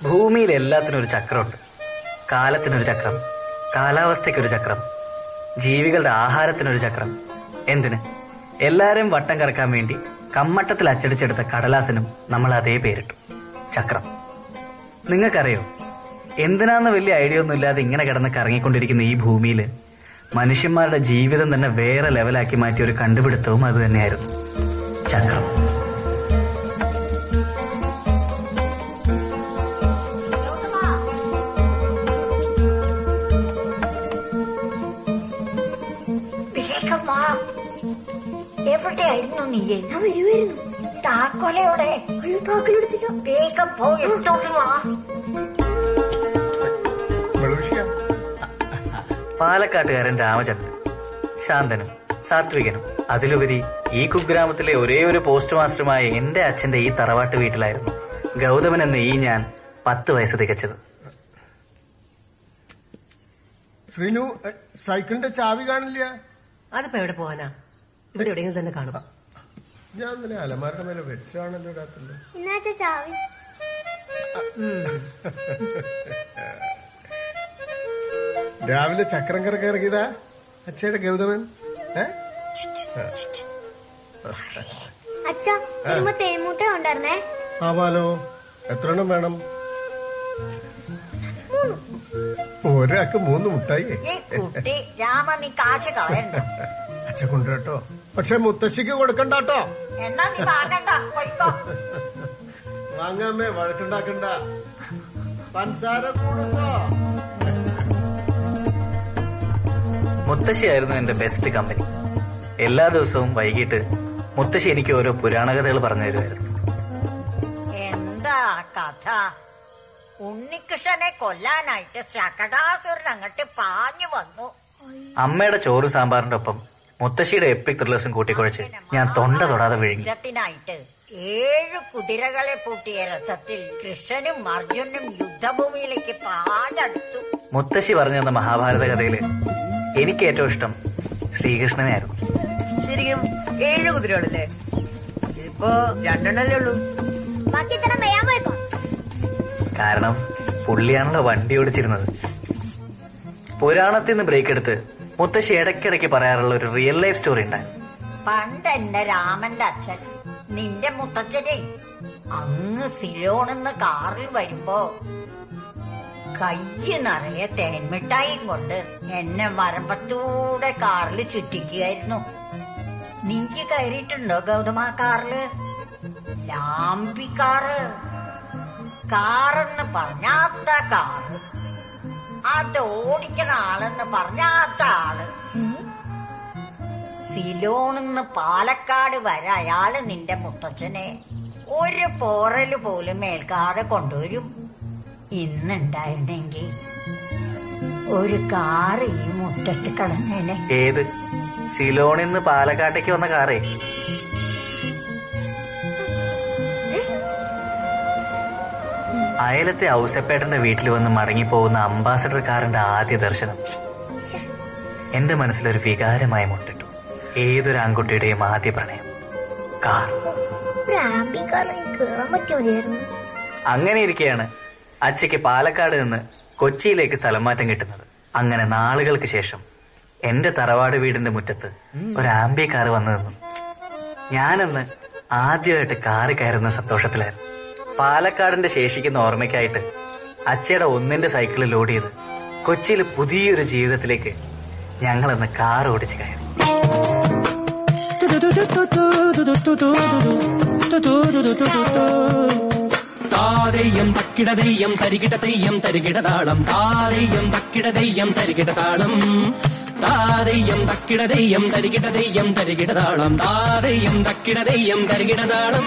ഭൂമിയിൽ എല്ലാത്തിനൊരു ചക്രമുണ്ട്. കാലത്തിനൊരു ചക്രം, കാലാവസ്ഥയ്ക്കൊരു ചക്രം, ജീവികളുടെ ആഹാരത്തിനൊരു ചക്രം. എന്തിന്? എല്ലാവരെയും വട്ടം കറക്കാൻ വേണ്ടി കമ്മട്ടത്തിൽ അച്ചടിച്ചെടുത്ത കടലാസിനും നമ്മൾ അതേ പേരിട്ടു, ചക്രം. നിങ്ങൾക്കറിയോ, എന്തിനാന്ന് വലിയ ഐഡിയ ഒന്നും ഇല്ലാതെ ഇങ്ങനെ കിടന്ന് കറങ്ങിക്കൊണ്ടിരിക്കുന്ന ഈ ഭൂമിയിൽ മനുഷ്യന്മാരുടെ ജീവിതം തന്നെ വേറെ ലെവലാക്കി മാറ്റിയ ഒരു കണ്ടുപിടുത്തവും അത് തന്നെയായിരുന്നു, ചക്രം. എവിടെയായിരുന്നു നീയെ? ഞാൻ വരുമായിരുന്നു. താക്കോലയോടെ? അയ്യോ, താക്കോലെടുത്തില്ല. വേഗം പോയി എടുത്തോളൂ. പാലക്കാട്ടുകാരൻ രാമചന്ദ്രൻ ശാന്തനും സാത്വികനും, അതിലുപരി ഈ കുഗ്രാമത്തിലെ ഒരേ ഒരു പോസ്റ്റ് മാസ്റ്ററുമായ എന്റെ അച്ഛന്റെ ഈ തറവാട്ട് വീട്ടിലായിരുന്നു ഗൗതമൻ എന്ന ഈ ഞാൻ 10 വയസ്സ് തികച്ചത്. ശ്രീനു, സൈക്കിളിന്റെ ചാവി കാണില്ല. അതിപ്പോ എവിടെ പോവാനാ? ഇവിടെ എവിടെയെങ്കിലും തന്നെ കാണും. ഞാൻ ഇന്നലെ അലമാരുടെ മേലെ വെച്ചാണല്ലോ ഇടാത്തുള്ളൂ. ചാവി രാവിലെ ചക്രം കറക്കി ഇറങ്ങിയതാ അച്ഛയുടെ ഗൗതമൻ. അച്ഛാ, തേൻമുട്ട ഉണ്ടായിരുന്നേ. ആവാലോ. എത്ര എണ്ണം വേണം? ഒരാൾക്ക് 3 മുട്ടായി. രാമ, നീ കാശ് കളയണ്ട. അച്ഛ കൊണ്ടുവരട്ടോ, പക്ഷെ മുത്തശ്ശിക്ക് കൊടുക്കണ്ടോ. എന്നാ നീ വാങ്ങണ്ട, പോയിക്കോ. വാങ്ങാമേ, വഴക്കുണ്ടാക്കണ്ട. പഞ്ചസാര കൂടുമ്പോ. മുത്തശ്ശിയായിരുന്നു എന്റെ ബെസ്റ്റ് കമ്പനി. എല്ലാ ദിവസവും വൈകിട്ട് മുത്തശ്ശി എനിക്ക് ഓരോ പുരാണകഥകൾ പറഞ്ഞു തരുമായിരുന്നു. എന്താ കഥ? ഉണ്ണികൃഷ്ണനെ കൊല്ലാനായിട്ട് ശകടാസുരൻ അങ്ങോട്ട് പാഞ്ഞു വന്നു. അമ്മയുടെ ചോറും സാമ്പാറിന്റെ ഒപ്പം മുത്തശ്ശിയുടെ എപ്പിക് ത്രില്ലേഴ്സും കൂട്ടിക്കുഴച്ച് ഞാൻ തൊണ്ട തൊടാതെ വിഴുങ്ങി. 7 കുതിരകളെ പൂട്ടിയ രഥത്തിൽ കൃഷ്ണനും അർജുനും യുദ്ധഭൂമിയിലേക്ക് പാഞ്ഞെടുത്തു. മുത്തശ്ശി പറഞ്ഞു തന്ന മഹാഭാരത കഥയില് എനിക്ക് ഏറ്റവും ഇഷ്ടം ശ്രീകൃഷ്ണനെയായിരുന്നു. ശരിക്കും 7 കുതിരകളല്ലേ? ഇപ്പോ 2 എണ്ണല്ലേ ഉള്ളൂ. ബാക്കി ഇത്ര വേഗം പോയിക്കോ. കാരണം പുള്ളിയാണല്ലോ വണ്ടി ഓടിച്ചിരുന്നത്. പുരാണത്തിൽ നിന്ന് ബ്രേക്ക് എടുത്ത് മുത്തശ്ശി ഇടയ്ക്കിടയ്ക്ക് പറയാറുള്ള ഒരു റിയൽ ലൈഫ് സ്റ്റോറി ഉണ്ടായി. പണ്ട് എന്റെ രാമന്റെ അച്ഛൻ, നിന്റെ മുത്തച്ഛനെ, അങ്ങ് സിലോണെന്ന് കാറിൽ വരുമ്പോ കയ്യ് നിറയെ തേൻമിഠായും കൊണ്ട് എന്നെ വരമ്പത്തൂടെ കാറിൽ ചുറ്റിക്കുകയായിരുന്നു. നീ കയറിയിട്ടുണ്ടോ ഗൗതമ കാറില്? ലാംബിക്കാറ്. കാറെന്ന് പറഞ്ഞാത്ത കാറ്, അത് ഓടിക്കണ ആളെന്ന് പറഞ്ഞാത്ത ആള്. സിലോണെന്ന് പാലക്കാട് വരെ അയാള് നിന്റെ മുത്തച്ഛനെ ഒരു പോറല് പോലും ഏൽക്കാതെ കൊണ്ടുവരും. ഇന്നുണ്ടായിരുന്നെങ്കിൽ ഒരു കാറ് ഈ മുറ്റത്ത് കിടന്നേനെ. ഏത്? സിലോണിന്ന് പാലക്കാട്ടേക്ക് വന്ന കാറേ? അയലത്തെ ഔസപ്പേട്ടന്റെ വീട്ടിൽ വന്ന് മടങ്ങിപ്പോകുന്ന അംബാസഡർ കാറിന്റെ ആദ്യ ദർശനം എന്റെ മനസ്സിലൊരു വികാരമായി മുട്ടിട്ടു. ഏതൊരു ആൺകുട്ടിയുടെയും ആദ്യ പ്രണയം, കാർ. അങ്ങനെ ഇരിക്കെയാണ് അച്ഛയ്ക്ക് പാലക്കാട് നിന്ന് കൊച്ചിയിലേക്ക് സ്ഥലം മാറ്റം കിട്ടുന്നത്. അങ്ങനെ നാളുകൾക്ക് ശേഷം എന്റെ തറവാട് വീടിന്റെ മുറ്റത്ത് ഒരു ആംബി കാർ വന്നു നിന്നു. ഞാനന്ന് ആദ്യമായിട്ട് കാറ് കയറുന്ന സന്തോഷത്തിലായിരുന്നു. പാലക്കാടിന്റെ ശേഷിക്കുന്ന ഓർമ്മയ്ക്കായിട്ട് അച്ഛയുടെ 1 സൈക്കിളിൽ ലോഡ് ചെയ്ത് കൊച്ചിയിൽ പുതിയൊരു ജീവിതത്തിലേക്ക് ഞങ്ങളന്ന് കാർ ഓടിച്ച് കയറി. താരയ്യം തക്കിട തെയ്യം തരികിട തെയ്യം തരികിട താളം. താരയ്യം തക്കിട തെയ്യം തരികിട താളം. താരയ്യം തക്കിട തെയ്യം തരികിട തെയ്യം തരികിട താളം. താരയ്യം തക്കിട തെയ്യം തരികിട താളം.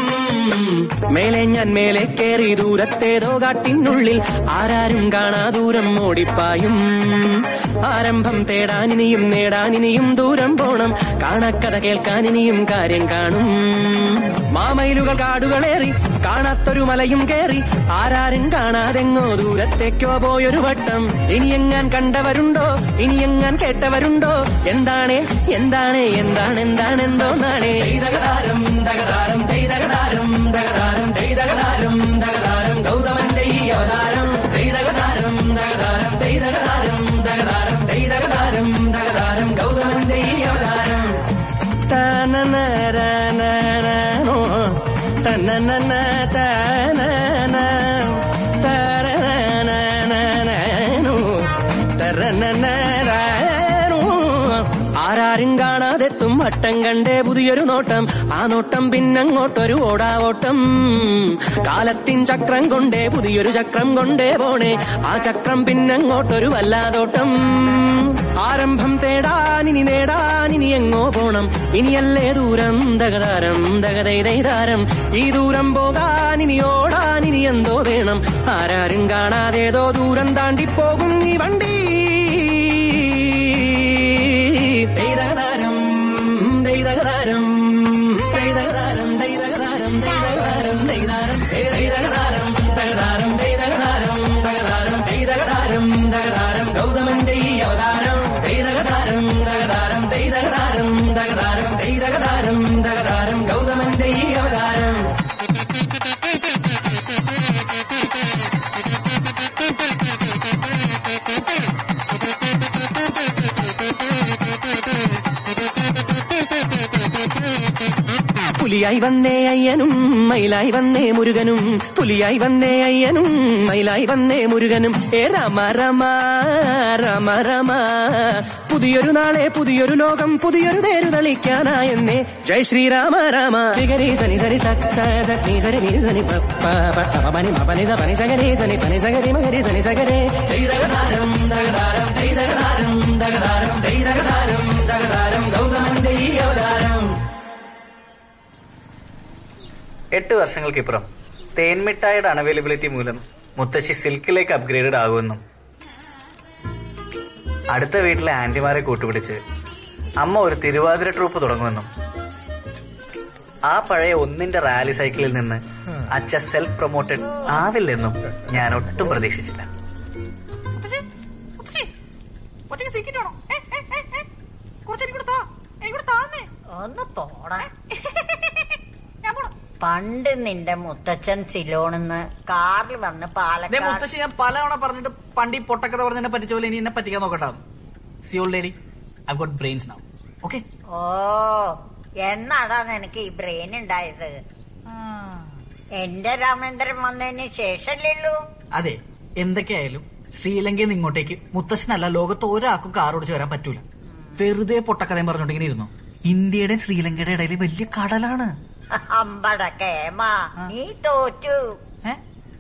മേലെ ഞാൻ മേലെ കേറി ദൂരത്തേതോ കാട്ടിനുള്ളിൽ ആരാരും കാണാ ദൂരം ഓടിപ്പായും. ആരംഭം തേടാനിനിയും നേടാനിനിയും ദൂരം പോണം. കാണാക്കഥ കേൾക്കാനിനിയും കാര്യം കാണും. മാമയിലുകൾ കാടുകളേറി കാണാത്തൊരു മലയും കേറി ആരാരും കാണാതെങ്ങോ ദൂരത്തേക്കോ പോയൊരു വട്ടം. ഇനിയെങ്ങാൻ കണ്ടവരുണ്ടോ? ഇനിയെങ്ങാൻ കേട്ടവരുണ്ടോ? എന്താണ് എന്താണ് എന്താണ് എന്താണെന്തോന്നാണ്. ദൈതകതാരം ദഗതാരം ദൈതകതാരം ദഗതാരം ദൈതകതാരം ദഗതാരം ഗൗതമന്റെ ഈ അവതാരം. തരനന തനന തരനനനനനു തരനനനനു. ആരാരും കാണാതെത്തും വട്ടം കണ്ടേ പുതിയൊരു നോട്ടം. ആ നോട്ടം പിന്നങ്ങോട്ടൊരു ഓടാവോട്ടം. കാലത്തിൻ ചക്രം കൊണ്ടേ പുതിയൊരു ചക്രം കൊണ്ടേ പോണേ. ആ ചക്രം പിന്നങ്ങോട്ടൊരു വല്ലാതോട്ടം. ആരംഭം തേടാനിനി നേടാനിനി എങ്ങോ പോണം. ഇനിയല്ലേ ദൂരം ദഗതാരം ദഗതൈതാരം. ഈ ദൂരം പോകാനിനി ഓടാനിനി എന്തോ വേണം. ആരാരും കാണാതേതോ ദൂരം താണ്ടിപ്പോകും ഈ വണ്ടി. ദൈതകതാരം ദൈതകതാരം ദൈതകതാരം ദൈതകതാരം ദൈതകതാരം ദൈതാരം ദൈതകതാരം തകതാരം ദൈതകതാരം തകതാരം ദൈതകതാരം തകതാരം ഗൗതമന്റെ ഈ അവതാരം. ദൈതകതാരം തകതാരം ദൈതകതാരം തകതാരം ദൈതകതാരം തകതാരം ഗൗതമന്റെ ഈ അവതാരം. പുലിയായി വന്നേ അയ്യനും മയിലായി വന്നേ മുരുകനും. പുലിയായി വന്നേ അയ്യനും മയിലായി വന്നേ മുരുകനും. ഏ രാമ രാമ രാമ രാമ. പുതിയൊരു നാളെ പുതിയൊരു ലോകം പുതിയൊരു തേരു തളിക്കാനായെന്നേ. ജയ് ശ്രീരാമ രാമ. സരി സനി സരി സനി സരി സനി പനി പനി പനി സഗരി സനി പനി സഗരി മകരി സനി സഗരേ. ദൈതകതാരം ദഗതാരം ദൈതകതാരം ദഗതാരം ദൈതകതാരം ദഗതാരം ഗൗതമന്റെ ഈ അവതാരം. 8 വർഷങ്ങൾക്കിപ്പുറം തേൻമിഠായിയുടെ അൺഅവൈലബിലിറ്റി മൂലം മുത്തശ്ശി സിൽക്കിലേക്ക് അപ്ഗ്രേഡഡ് ആകുമെന്നും അടുത്ത വീട്ടിലെ ആന്റിമാരെ കൂട്ടുപിടിച്ച് അമ്മ ഒരു തിരുവാതിര ട്രൂപ്പ് തുടങ്ങുമെന്നും ആ പഴയ ഒന്നിന്റെ റാലി സൈക്കിളിൽ നിന്ന് അച്ഛ സെൽഫ് പ്രൊമോട്ടഡ് ആവില്ലെന്നും ഞാൻ ഒട്ടും പ്രതീക്ഷിച്ചില്ല. ഒന്ന് പോടാ. പണ്ട് നിന്റെ മുത്തച്ഛൻ സിലോണെന്ന് കാറിൽ വന്ന് പാലക്കാട്. മുത്തശ്ശി ഞാൻ പലതവണ പറഞ്ഞിട്ട് പണ്ട് ഈ പൊട്ടക്കഥ പറഞ്ഞെന്നെ പറ്റിച്ച പോലെ ഇനി എന്നെ പറ്റിക്കാൻ നോക്കട്ടാ. See old lady, I got brains now. Okay. Oh, എന്നാടാ നിനക്ക് ഈ ബ്രെയിൻ ഉണ്ടായത്? എന്റെ രാമേന്ദ്രൻ വന്നതിന് ശേഷമല്ലേള്ളൂ. അതെ, എന്തൊക്കെയായാലും ശ്രീലങ്കയിൽ നിന്ന് ഇങ്ങോട്ടേക്ക് മുത്തശ്ശനല്ല ലോകത്ത് ഒരാൾക്കും കാർ ഓടിച്ചു വരാൻ പറ്റൂല. വെറുതെ പൊട്ടക്കഥയും പറഞ്ഞോണ്ടിങ്ങനെ ഇരുന്നു. ഇന്ത്യയുടെ ശ്രീലങ്കയുടെ ഇടയിൽ വലിയ കടലാണ്. അമ്പട കേമ, നീ തോറ്റു.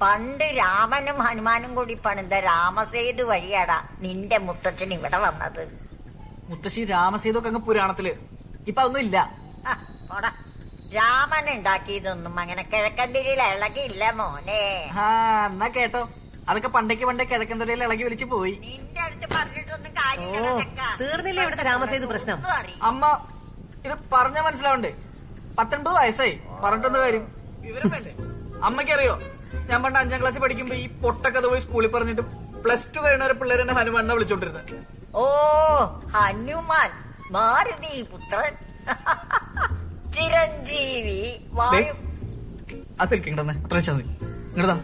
പണ്ട് രാമനും ഹനുമാനും കൂടി പണിത രാമസേതു വഴിയാടാ നിന്റെ മുത്തച്ഛൻ ഇവിടെ വന്നത്. മുത്തശ്ശി രാമസേതു ഒക്കെ അങ്ങ് പുരാണത്തില്, ഇപ്പൊ അതൊന്നും ഇല്ല. രാമൻ ഉണ്ടാക്കിയതൊന്നും അങ്ങനെ കിഴക്കന്തിരിയിൽ ഇളകിയില്ല മോനെ. എന്നാ കേട്ടോ, അതൊക്കെ പണ്ടേക്ക് പണ്ടേ കിഴക്കന്തിരിയിൽ ഇളകി വിളിച്ചു പോയി. നിന്റെ അടുത്ത് പറഞ്ഞിട്ടൊന്നും കാര്യമില്ല. തീർന്നില്ലേ ഇവിടുത്തെ രാമസേതു പ്രശ്നം? അമ്മ ഇത് പറഞ്ഞ മനസ്സിലാവണ്ടേ? 19 വയസ്സായി, പറഞ്ഞിട്ടൊന്ന് കാര്യം വിവരം വേണ്ടേ? അമ്മയ്ക്കറിയോ, ഞാൻ പണ്ട് 5ാം ക്ലാസ്സിൽ പഠിക്കുമ്പോ ഈ പൊട്ടക്കഥ പോയി സ്കൂളിൽ പറഞ്ഞിട്ട് +2 കഴിഞ്ഞവരെ പിള്ളേർ എന്നെ ഹനുമാനെ വിളിച്ചോണ്ടിരുന്നത്. ഓ, ഹനുമാൻ, മാരുതി പുത്രൻ, ചിരഞ്ജീവി. ആ സിൽക്കിങ്ങടെ അത്ര വെച്ചാൽ മതി. ഇങ്ങടാ.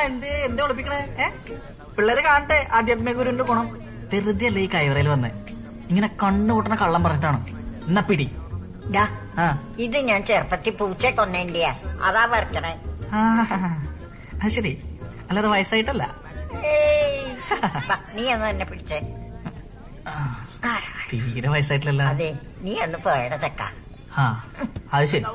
എന്തേ ഒളിപ്പിക്കണേ? പിള്ളേര് കാണട്ടെ ആധ്യാത്മിക ഗുരുവിന്റെ ഗുണം. വെറുതെ അല്ലേ ഈ കൈവറയിൽ വന്നേ, ഇങ്ങനെ കണ്ണു പൊട്ടണ കള്ളം പറഞ്ഞിട്ടാണ്. എന്നാ പിടി. ഇത് ഞാൻ ചെറുപ്പത്തിൽ പൂച്ച കൊന്നേന്റെയാ, അതാ വരക്കണേ. ശരി, അല്ലാതെ വയസ്സായിട്ടല്ല. നീ ഒന്ന് എന്നെ പിടിച്ചേ. തീരെ വയസ്സായിട്ടില്ലല്ലോ. അതെ, നീ ഒന്ന് പോയട ചക്ക. അത് ശരി.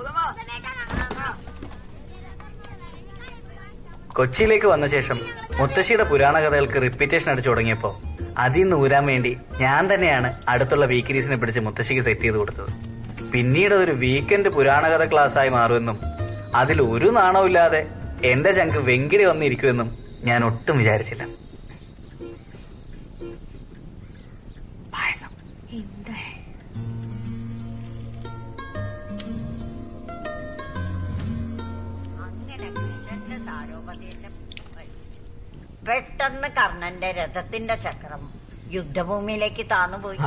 കൊച്ചിയിലേക്ക് വന്ന ശേഷം മുത്തശ്ശിയുടെ പുരാണ കഥകൾക്ക് റിപ്പീറ്റേഷൻ അടിച്ചു തുടങ്ങിയപ്പോ അതിൽ നിന്ന് ഊരാൻ വേണ്ടി ഞാൻ തന്നെയാണ് അടുത്തുള്ള വീക്കിലീസിനെ പിടിച്ച് മുത്തശ്ശിക്ക് സെറ്റ് ചെയ്ത് കൊടുത്തത്. പിന്നീട് അതൊരു വീക്കെൻഡ് പുരാണകഥ ക്ലാസ്സായി മാറുമെന്നും അതിൽ ഒരു നാണവുമില്ലാതെ എന്റെ ചങ്ക് വെങ്കിടി വന്നിരിക്കുമെന്നും ഞാൻ ഒട്ടും വിചാരിച്ചില്ല. പായസം അങ്ങനെ കൃഷ്ണന്റെ സാരോപദേശം പെട്ടെന്ന് കർണന്റെ രഥത്തിന്റെ ചക്രം യുദ്ധഭൂമിയിലേക്ക് താന്നുപോയി.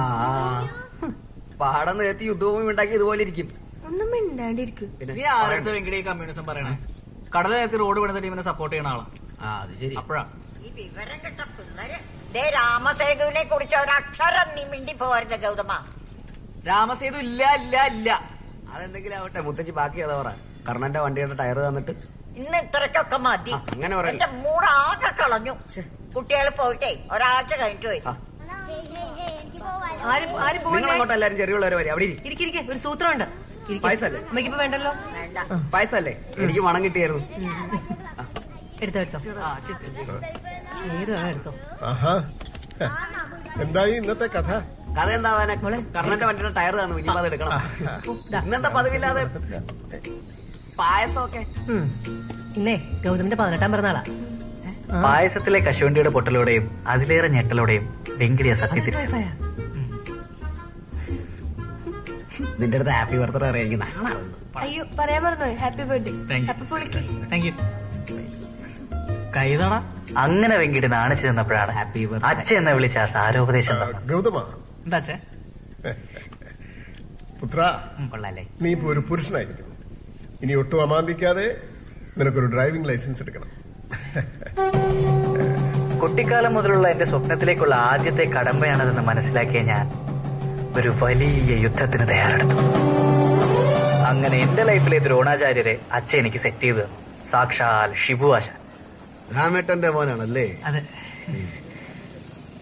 പാടം നേരത്തെ യുദ്ധഭൂമി ഉണ്ടാക്കി ഇതുപോലെ ഇരിക്കും. ഒന്നും മിണ്ടാണ്ടിരിക്കും. നീ ആരുടെ വെങ്കിടി കമ്മ്യൂണിസം പറയണേ? കടൽ നേരത്തെ റോഡ് പണിത ടീമിനെ സപ്പോർട്ട് ചെയ്യണ ആളാ. അത് ശരി. അപ്പഴാ ഈ വിവരം കിട്ട പിള്ളേര് രാമസേതുവിനെ കുറിച്ച് ഒരക്ഷരം നീ മിണ്ടി പോരുത് ഗൗതമ. രാമസേതു ഇല്ല ഇല്ല ഇല്ല. അതെന്തെങ്കിലും ആവട്ടെ, മുത്തച്ഛി ബാക്കി ഏതാ പറ. കർണന്റെ വണ്ടിയുടെ ടയർ തന്നിട്ട് ഇന്ന് ഇത്രക്കൊക്കെ മതി. അങ്ങനെ പറയാം. എന്റെ മൂടാകെ കളഞ്ഞു. കുട്ടികൾ പോയിട്ടേ ഒരാഴ്ച കഴിഞ്ഞിട്ട് വരും. അങ്ങോട്ട് എല്ലാരും ചെറിയുള്ളവരെ വരെ അവിടെ ഇരിക്കെ ഒരു സൂത്രമുണ്ട്. പായസല്ലേ? അമ്മയ്ക്കിപ്പോ വേണ്ടല്ലോ. പായസല്ലേ? എനിക്ക് മണം കിട്ടിയായിരുന്നു. എടുത്തോ ഏത് വേണം എടുത്തോ. എന്തായി ഇന്നത്തെ കഥ? കഥ എന്താവാനെ? കർണന്റെ വണ്ടിയുടെ ടയർ തന്നു, ഇനിയിപ്പോ അത് എടുക്കണം. ഇന്നത്തെ പതിവില്ലാതെ പായസമൊക്കെ. ഇന്നേ ഗൗതമിന്റെ 18ാം പിറന്നാളാ. പായസത്തിലെ കശുവണ്ടിയുടെ പൊട്ടലോടെയും അതിലേറെ ഞെട്ടലോടെയും വെങ്കിടിയ സത്യം തിരിച്ചു. നിന്റെ അടുത്ത് ഹാപ്പി ബർത്ത്ഡേ അറിയാമെങ്കിൽ അയ്യോ പറയാൻ മറന്നു. Happy birthday. ഹാപ്പി പൊളിക്ക്. കൈതട. അങ്ങനെ വെങ്കിടി നാണിച്ചു നിന്നപ്പോഴാണ് ഹാപ്പി അച്ഛൻ എന്നെ വിളിച്ച ആ സാരോപദേശം തന്നത്. ഗൗതമ, എന്താ അച്ഛൻ? പുത്ര, കൊള്ളാല്ലേ? നീ ഇപ്പൊ ഒരു പുരുഷനായിരിക്കുന്നു. ഇനി ഒട്ടും അമാന്തിക്കാതെ നിനക്കൊരു ഡ്രൈവിംഗ് ലൈസൻസ് എടുക്കണം. കുട്ടിക്കാലം മുതലുള്ള എന്റെ സ്വപ്നത്തിലേക്കുള്ള ആദ്യത്തെ കടമ്പയാണതെന്ന് മനസ്സിലാക്കിയ ഞാൻ ഒരു വലിയ യുദ്ധത്തിന് തയ്യാറെടുത്തു. അങ്ങനെ എന്റെ ലൈഫിലെ ദ്രോണാചാര്യരെ അച്ഛൻ എനിക്ക് സെറ്റ് ചെയ്തു തന്നു. സാക്ഷാൽ ഷിബു ആശാൻ. രാമേട്ടന്റെ മോനാണല്ലേ? അതെ.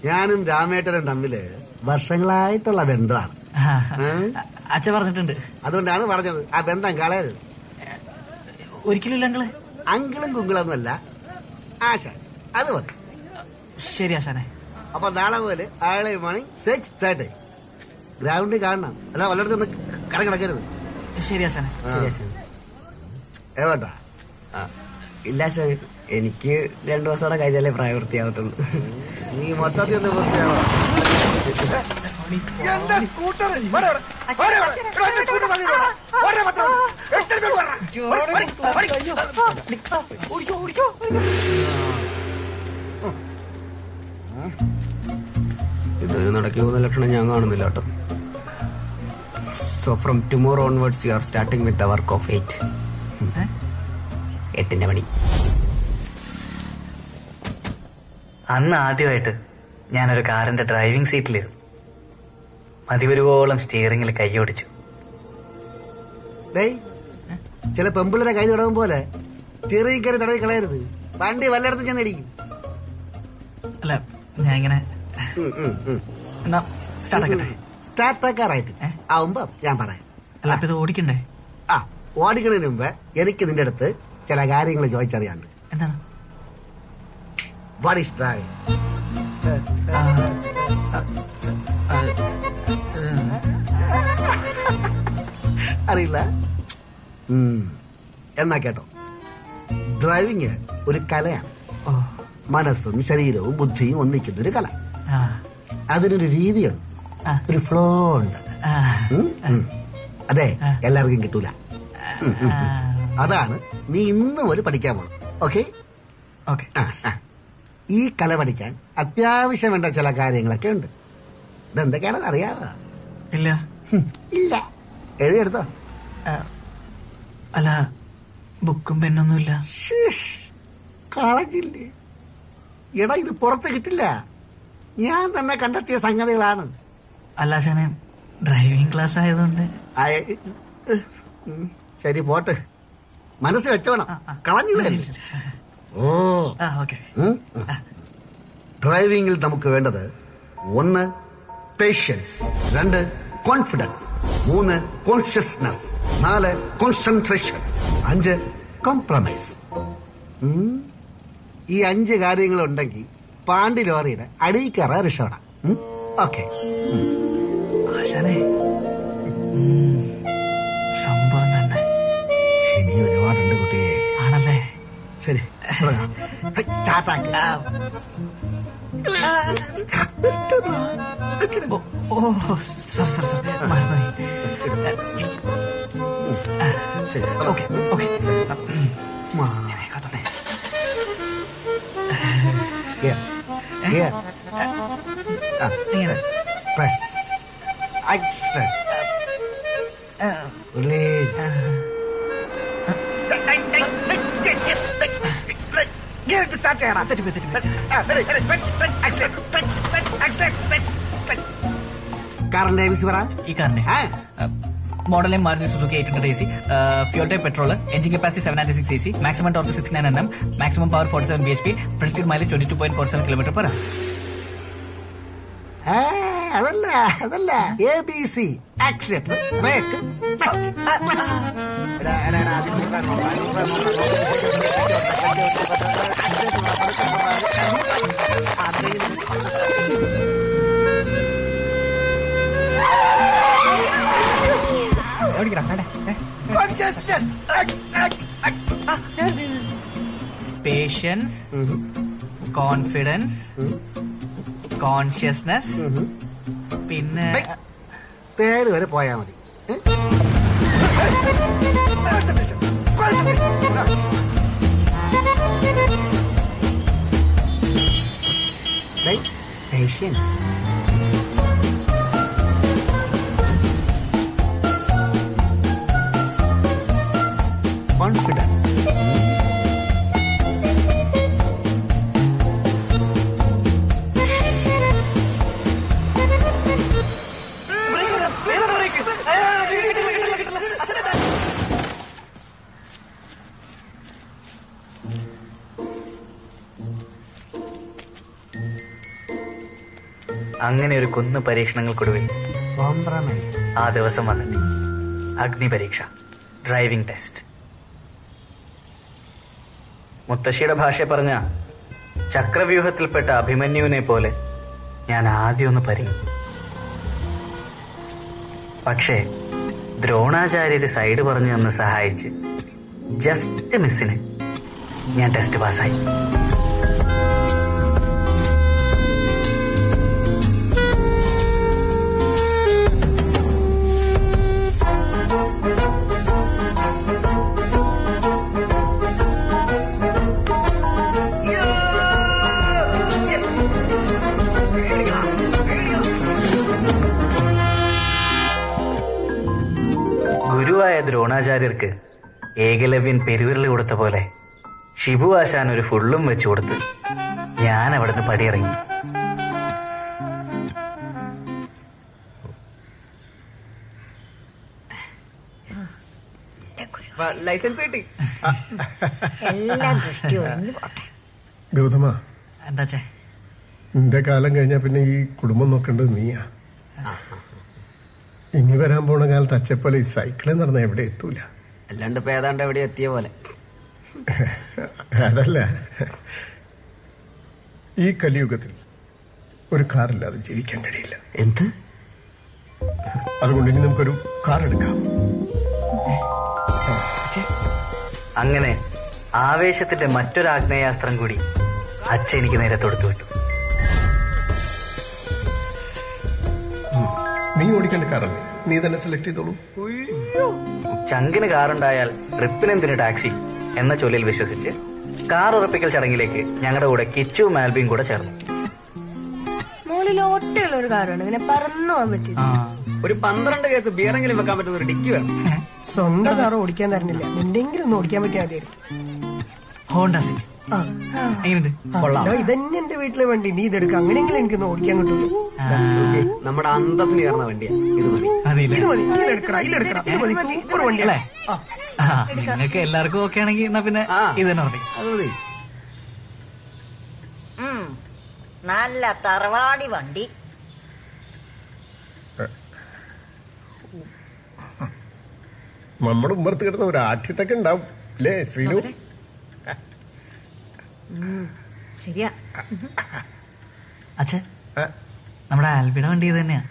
ഞാനും രാമേട്ടനും തമ്മില് വർഷങ്ങളായിട്ടുള്ള ബന്ധമാണ്. അച്ഛൻ പറഞ്ഞിട്ടുണ്ട്. അതുകൊണ്ടാണ് പറഞ്ഞത് ആ ബന്ധം കളയരുത്. ഒരിക്കലും അങ്കിള്. അങ്കിളും കുങ്കിളൊന്നുമല്ല, ആശാൻ. അത് മതി. ശരി ആശാനെ. അപ്പൊ നാളെ പോലെ ആളെ മോർണിംഗ് 6:30 ഗ്രൗണ്ടിൽ കാണണം. അല്ല വല്ലയിടത്തൊന്ന് കിടക്കരുത്. ശരി ആശാനെ. ഏവട്ടാ? ഇല്ല ആശാൻ, എനിക്ക് 2 ദിവസം കൂടെ കഴിച്ചാലേ പ്രായവൃത്തിയാവത്തുള്ളൂ. നീ മൊത്തത്തിൽ ഒന്ന് വൃത്തിയാവണം. ഇതൊരു നടക്കി പോകുന്ന ലക്ഷണം ഞാൻ കാണുന്നില്ല കേട്ടോ. So from tomorrow onwards you are starting with the work of 8. 8ന്റെ പണി. അന്ന് ആദ്യമായിട്ട് ഞാനൊരു കാറിന്റെ ഡ്രൈവിംഗ് സീറ്റിലിരുന്നു. മതിവരുവോളം സ്റ്റിയറിംഗിൽ കൈയോടിച്ചു. ചില പെമ്പിള്ളരെ കൈ തുടങ്ങും പോലെ ചെറിയ കയറി തടവി കളയരുത്. വണ്ടി വല്ലയിടത്തും ചെന്നടിക്കും. അല്ല ഞാൻ ഇങ്ങനെ സ്റ്റാർട്ടാക്കാറായിട്ട് ആവുമ്പോ ഞാൻ പറയാം. അല്ല അപ്പൊ ഇത് ഓടിക്കണ്ടേ? ആ, ഓടിക്കുന്നതിന് മുമ്പ് എനിക്ക് നിന്റെ അടുത്ത് ചില കാര്യങ്ങൾ ചോദിച്ചറിയാണ്ട്. എന്താണ്? What is driving? അറിയില്ല? എന്നാ കേട്ടോ, ഡ്രൈവിംഗ് ഒരു കലയാണ്. മനസ്സും ശരീരവും ബുദ്ധിയും ഒന്നിക്കുന്ന ഒരു കല. അതിനൊരു രീതിയുണ്ട്, ഒരു ഫ്ലോ ഉണ്ട്. അതെ, എല്ലാവർക്കും കിട്ടൂല. അതാണ് നീ ഇന്ന് പോലെ പഠിക്കാൻ പോണം. ഓക്കെ? ഈ കല പഠിക്കാൻ അത്യാവശ്യം വേണ്ട ചില കാര്യങ്ങളൊക്കെ ഉണ്ട്. ഇതെന്തൊക്കെയാണെന്ന് അറിയാവോ? ഇല്ല. ഇല്ല, എഴുതിയെടുത്തോ. അല്ല ബുക്കും പെന്നൊന്നുമില്ല. കളഞ്ഞില്ലേ? എടാ, ഇത് പുറത്ത് കിട്ടില്ല. ഞാൻ തന്നെ കണ്ടെത്തിയ സംഗതികളാണ്. അല്ല ആശാനെ, ഡ്രൈവിംഗ് ക്ലാസ് ആയതുകൊണ്ട്. ശരി, പോട്ട്. മനസ്സ് വെച്ചോണം, കളഞ്ഞു. ഡ്രൈവിംഗിൽ നമുക്ക് വേണ്ടത് 1 patience, 2 confidence, 3 consciousness, 4 concentration, 5 compromise. ഈ 5 കാര്യങ്ങളുണ്ടെങ്കിൽ പാണ്ടി ലോറിയുടെ അടിയിൽ കയറാൻ രക്ഷപ്പെടാം. ഓക്കെ? ആശാനെ സംഭവം തന്നെ. ഇനി ഒരുപാടുണ്ട് കുട്ടിയെ. ആണല്ലേ? ശരി, സ്റ്റാർട്ടാക്ക്. ഓ സോറി മറന്നുപോയി. Okay okay. ഇങ്ങനെ പ്രസ്, ആക്ഷൻ, റിലീസ്. സ്റ്റാർട്ട് ചെയ്യണം. കാറിന്റെ ABC പറ. ഈ കാറിന്റെ model Maruti Suzuki 800 AC, fuel type petrol, engine capacity 796 AC, maximum torque 69 Nm, maximum power 47 bhp, projected mileage 22.47 km/h. അതല്ല ABC, accelerator, brake, patience, confidence, consciousness, പിന്നെ പേര് വരെ പോയാ മതി. പേഷ്യൻസ്, കോൺഫിഡൻസ്, അങ്ങനെ ഒരു കുന്ന് പരീക്ഷണങ്ങൾക്കൊടുവിൽ കോംപ്രമൈസ്. ആ ദിവസം വന്നിട്ട് അഗ്നി പരീക്ഷ, ഡ്രൈവിംഗ് ടെസ്റ്റ്. മുത്തശ്ശിയുടെ ഭാഷയെ പറഞ്ഞ ചക്രവ്യൂഹത്തിൽപ്പെട്ട അഭിമന്യുവിനെ പോലെ ഞാൻ ആദ്യം ഒന്ന് പരിങ്ങി. പക്ഷേ ദ്രോണാചാര്യര് സൈഡ് പറഞ്ഞു തന്ന് സഹായിച്ച് ജസ്റ്റ് മിസ്സിന് ഞാൻ ടെസ്റ്റ് പാസ്സായി. ഗുരുവായ ദ്രോണാചാര്യർക്ക് ഏകലവ്യൻ പെരുവിരൽ കൊടുത്ത പോലെ ഷിബു ആശാൻ ഒരു ഫുള്ളും വെച്ചു കൊടുത്ത് ഞാൻ അവിടുന്ന് പടിയിറങ്ങി. ലൈസൻസ് കിട്ടി. എല്ലാം ദൃഷ്ടി ഒഴിഞ്ഞു പോട്ടെ. ഗൗതമ, എന്താച്ചേ നിന്റെ കാലം കഴിഞ്ഞാ പിന്നെ ഈ കുടുംബം നോക്കേണ്ടത് നീയാ. ഇനി വരാൻ പോണ കാലത്ത് അച്ചപ്പോലെ ഈ സൈക്കിളിൽ നടന്ന എവിടെ എത്തൂല. അല്ലാണ്ട് ഇപ്പൊ ഏതാണ്ട് എവിടെ എത്തിയ പോലെ. അതല്ല, ഈ കലിയുഗത്തിൽ ഒരു കാറില്ലാതെ ജീവിക്കാൻ കഴിയില്ല. എന്ത്? അതുകൊണ്ട് ഇനി നമുക്കൊരു കാർ എടുക്കാം. അങ്ങനെ ആവേശത്തിന്റെ മറ്റൊരു ആഗ്നേയാസ്ത്രം കൂടി അച്ഛൻ എനിക്ക് നേരെ തൊടുത്തു വിട്ടു. നീ ഓടിക്കേണ്ട കാറല്ലേ, നീ തന്നെ സെലക്ട് ചെയ്തോളൂ. ചങ്കിന് കാറുണ്ടായാൽ ട്രിപ്പിനെന്തിന് ടാക്സി എന്ന ചൊല്ലിൽ വിശ്വസിച്ച് കാർ ഉറപ്പിക്കൽ ചടങ്ങിലേക്ക് ഞങ്ങളുടെ കൂടെ കിച്ചു മാൽബിയും കൂടെ ചേർന്നു. മോളിൽ ഒട്ടയുള്ള ഒരു കാറാണ്, ഇങ്ങനെ പറന്നു പോകാൻ പറ്റില്ല. ഒരു 12 കേസ് ബിയറെങ്കിലും വെക്കാൻ പറ്റുന്ന ഒരു ഡിക്കി വേണം. സ്വന്തം കാർ ഓടിക്കാൻ തരണില്ല, നിന്റെങ്കിലും ഒന്ന് ഓടിക്കാൻ പറ്റിയാൽ മതിയായിരുന്നു. ഹോണ്ട സിറ്റി ഇതന്നെ എന്റെ വീട്ടിലെ വണ്ടി, നീ ഇതെടുക്ക, അങ്ങനെയെങ്കിലും എനിക്കൊന്ന് ഓടിക്കാൻ കിട്ടൂല. നമ്മുടെ അന്തസ്സിന് കയറുന്ന വണ്ടിയാ. ഇത് മതി, ഇത് മതി, ഇതെടുക്കടാ, ഇതെടുക്കടാ, ഇത് മതി, സൂപ്പർ വണ്ടിയല്ലേ. നിങ്ങൾക്ക് എല്ലാവർക്കും ഓക്കെ ആണെങ്കിൽ എന്നാ പിന്നെ ഇത് തന്നെ ഉറപ്പിക്കും. അത് മതി. നല്ല തറവാടി വണ്ടി. നമ്മുടെ ഉമ്മർത്ത് കിടന്ന ഒരു ആഠ്യത്തൊക്കെ ഉണ്ടാവും അല്ലേ ശ്രീലു? ശരിയാ. അച്ഛാ, നമ്മുടെ ആൽബിയുടെ വണ്ടി ഇത് തന്നെയാ.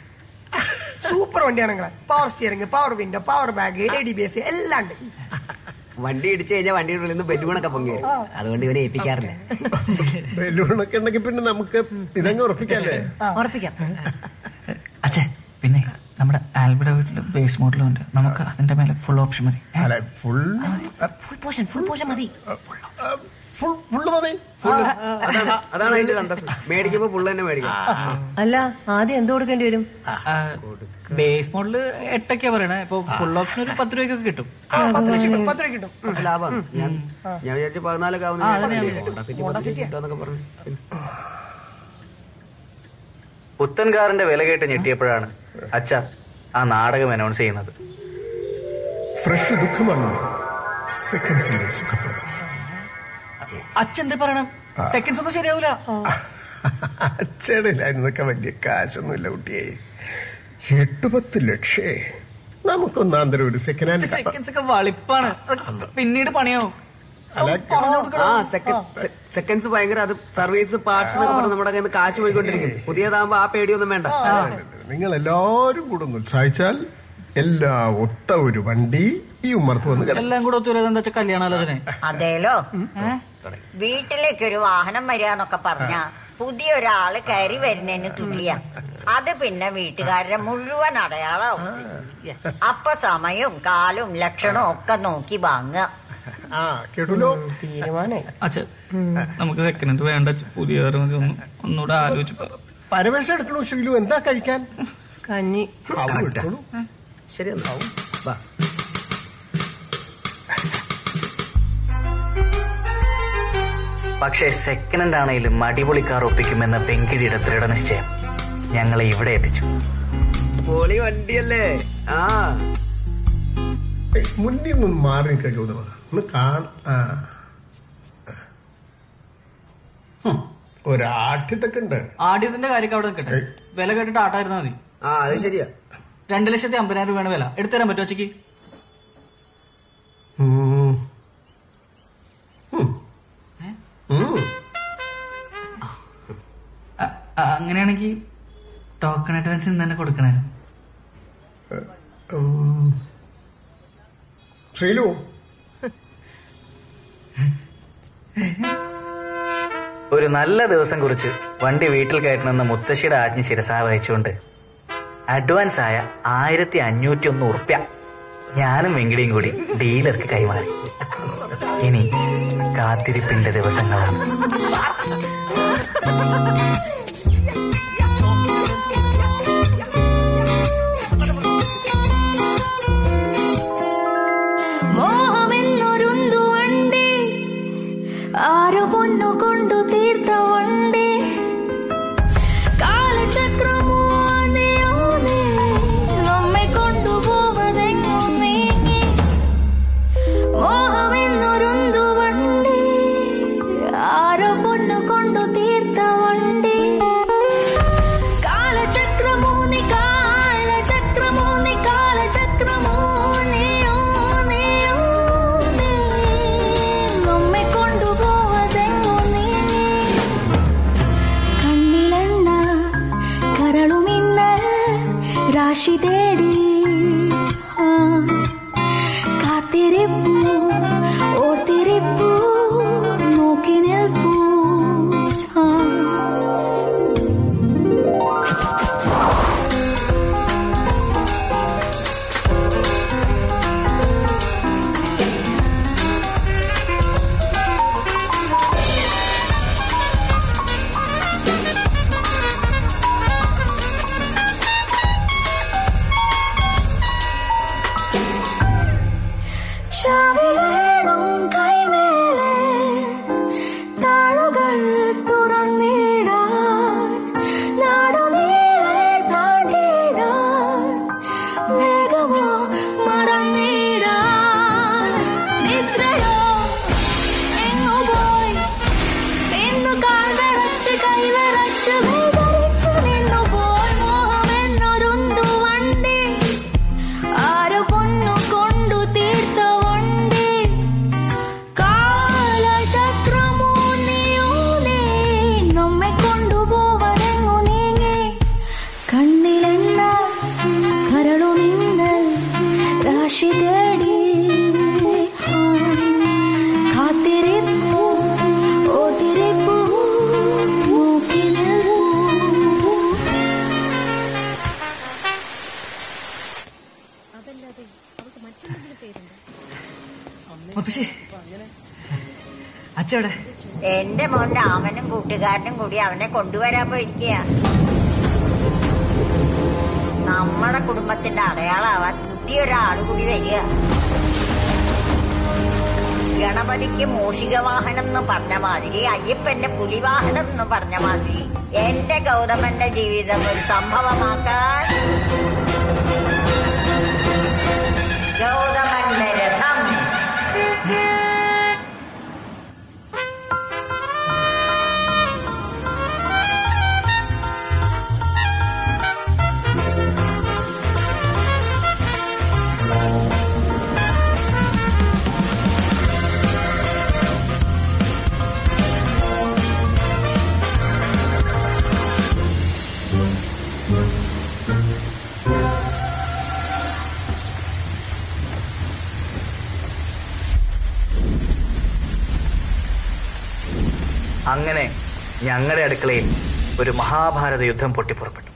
സൂപ്പർ വണ്ടിയാണെങ്കിലെ power steering, power window, power bag, ABS എല്ലാം ഉണ്ട്. വണ്ടി ഇടിച്ചു കഴിഞ്ഞാൽ വണ്ടിയുടെ ഉള്ളിൽ നിന്ന് ബലൂണൊക്കെ പൊങ്ങി വരും. അതുകൊണ്ട് ഇവരെ ഏൽപ്പിക്കാറില്ല. ബലൂണൊക്കെ ഉണ്ടെങ്കിൽ പിന്നെ നമുക്ക് ഇതങ്ങ് ഉറപ്പിക്കാല്ലേ? ഉറപ്പിക്കാം. അച്ഛാ, പിന്നെ നമ്മുടെ ആൽബിയുടെ വീട്ടില് ബേസ് മോഡലും ഉണ്ട്, നമുക്ക് അതിന്റെ മേലെ ഫുൾ ഓപ്ഷൻ മതി. ഫുൾ പോർഷൻ മതി. ഫുള്ള് മതി. അതാണ് അതിന്റെ അന്തസ്. മേടിക്കുമ്പോ ഫുള്ള് തന്നെ മേടിക്കാം. അല്ല, ആദ്യം എന്ത് കൊടുക്കേണ്ടി വരും? ബേസ് മോഡല് 8 പറയണേ. ഇപ്പൊ ഫുൾ ഓപ്ഷൻ ഒരു 10 രൂപയ്ക്കൊക്കെ കിട്ടും. 10 രൂപ കിട്ടും. ലാഭമാണ്. ഞാൻ വിചാരിച്ച 14 ആവുന്നൊക്കെ പറഞ്ഞു. പുത്തൻകാരന്റെ വില കേട്ട് ഞെട്ടിയപ്പോഴാണ് അച്ഛ ആ നാടകം അനൗൺസ് ചെയ്യുന്നത്. ഫ്രഷ് ദുഃഖമാണ് സെക്കൻഡ്സിൽ സുഖപ്പെടുന്നത്. അച്ഛൻ പറയണം, സെക്കൻഡ്സ് ഒന്നും ശരിയാവൂല. അച്ഛയുടെ ഇതൊക്കെ വലിയ കാശൊന്നുമില്ല കുട്ടിയെ. 8-10 ലക്ഷേ. നമുക്കൊന്നാന്തരം ഒരു സെക്കൻഡ് ഹാൻഡ് സെക്കൻഡ്സ് ഒക്കെ വളിപ്പാണ്, പിന്നീട് പണിയാവും. സെക്കൻഡ്സ് ഭയങ്കര അത് സർവീസ് പാർട്സ് എന്നൊക്കെ പറഞ്ഞ് നമ്മുടെ കയ്യിൽ നിന്ന് കാശ് പോയിക്കൊണ്ടിരിക്കും. പുതിയതാകുമ്പോ ആ പേടിയൊന്നും വേണ്ട. നിങ്ങൾ എല്ലാവരും കൂടെ ഒന്ന് ഉത്സാഹിച്ചാൽ എല്ലാം ഒത്ത ഒരു വണ്ടി ഈ ഉമ്മർത്ത് വന്ന് എല്ലാം കൂടെ ഒത്തുവരാ കല്യാണാലോചന. അതേലോ, വീട്ടിലേക്കൊരു വാഹനം വരികയെന്നൊക്കെ പറഞ്ഞ പുതിയൊരാള് കയറി വരുന്നതിന് തുല്യ. അത് പിന്നെ വീട്ടുകാരുടെ മുഴുവൻ അടയാളാവും. അപ്പൊ സമയവും കാലും ലക്ഷണവും ഒക്കെ നോക്കി വാങ്ങുക. കേട്ടല്ലോ തീരുമാനേ. അച്ഛൻ നമുക്ക് സെക്കൻഡ് ഹാൻഡ് വേണ്ട, പുതിയ ഒന്നുകൂടെ ആലോചിച്ച്. പരമേശം എടുക്കണോ ശീലു? എന്താ കഴിക്കാൻ? കഞ്ഞി. ശരി എന്നാവും. പക്ഷേ സെക്കൻഡ് ഹാൻഡ് ആണെങ്കിലും അടിപൊളി കാർ ഒപ്പിക്കുമെന്ന വെങ്കിടിയുടെ ദൃഢനിശ്ചയം ഞങ്ങളെ ഇവിടെ എത്തിച്ചു. പൊളി വണ്ടിയല്ലേ? മുന്നിൽ നിന്ന് മാറി നിൽക്കുക ഗൗതമ. ഒരാഠ്യത്തൊക്കെ ഉണ്ട്. ആദ്യത്തിന്റെ കാര്യമൊക്കെ അവിടെ നിൽക്കട്ടെ. വില കേട്ടിട്ട് ആട്ടായിരുന്നാ മതി. അത് ശരിയാ. 2,50,000 രൂപയാണ് വില. എടുത്തുതരാൻ പറ്റുമോ അച്ഛക്ക്? അങ്ങനെയാണെങ്കിൽ ടോക്കൺ അഡ്വാൻസ് ഇന്ന് തന്നെ കൊടുക്കണായിരുന്നു. ശ്രീലു, ഒരു നല്ല ദിവസം കുറിച്ച് വണ്ടി വീട്ടിൽ കയറ്റണമെന്ന മുത്തശ്ശിയുടെ ആജ്ഞ ശിരസാ വഹിച്ചുകൊണ്ട് അഡ്വാൻസ് ആയ 1,501 ഉറുപ്യ ഞാനും വെങ്കിടിയും കൂടി ഡീലർക്ക് കൈമാറി. ഇനി കാത്തിരിപ്പിന്റെ ദിവസങ്ങളാണ്. മോഹമെന്നൊരുന്തു വണ്ടി, ആരോ പൊന്നു കൊണ്ടു തീർത്ത വണ്ടി, കാലചക്രമോ നീയോനെ നമ്മെ കൊണ്ടുപോവതെങ്ങോ നീങ്ങി. മോഹമെന്നൊരുന്തു വണ്ടി, ആരോ പൊന്നു കൊണ്ടു തീർത്ത വണ്ടി, കാലചക്രമോ നീ കാലചക്രമോ നീ കാലചക്രമോ നീയോ നീയോ നമ്മെ കൊണ്ടുപോവതെങ്ങോ നീങ്ങി. കണ്ണിലെണ്ണ കരളുമിന്നൽ രാശി തേടി കാത്തിരിപ്പൂ ഓർത്തിരിപ്പൂ നോക്കി നിൽപ്പൂ. ചാവിലേറും കൈമേലെ താളുകൾ തുറന്നിടാൻ, നാടുനീളെ താണ്ടിടാൻ, വേഗമോ മറന്നിടാൻ. നിദ്രയോ എങ്ങു പോയി നിന്നു കാൽ വിറച്ച് കൈ വിറച്ച് വേദനിച്ചു നിന്നു പോയി. മോഹമെന്നൊരുന്തു വണ്ടി, ആരോ പൊന്നു കൊണ്ടു തീർത്ത വണ്ടി, കാലചക്രമോ നീയോനെ നമ്മെ കൊണ്ടുപോവതെങ്ങു നീങ്ങി. കണ്ണിലെണ്ണ കരളുമിന്നൽ രാശി തേടി കാത്തിരിപ്പൂ ഓർത്തിരിപ്പൂ നോക്കി നിൽപ്പൂ. മുത്തശ്ശി, അച്ഛവിടെ? എന്റെ മോൻ രാമനും കൂട്ടുകാരനും കൂടി അവനെ കൊണ്ടുവരാൻ പോയിരിക്കുക. നമ്മുടെ കുടുംബത്തിന്റെ അടയാളാവാൻ പുതിയൊരാള് കൂടി വരിക. ഗണപതിക്ക് മൂഷിക വാഹനം എന്ന് പറഞ്ഞ മാതിരി അയ്യപ്പന്റെ പുലിവാഹനം എന്ന് പറഞ്ഞ മാതിരി എന്റെ ഗൗതമന്റെ ജീവിതം ഒരു സംഭവമാക്കാൻ ഗൗതമന്റെ രഥം. അങ്ങനെ ഞങ്ങളുടെ അടുക്കളയിൽ ഒരു മഹാഭാരത യുദ്ധം പൊട്ടിപ്പുറപ്പെട്ടു.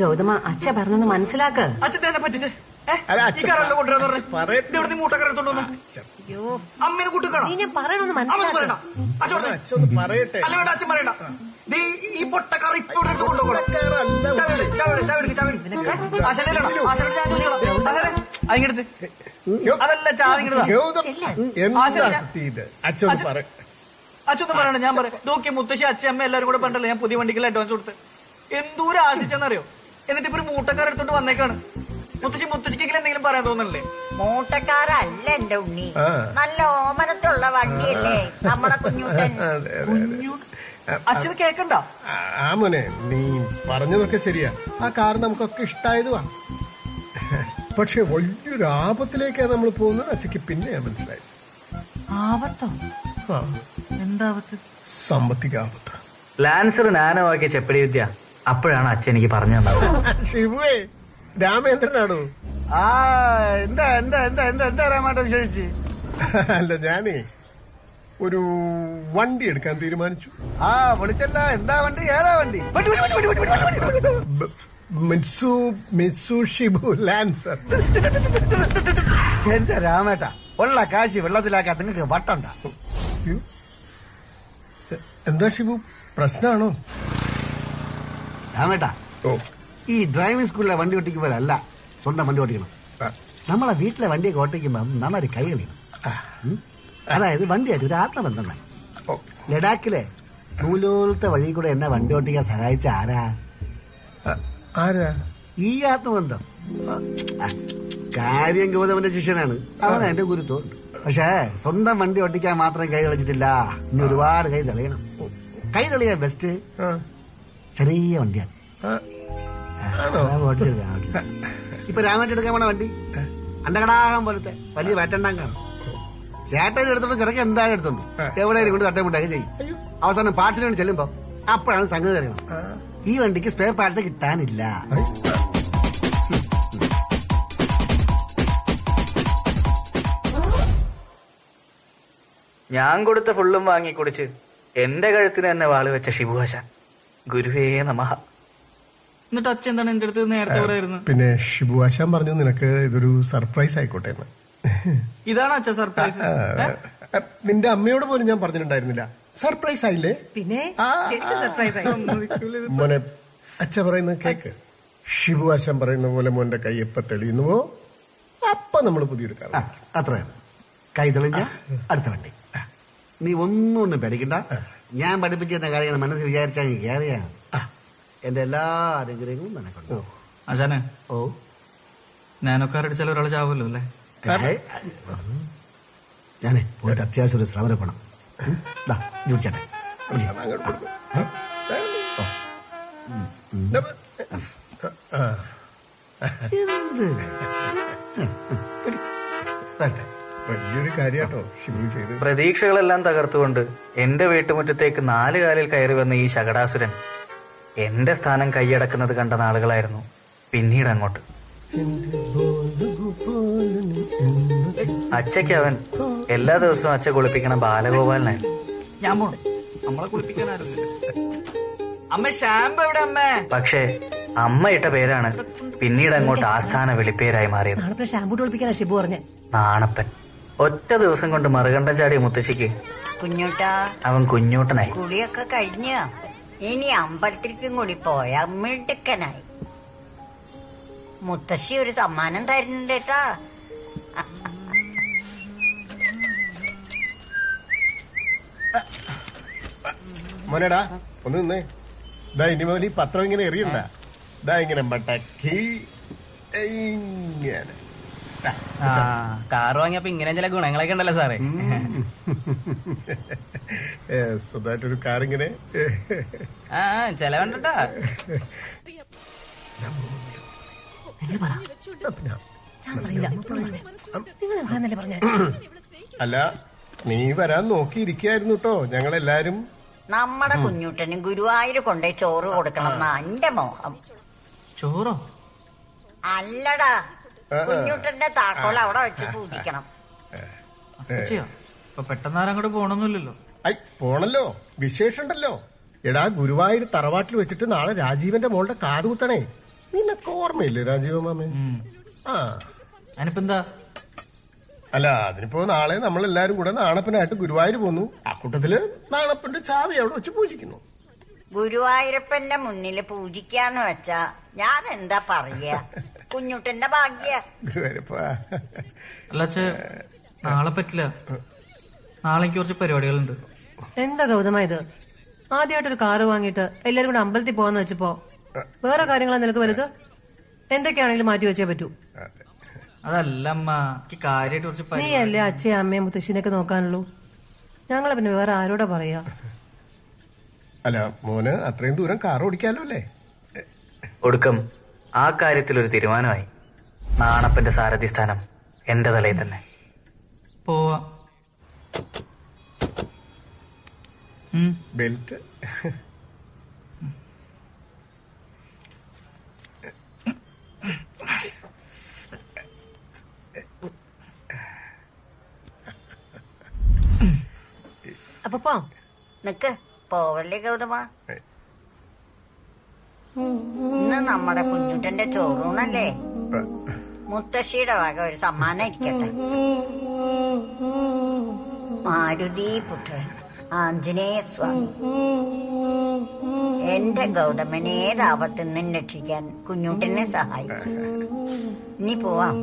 ഗൗതമ അച്ഛ പറഞ്ഞൊന്ന് മനസ്സിലാക്ക. അച്ഛനെ പറ്റിച്ചേ അമ്മേനെ കൂട്ടിക്കാണോ പറയട്ടെ. അച്ഛൻ പറയണ്ട. ഈ പൊട്ടക്കാർ ഇപ്പൊ എടുത്ത് കൊണ്ടുപോകണം. അതല്ല ചാവിങ്ങടുത്ത് അച്ഛൻ പറയണ്ട. ഞാൻ പറയാം നോക്കി മുത്തശ്ശി അച്ഛൻ അമ്മ എല്ലാവരും കൂടെ പറഞ്ഞല്ലോ ഞാൻ പുതിയ വണ്ടിക്കുള്ള അഡ്വാൻസ് കൊടുത്ത് എന്തോരം ആശിച്ചെന്നറിയോ. എന്നിട്ട് ഇപ്പൊ ഒരു മൂട്ടക്കാർ എടുത്തോണ്ട് വന്നേക്കാണ്. മുത്തശ്ശിക്കെങ്കിലും എന്തെങ്കിലും പറയാൻ തോന്നല്ലേ? മൂട്ടക്കാരല്ല എന്റെ ഉണ്ണി, നല്ല ഓമനത്തുള്ള വണ്ടിയല്ലേ നമ്മുടെ കുഞ്ഞൂട്ടൻ. അച്ഛന് കേക്കണ്ട. ആ മോനെ നീ പറഞ്ഞതൊക്കെ ശരിയാ. ആ കാർ നമുക്കൊക്കെ ഇഷ്ടായതുവാ. പക്ഷെ വലിയൊരു ആപത്തിലേക്കാണ് നമ്മൾ പോകുന്നത്. അച്ഛക്ക് പിന്നെയാ മനസ്സിലായത്. ആപത്തോ? എന്താപത്ത്? സാമ്പത്തിക ആപത്ത്. ലാൻസർ നാനോവാക്കിയ ചെപ്പടി വിദ്യ അപ്പോഴാണ് അച്ഛൻ എനിക്ക് പറഞ്ഞു തന്നത്. ഷിബുവേ രാമേന്ദ്രനാണോ? എന്താ എന്താ എന്താ എന്താ എന്താ രാമാട്ട വിശേഷിച്ച്? അല്ല ഞാനേ ഒരു വണ്ടി എടുക്കാൻ തീരുമാനിച്ചു. വിളിച്ചല്ല. എന്താ വണ്ടി? ഏതാ വണ്ടി? മിത്സുഷിബു ലാൻസർ. എന്താ രാമേട്ട ഉള്ള കാശ് വെള്ളത്തിലാക്കാൻ നിങ്ങൾക്ക് വട്ടണ്ട. എന്താ ഷിബു പ്രശ്നമാണോ? രാമേട്ട ഈ ഡ്രൈവിംഗ് സ്കൂളിലെ വണ്ടി ഓട്ടിക്കുമ്പോഴല്ല സ്വന്തം വണ്ടി ഓട്ടിക്കണം. നമ്മളെ വീട്ടിലെ വണ്ടിയൊക്കെ ഓട്ടിക്കുമ്പോ നന്നായി കൈ കളിക്കണം. അതായത് വണ്ടിയായിട്ട് ഒരു ആത്മബന്ധം. ലഡാക്കിലെ നൂലോലത്തെ വഴി കൂടെ എന്നെ വണ്ടി ഓട്ടിക്കാൻ സഹായിച്ച ആരാ? ഈ ആത്മബന്ധം. കാര്യം ഗൗതമന്റെ ശിഷ്യനാണ്. അവൻ എന്റെ ഗുരുത്വം. പക്ഷേ സ്വന്തം വണ്ടി ഓട്ടിക്കാൻ മാത്രം കൈ കളിച്ചിട്ടില്ല. ഇനി ഒരുപാട് കൈ തെളിയണം. കൈ തെളിയാൻ ബെസ്റ്റ് ചെറിയ വണ്ടിയാണ്. ഇപ്പൊ രാമേട്ട എടുക്കാൻ പോണ വണ്ടി അണ്ടകടാകം പോലത്തെ വലിയ വാറ്റണ്ടാങ്കാണ്. ചേട്ടൻ എടുത്തോണ്ട് ചെറുക്കെ എന്തായാലും എടുത്തോണ്ട് എവിടെയും കൊണ്ട് തട്ടമുണ്ടാക്കി ചെയ്യും. അവസാനം പാർട്സിന് വേണ്ടി ചെല്ലുമ്പോ അപ്പോഴാണ് സംഗതി അറിയണം. ഈ വണ്ടിക്ക് സ്പെയർ പാർട്സ് കിട്ടാനില്ല. ഞാൻ കൊടുത്ത ഫുള്ളും വാങ്ങി കുടിച്ച് എന്റെ കഴുത്തിന് തന്നെ വാള് വെച്ച ഷിബുഹാശാൻ ഗുരുവേ നമഃ. എന്നിട്ട് അച്ഛൻ എന്താണ് എന്റെ അടുത്ത് നേരത്തെ പറയായിരുന്നു? പിന്നെ ഷിബുഹാശാൻ പറഞ്ഞു നിനക്ക് ഇതൊരു സർപ്രൈസ് ആയിക്കോട്ടെ എന്ന്. ഇതാണ് അച്ഛൻ സർപ്രൈസ്? നിന്റെ അമ്മയോട് പോലും ഞാൻ പറഞ്ഞിട്ടുണ്ടായിരുന്നില്ല. സർപ്രൈസ് ആയില്ലേ? പിന്നെ സർപ്രൈസ് ആയി. മോനെ അച്ഛ പറയുന്നത് കേക്ക്. ഷിബുഹാശാൻ പറയുന്ന പോലെ മോന്റെ കൈ എപ്പ തെളിയുന്നുവോ അപ്പൊ നമ്മൾ പുതിയൊരു കാർ. അത്ര കൈ തെളിഞ്ഞ അടുത്ത വണ്ടി. നീ ഒന്നും പേടിക്കണ്ട. ഞാൻ പഠിപ്പിച്ചിരുന്ന കാര്യങ്ങൾ മനസ്സിൽ വിചാരിച്ചാൽ കയറിയാണ്. എന്റെ എല്ലാ അനുഗ്രഹങ്ങളും നിനക്കുണ്ടോ? ആശാനെ ഓ നാനോക്കാരടിച്ചാൽ ഒരാൾ ചാവുമല്ലോ അല്ലേ? ഞാനേ പോയിട്ട് അത്യാവശ്യം ഒരു ശ്രമം പണം വിളിച്ചേട്ടെ. വലിയൊരു കാര്യാട്ടോ ഷിബു ചെയ്ത്. പ്രതീക്ഷകളെല്ലാം തകർത്തുകൊണ്ട് എന്റെ വീട്ടുമുറ്റത്തേക്ക് 4 കാലിൽ കയറി വന്ന ഈ ശകടാസുരൻ എന്റെ സ്ഥാനം കൈയടക്കുന്നത് കണ്ട നാളുകളായിരുന്നു പിന്നീട് അങ്ങോട്ട്. അച്ഛയ്ക്ക് അവൻ എല്ലാ ദിവസവും അച്ഛ കുളിപ്പിക്കണ ബാലഗോപാലനായിരുന്നു. ഞാൻ പോണു നമ്മളെ കുളിപ്പിക്കാനായിരുന്നു. അമ്മ ഷാമ്പു എവിടെ അമ്മേ? പക്ഷേ അമ്മ ഇട്ട പേരാണ് പിന്നീട് അങ്ങോട്ട് ആസ്ഥാന വിളിപ്പേരായി മാറിയത്. ഷാമ്പു കുളിപ്പിക്കാനാ ഷിബു പറഞ്ഞ നാണപ്പൻ. ഒറ്റ ദിവസം കൊണ്ട് മറുകണ്ഠം ചാടിയ മുത്തശ്ശിക്ക് കുഞ്ഞൂട്ടാ അവൻ കുഞ്ഞൂട്ടനായി. കുളിയൊക്കെ കഴിഞ്ഞ ഇനി അമ്പലത്തിലേക്കും കൂടി പോയാ മിടുക്കനായി. മുത്തശ്ശി ഒരു സമ്മാനം തരുന്നുണ്ട് കേട്ടാ. മോനേടാ ഒന്ന് നിന്നേ. ഇതാ ഇനി മുതൽ ഈ പത്രം ഇങ്ങനെ എറിയണ്ട. ഇതാ ഇങ്ങനെ മടക്കി ഇങ്ങനെ. കാറ് വാങ്ങിയപ്പോ ഇങ്ങനെ ചില ഗുണങ്ങളൊക്കെ ഉണ്ടല്ലോ സാറേ. സ്വന്തമായിട്ടൊരു കാറിങ്ങനെ ചെലവുണ്ടാ. അല്ല നീ വരാൻ നോക്കിയിരിക്കായിരുന്നു കേട്ടോ ഞങ്ങളെല്ലാരും. നമ്മുടെ കുഞ്ഞുട്ടനും ഗുരുവായൂർ കൊണ്ടേ ചോറ് കൊടുക്കണം എന്നാ എന്റെ മോഹം. ചോറോ? അല്ലടാ, കുഞ്ഞുട്ടന്റെ താക്കോൽ അവിടെ വെച്ച് പൂജിക്കണം. പെട്ടെന്നാരും അങ്ങോട്ട് പോണൊന്നുമില്ലല്ലോ. പോണല്ലോ, വിശേഷമുണ്ടല്ലോ. എടാ ഗുരുവായൂർ തറവാട്ടിൽ വെച്ചിട്ട് നാളെ രാജീവന്റെ മോളുടെ കാത് കുത്തണേ. നിനക്ക് ഓർമ്മയില്ലേ രാജീവ മാമൻ? അതിനിപ്പെന്താ? അല്ല അതിനിപ്പോ നാളെ നമ്മളെല്ലാരും കൂടെ നാണപ്പനായിട്ട് ഗുരുവായൂർ പോന്നു. ആ കൂട്ടത്തില് നാണപ്പന്റെ ചാവി അവിടെ വെച്ച് പൂജിക്കുന്നു. ഗുരുവായൂരപ്പന്റെ മുന്നില് പൂജിക്കാന്ന് വെച്ചാ ഞാൻ എന്താ പറയാ? കുഞ്ഞുട്ടന്റെ ഭാഗ്യ. ഗുരുവായൂരപ്പ അല്ല നാളെ പറ്റില്ല. നാളേക്ക് കുറച്ച് പരിപാടികളുണ്ട്. എന്താ ഗൗതമ ഇത്? ആദ്യമായിട്ടൊരു കാറ് വാങ്ങിയിട്ട് എല്ലാരും കൂടെ അമ്പലത്തിൽ പോവാന്ന് വെച്ചപ്പോ വേറെ കാര്യങ്ങളാ നിനക്ക് വലുത്? എന്തൊക്കെയാണെങ്കിലും മാറ്റി വെച്ചേ പറ്റൂ. അതല്ല അമ്മ, കാര്യമായിട്ട് കുറച്ച് നീ അല്ലേ അച്ഛയും അമ്മയും മുത്തശ്ശിനെയൊക്കെ നോക്കാനുള്ളൂ. ഞങ്ങളെ പിന്നെ വേറെ ആരോടാ പറയാ? അല്ല മോന് അത്രയും ദൂരം കാർ ഓടിക്കാലോ അല്ലേ? ഒടുക്കം ആ കാര്യത്തിലൊരു തീരുമാനമായി. നാണപ്പന്റെ സാരഥി സ്ഥാനം എന്റെ തലയിൽ തന്നെ. പോവാ. ബെൽറ്റ് അപ്പൊ നിക്ക് പോവല്ലേ ഗൗതമ. ഇന്ന് നമ്മുടെ കുഞ്ഞുട്ടന്റെ ചോറൂണല്ലേ? മുത്തശ്ശിയുടെ വക ഒരു സമ്മാനം ഇരിക്കട്ടെ. മാരുതി പുത്രൻ ആഞ്ജനേയ സ്വാമി. എന്റെ ഗൗതമനെ ഏതാപത്തിൽ നിന്നും രക്ഷിക്കാൻ കുഞ്ഞുട്ടനെ സഹായിക്കും. ഇനി പോവാം.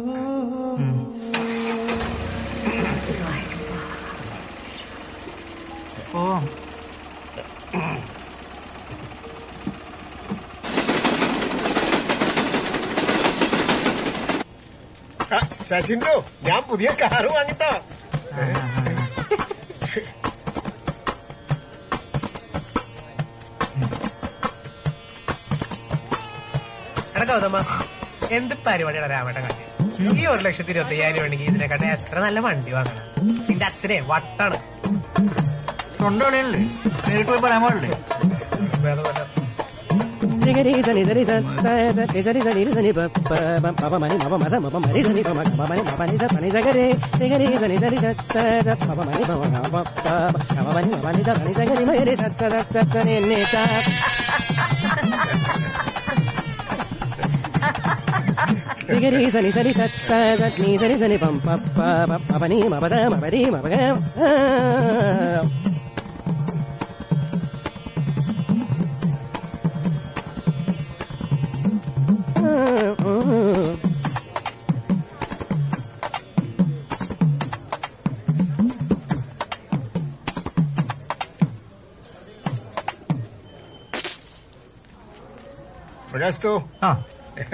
പോവാം. ശശിന്ദ്രോ, ഞാൻ പുതിയ കാറ് വാങ്ങിട്ടോ. എടാ ഗൗതമ, എന്ത് പരിപാടിയാണ് രാമേട്ടൻ കാട്ടി? ഈ 1,25,000 വേണമെങ്കിൽ ഇതിനെക്കാട്ടെ എത്ര നല്ല വണ്ടി വാങ്ങണം. നിന്റെ അച്ഛനെ വട്ടാണ്. കൊണ്ടുപോണല്ലേ, നേരിട്ട് പോയി പറയാൻ പാടില്ലേ? సని సని సని సని సని పం పని మపద మపరి మపగ പ്രകാശോ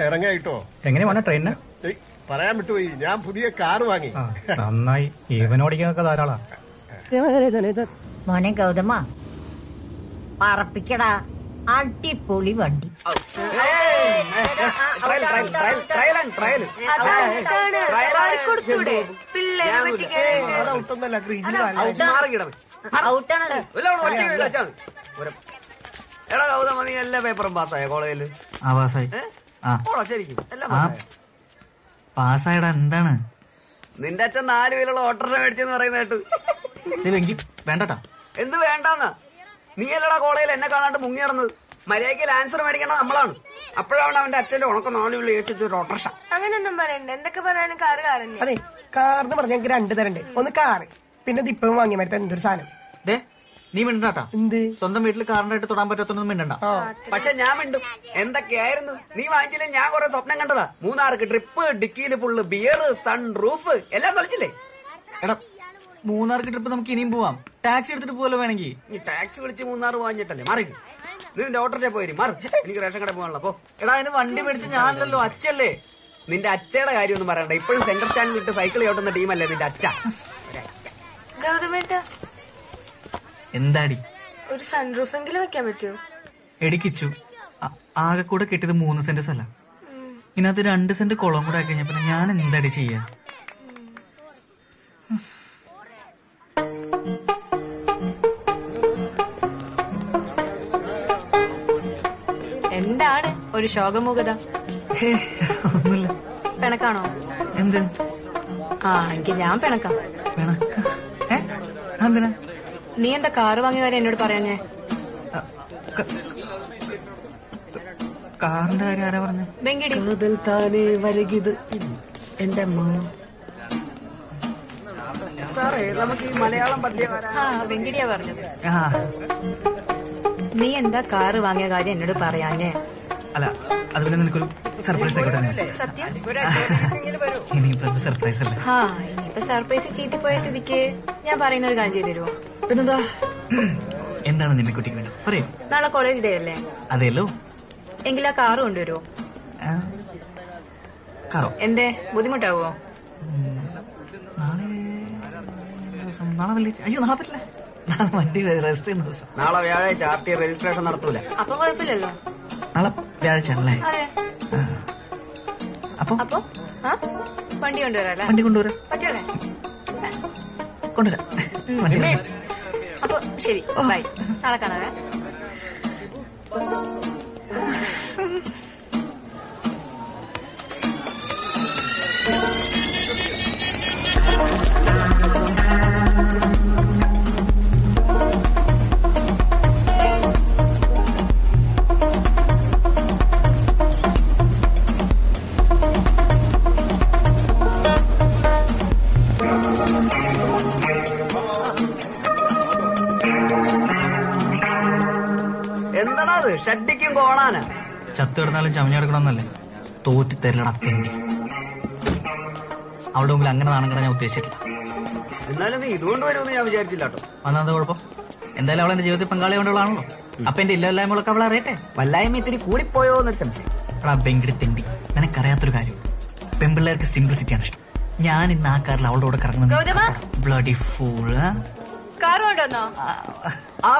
ഇറങ്ങായിട്ടോ. എങ്ങനെ വേണം ട്രെയിനിന്? പറയാൻ വിട്ടുപോയി, ഞാൻ പുതിയ കാർ വാങ്ങി. നന്നായി, ഈവൻ ഓടിക്കുന്നൊക്കെ ധാരാളാ. മോനെ ഗൗതമ, പറപ്പിക്കടാ, അടിപൊളി വണ്ടി. എടാ ഗൗതമ, നീ എല്ലാ പേപ്പറും പാസ്സായ കോളേജില്? പാസ്സായി. ശരിക്കും എല്ലാം പാസ്സായടാ. എന്താണ് നിന്റെ അച്ഛൻ 4 വീലുള്ള ഓട്ടോറിക്ഷ മേടിച്ചെന്ന് പറയുന്ന കേട്ടു. വേണ്ടട്ടാ. എന്ത് വേണ്ടാന്നാ? നീ അല്ലടാ കോളേജിൽ എന്നെ കാണാണ്ട് മുങ്ങി നടന്നത്. മര്യാദയ്ക്ക് ആൻസർ മേടിക്കേണ്ട നമ്മളാണ്. അപ്പോഴാണ് അവന്റെ അച്ഛന്റെ ഉണക്കം 4 വീലുള്ള ഏസിച്ചൊരു ഓട്ടോറിക്ഷ. അങ്ങനെയൊന്നും പറയണ്ട, എന്തൊക്കെ പറയാനും കാറ് കാറന്നെ. അതെ, കാറിന് പറഞ്ഞ ഞങ്ങൾക്ക് 2 തരണ്ട്. ഒന്ന് കാറ്, പിന്നെ ഇപ്പം വാങ്ങിയ മരത്തെ എന്തൊരു സാധനം. നീ മിണ്ടാട്ടാ. സ്വന്തം വീട്ടിൽ കാറിനായിട്ട് തൊടാൻ പറ്റാത്തൊന്നും മിണ്ടണ്ട. പക്ഷെ ഞാൻ മിണ്ടും. എന്തൊക്കെയായിരുന്നു നീ വാങ്ങിച്ചില്ലേ? ഞാൻ കുറെ സ്വപ്നം കണ്ടതാ. 3 ട്രിപ്പ്, ഡിക്കിയില് ഫുള്ള് ബിയർ, സൺ റൂഫ് എല്ലാം കളിച്ചില്ലേ? എടാ മൂന്നാർക്ക് ട്രിപ്പ് നമുക്ക് ഇനിയും പോവാം. ടാക്സി എടുത്തിട്ട് പോവല്ലോ വേണമെങ്കിൽ. ഈ ടാക്സി വിളിച്ച് മൂന്നാർ പോവാഞ്ഞിട്ടല്ലേ? മാറി നിന്റെ ഓട്ടോറിക്ഷ പോയി മാറി. എനിക്ക് റേഷൻ കട പോകാനുള്ള പോ. എടാ അതിന് വണ്ടി മേടിച്ച് ഞാനല്ലോ, അച്ഛല്ലേ. നിന്റെ അച്ഛയുടെ കാര്യമൊന്നും പറയണ്ട. ഇപ്പോഴും സെന്റർ സ്റ്റാൻഡിൽ ഇട്ട് സൈക്കിൾ ചവിട്ടുന്ന ടീമല്ലേ നിന്റെ അച്ഛ. ഗൗതമേട്ട എന്താടി? ഒരു സൺറൂഫ് എങ്കിലും വെക്കാൻ പറ്റുമോ? എടിക്കിച്ചു ആകെ കൂടെ കിട്ടിയത് 3 സെന്റ് സ്ഥലം. ഇതിനകത്ത് 2 സെന്റ് കുളം കൂടെ ആക്കി കഴിഞ്ഞപ്പോ ഞാൻ എന്താടി ചെയ്യാ? എന്താണ് ഒരു ശോകമുഖത? ഒന്നുമില്ല. പിണക്കാണോ? എന്ത്? ആ എനിക്ക് ഞാൻ പിണക്കാം. എന്തിനാ? നീ എന്താ കാറ് വാങ്ങിയ കാര്യം എന്നോട് പറയാഞ്ഞേ? കാറിന്റെ കാര്യം ആരാ പറഞ്ഞ? വെങ്കിടി. കാതൽ താനേ വരകിത് എന്റെ അമ്മ. സാറേ നമുക്ക് ഈ മലയാളം പദ്യം വെങ്കിടിയാ പറഞ്ഞത്. നീ എന്താ കാറ് വാങ്ങിയ കാര്യം എന്നോട് പറയാഞ്ഞേ? അല്ല അത് പിന്നെ നിനക്കൊരു സർപ്രൈസ് ആയിക്കോട്ടെ. സത്യം? ഇനിയിപ്പോ സർപ്രൈസ് അല്ലേ? ഇനിയിപ്പോ സർപ്രൈസ് ചീറ്റിപ്പോയ സ്ഥിതിക്ക് ഞാൻ പറയുന്ന ഒരു കാര്യം ചെയ്തു തരുമോ? പിന്നെന്താ? എന്താണ് നിമ്മിക്കുട്ടിക്ക് വേണ്ടത് പറയൂ. നാളെ കോളേജ് ഡേ അല്ലേ? അതെല്ലോ. എങ്കിലാ കാറ് കൊണ്ടുവരുമോ? കാറോ? എന്തേ ബുദ്ധിമുട്ടാവോ? നാളെ വെള്ളിയാഴ്ച. അയ്യോ നാളെ പറ്റില്ല. നാളെ വണ്ടി രജിസ്റ്റർ ചെയ്യുന്ന ദിവസം. നാളെ വ്യാഴാഴ്ച RT രജിസ്ട്രേഷൻ നടത്തൂല. അപ്പൊ കുഴപ്പമില്ലല്ലോ. നാളെ വ്യാഴാഴ്ച അല്ലേ? അതെ. അപ്പൊ വണ്ടി കൊണ്ടുവരാല്ലേ? വണ്ടി കൊണ്ടുവരാം. പറ്റല്ലേ? കൊണ്ടുവരാം. അപ്പൊ ശരി, ബൈ. നാളെ കാണാവേ. എന്താണത്? ഷഡ്ഡിക്കും കോണാന ചത്തു കിടന്നാലും ചമഞ്ഞെടുക്കണമെന്നല്ലേ? തോറ്റി തരലട തെണ്ടി. അവളുടെ മുമ്പിൽ അങ്ങനെ നാണം കിടാൻ ഞാൻ ഉദ്ദേശിച്ചിട്ടില്ല. എന്നാലും നീ ഇതുകൊണ്ട് വരുമെന്ന് ഞാൻ വിചാരിച്ചില്ല കേട്ടോ. വന്നത് കുഴപ്പം? എന്തായാലും അവളെന്റെ ജീവിതത്തിൽ പങ്കാളി കൊണ്ടുള്ളതാണല്ലോ. അപ്പൊ എന്റെ ഇല്ലായ്മകളൊക്കെ അവൾ അറിയട്ടെ. വല്ലായ്മ ഇത്തിരി കൂടിപ്പോയോ എന്നൊരു സംശയം. എടാ വെങ്കിടി തെണ്ടി, നിനക്കറിയാത്തൊരു കാര്യം, പെൺപിള്ളേർക്ക് സിംപ്ലിസിറ്റിയാണ് ഇഷ്ടം. ഞാൻ ഇന്ന് ആ കാറിൽ അവളുടെ കൂടെ കറങ്ങുന്നത്. Bloody fool. കാർ കൊണ്ടുവന്നോ?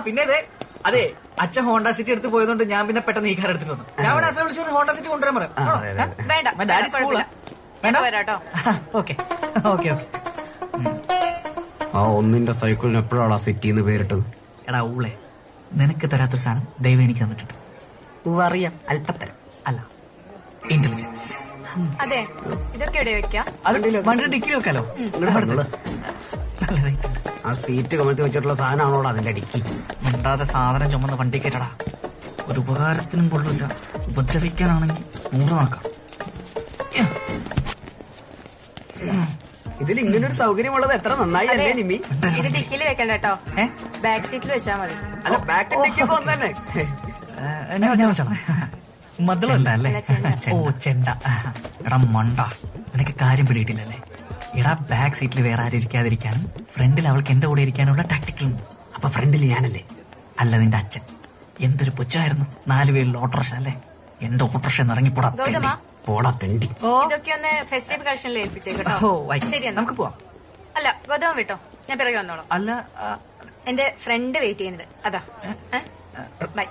പിന്നെ അതെ അച്ഛൻ ഹോണ്ട സിറ്റി എടുത്ത് പോയതുകൊണ്ട് ഞാൻ പിന്നെ പെട്ടെന്ന് ഈ കാർ എടുത്തിട്ട് വന്നു. ഞാൻ അച്ഛനെ വിളിച്ചു ഹോണ്ട സിറ്റി കൊണ്ടുവരാൻ പറയാം. വരാട്ടോ. Okay okay okay. ആ ഒന്നിന്റെ സൈക്കിളിന് എപ്പോഴാണ് സിറ്റിന്ന് പേരിട്ടത്? എടാ ഊളെ, നിനക്ക് തരാത്തൊരു സാധനം ദൈവം എനിക്ക് തന്നിട്ടുണ്ട്. അറിയാം, അല്പത്തരം അല്ല, ഇന്റലിജൻസ്. അതെ, ഇതൊക്കെ എവിടെ വെക്കാം? വണ്ടിയുടെ ഡിക്കി വെക്കാലോ. ആ സീറ്റ് കമഴ്ത്തി വെച്ചിട്ടുള്ള സാധനമാണോടാ അതിന്റെ ഡിക്കി? മിണ്ടാതെ സാധനം ചുമന്ന് വണ്ടി കയറ്റടാ. ഒരു ഉപകാരത്തിനും കൊള്ളില്ല. ഉപദ്രവിക്കാനാണെങ്കിൽ 100 നോക്കാം. ഇതിൽ ഇങ്ങനൊരു സൗകര്യമുള്ളത് എത്ര നന്നായി അല്ലേ നിമ്മി? ഇത് ഡിക്കിയിൽ വെക്കണ്ട കേട്ടോ, ബാക്ക് സീറ്റിൽ വെച്ചാൽ മതി. അല്ല ബാക്ക് ഡിക്കിയൊക്കെ ഒന്ന് തന്നെ. ഞാൻ വെച്ചോളാം. മദ്ദളല്ലേ? ഓ ചെണ്ട. എടാ മണ്ട, നിനക്ക് കാര്യം പിടിയിട്ടില്ലല്ലേ? എടാ ബാക്ക് സീറ്റിൽ വേറെ ആരും ഇരിക്കാതിരിക്കാനും ഫ്രണ്ടിൽ അവൾക്ക് എന്റെ കൂടെ ഇരിക്കാനുള്ള ടാക്ടിക്കലുണ്ട്. അപ്പൊ ഫ്രണ്ടിൽ ഞാനല്ലേ? അല്ല, നിന്റെ അച്ഛൻ. എന്തൊരു പുച്ഛായിരുന്നു. 4 പേരിൽ ഓട്ടോറിക്ഷ അല്ലേ? എന്റെ ഓട്ടോറിക്ഷ ഇറങ്ങിപ്പോടാ പോടാ തെണ്ടി. ഇതൊക്കെ ഒന്ന് ഫെസ്റ്റിവൽ കളക്ഷനിൽ ഏൽപ്പിച്ചേക്കട്ടോ. ശരി, നമുക്ക് പോവാം. അല്ല ഗോതമ്പ് വിട്ടോ, ഞാൻ പിറകെ വന്നോളാം. അല്ല, എന്റെ ഫ്രണ്ട് വെയിറ്റ് ചെയ്യുന്നുണ്ട്. അതാ ബൈ.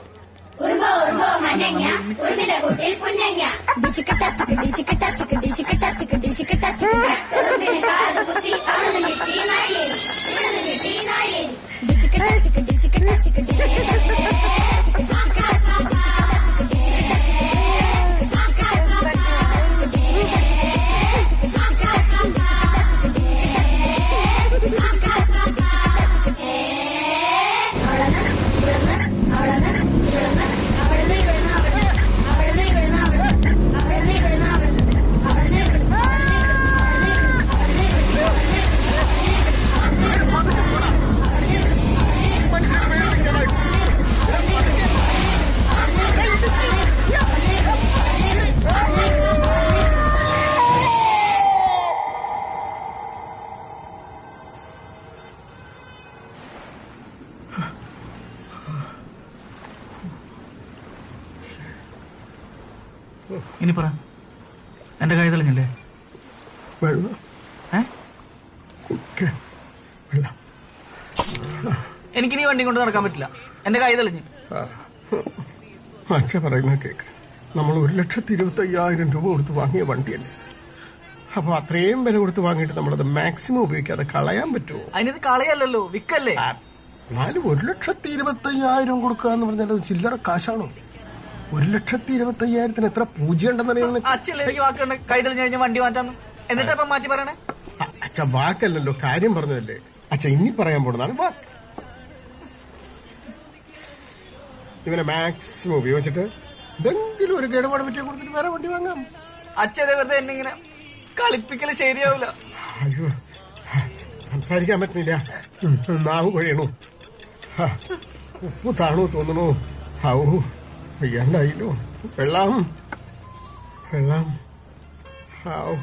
ഇനി പറ, എന്റെ കൈ തെളിഞ്ഞില്ലേ? വെള്ളം വെള്ളം എനിക്കിനി വണ്ടി കൊണ്ട് നടക്കാൻ പറ്റില്ല, എന്റെ കൈ തെളിഞ്ഞ്. അച്ഛ പറയുന്ന കേക്ക്, നമ്മൾ 1,25,000 രൂപ കൊടുത്ത് വാങ്ങിയ വണ്ടിയല്ലേ, അപ്പൊ അത്രയും വില കൊടുത്ത് വാങ്ങിയിട്ട് നമ്മളത് മാക്സിമം ഉപയോഗിക്കാതെ കളയാൻ പറ്റുമോ? അതിനത് കളയല്ലോ, വിക്കല്ലേ. എന്നാലും 1,25,000 കൊടുക്കുക എന്ന് പറഞ്ഞാൽ അത് ചില്ലറ കാശാണോ? 1,25,000 എത്ര പൂജ്യം ഉണ്ടെന്നറിയാൻ അച്ഛല്ലേ എനിക്ക് വാക്കുണ്ട്, കൈ തെളിഞ്ഞു കഴിഞ്ഞാൽ വണ്ടി മാറ്റാന്ന്. എന്നിട്ട് ഇപ്പൊ മാറ്റി പറയണേ? അച്ഛ വാക്കല്ലല്ലോ, കാര്യം പറഞ്ഞതല്ലേ. അച്ഛ ഇനി പറയാൻ പോണതാണ് വാക്ക്. ഇവനെ മാക്സിമം ഉപയോഗിച്ചിട്ട് എന്തെങ്കിലും ഒരു കേടുപാട് പറ്റിയ കൊടുത്തിട്ട് വേറെ വണ്ടി വാങ്ങാം. അച്ഛനെ വെറുതെ എന്നെ ഇങ്ങനെ കളിപ്പിക്കല് ശരിയാവില്ല. അയ്യോ, സംസാരിക്കാൻ പറ്റുന്നില്ല, നാവ് കൊഴിയണു, ഉപ്പ് താണു തോന്നണു. ഔ വയ്യാണ്ടായില്ലോ. വെള്ളം വെള്ളം ഔ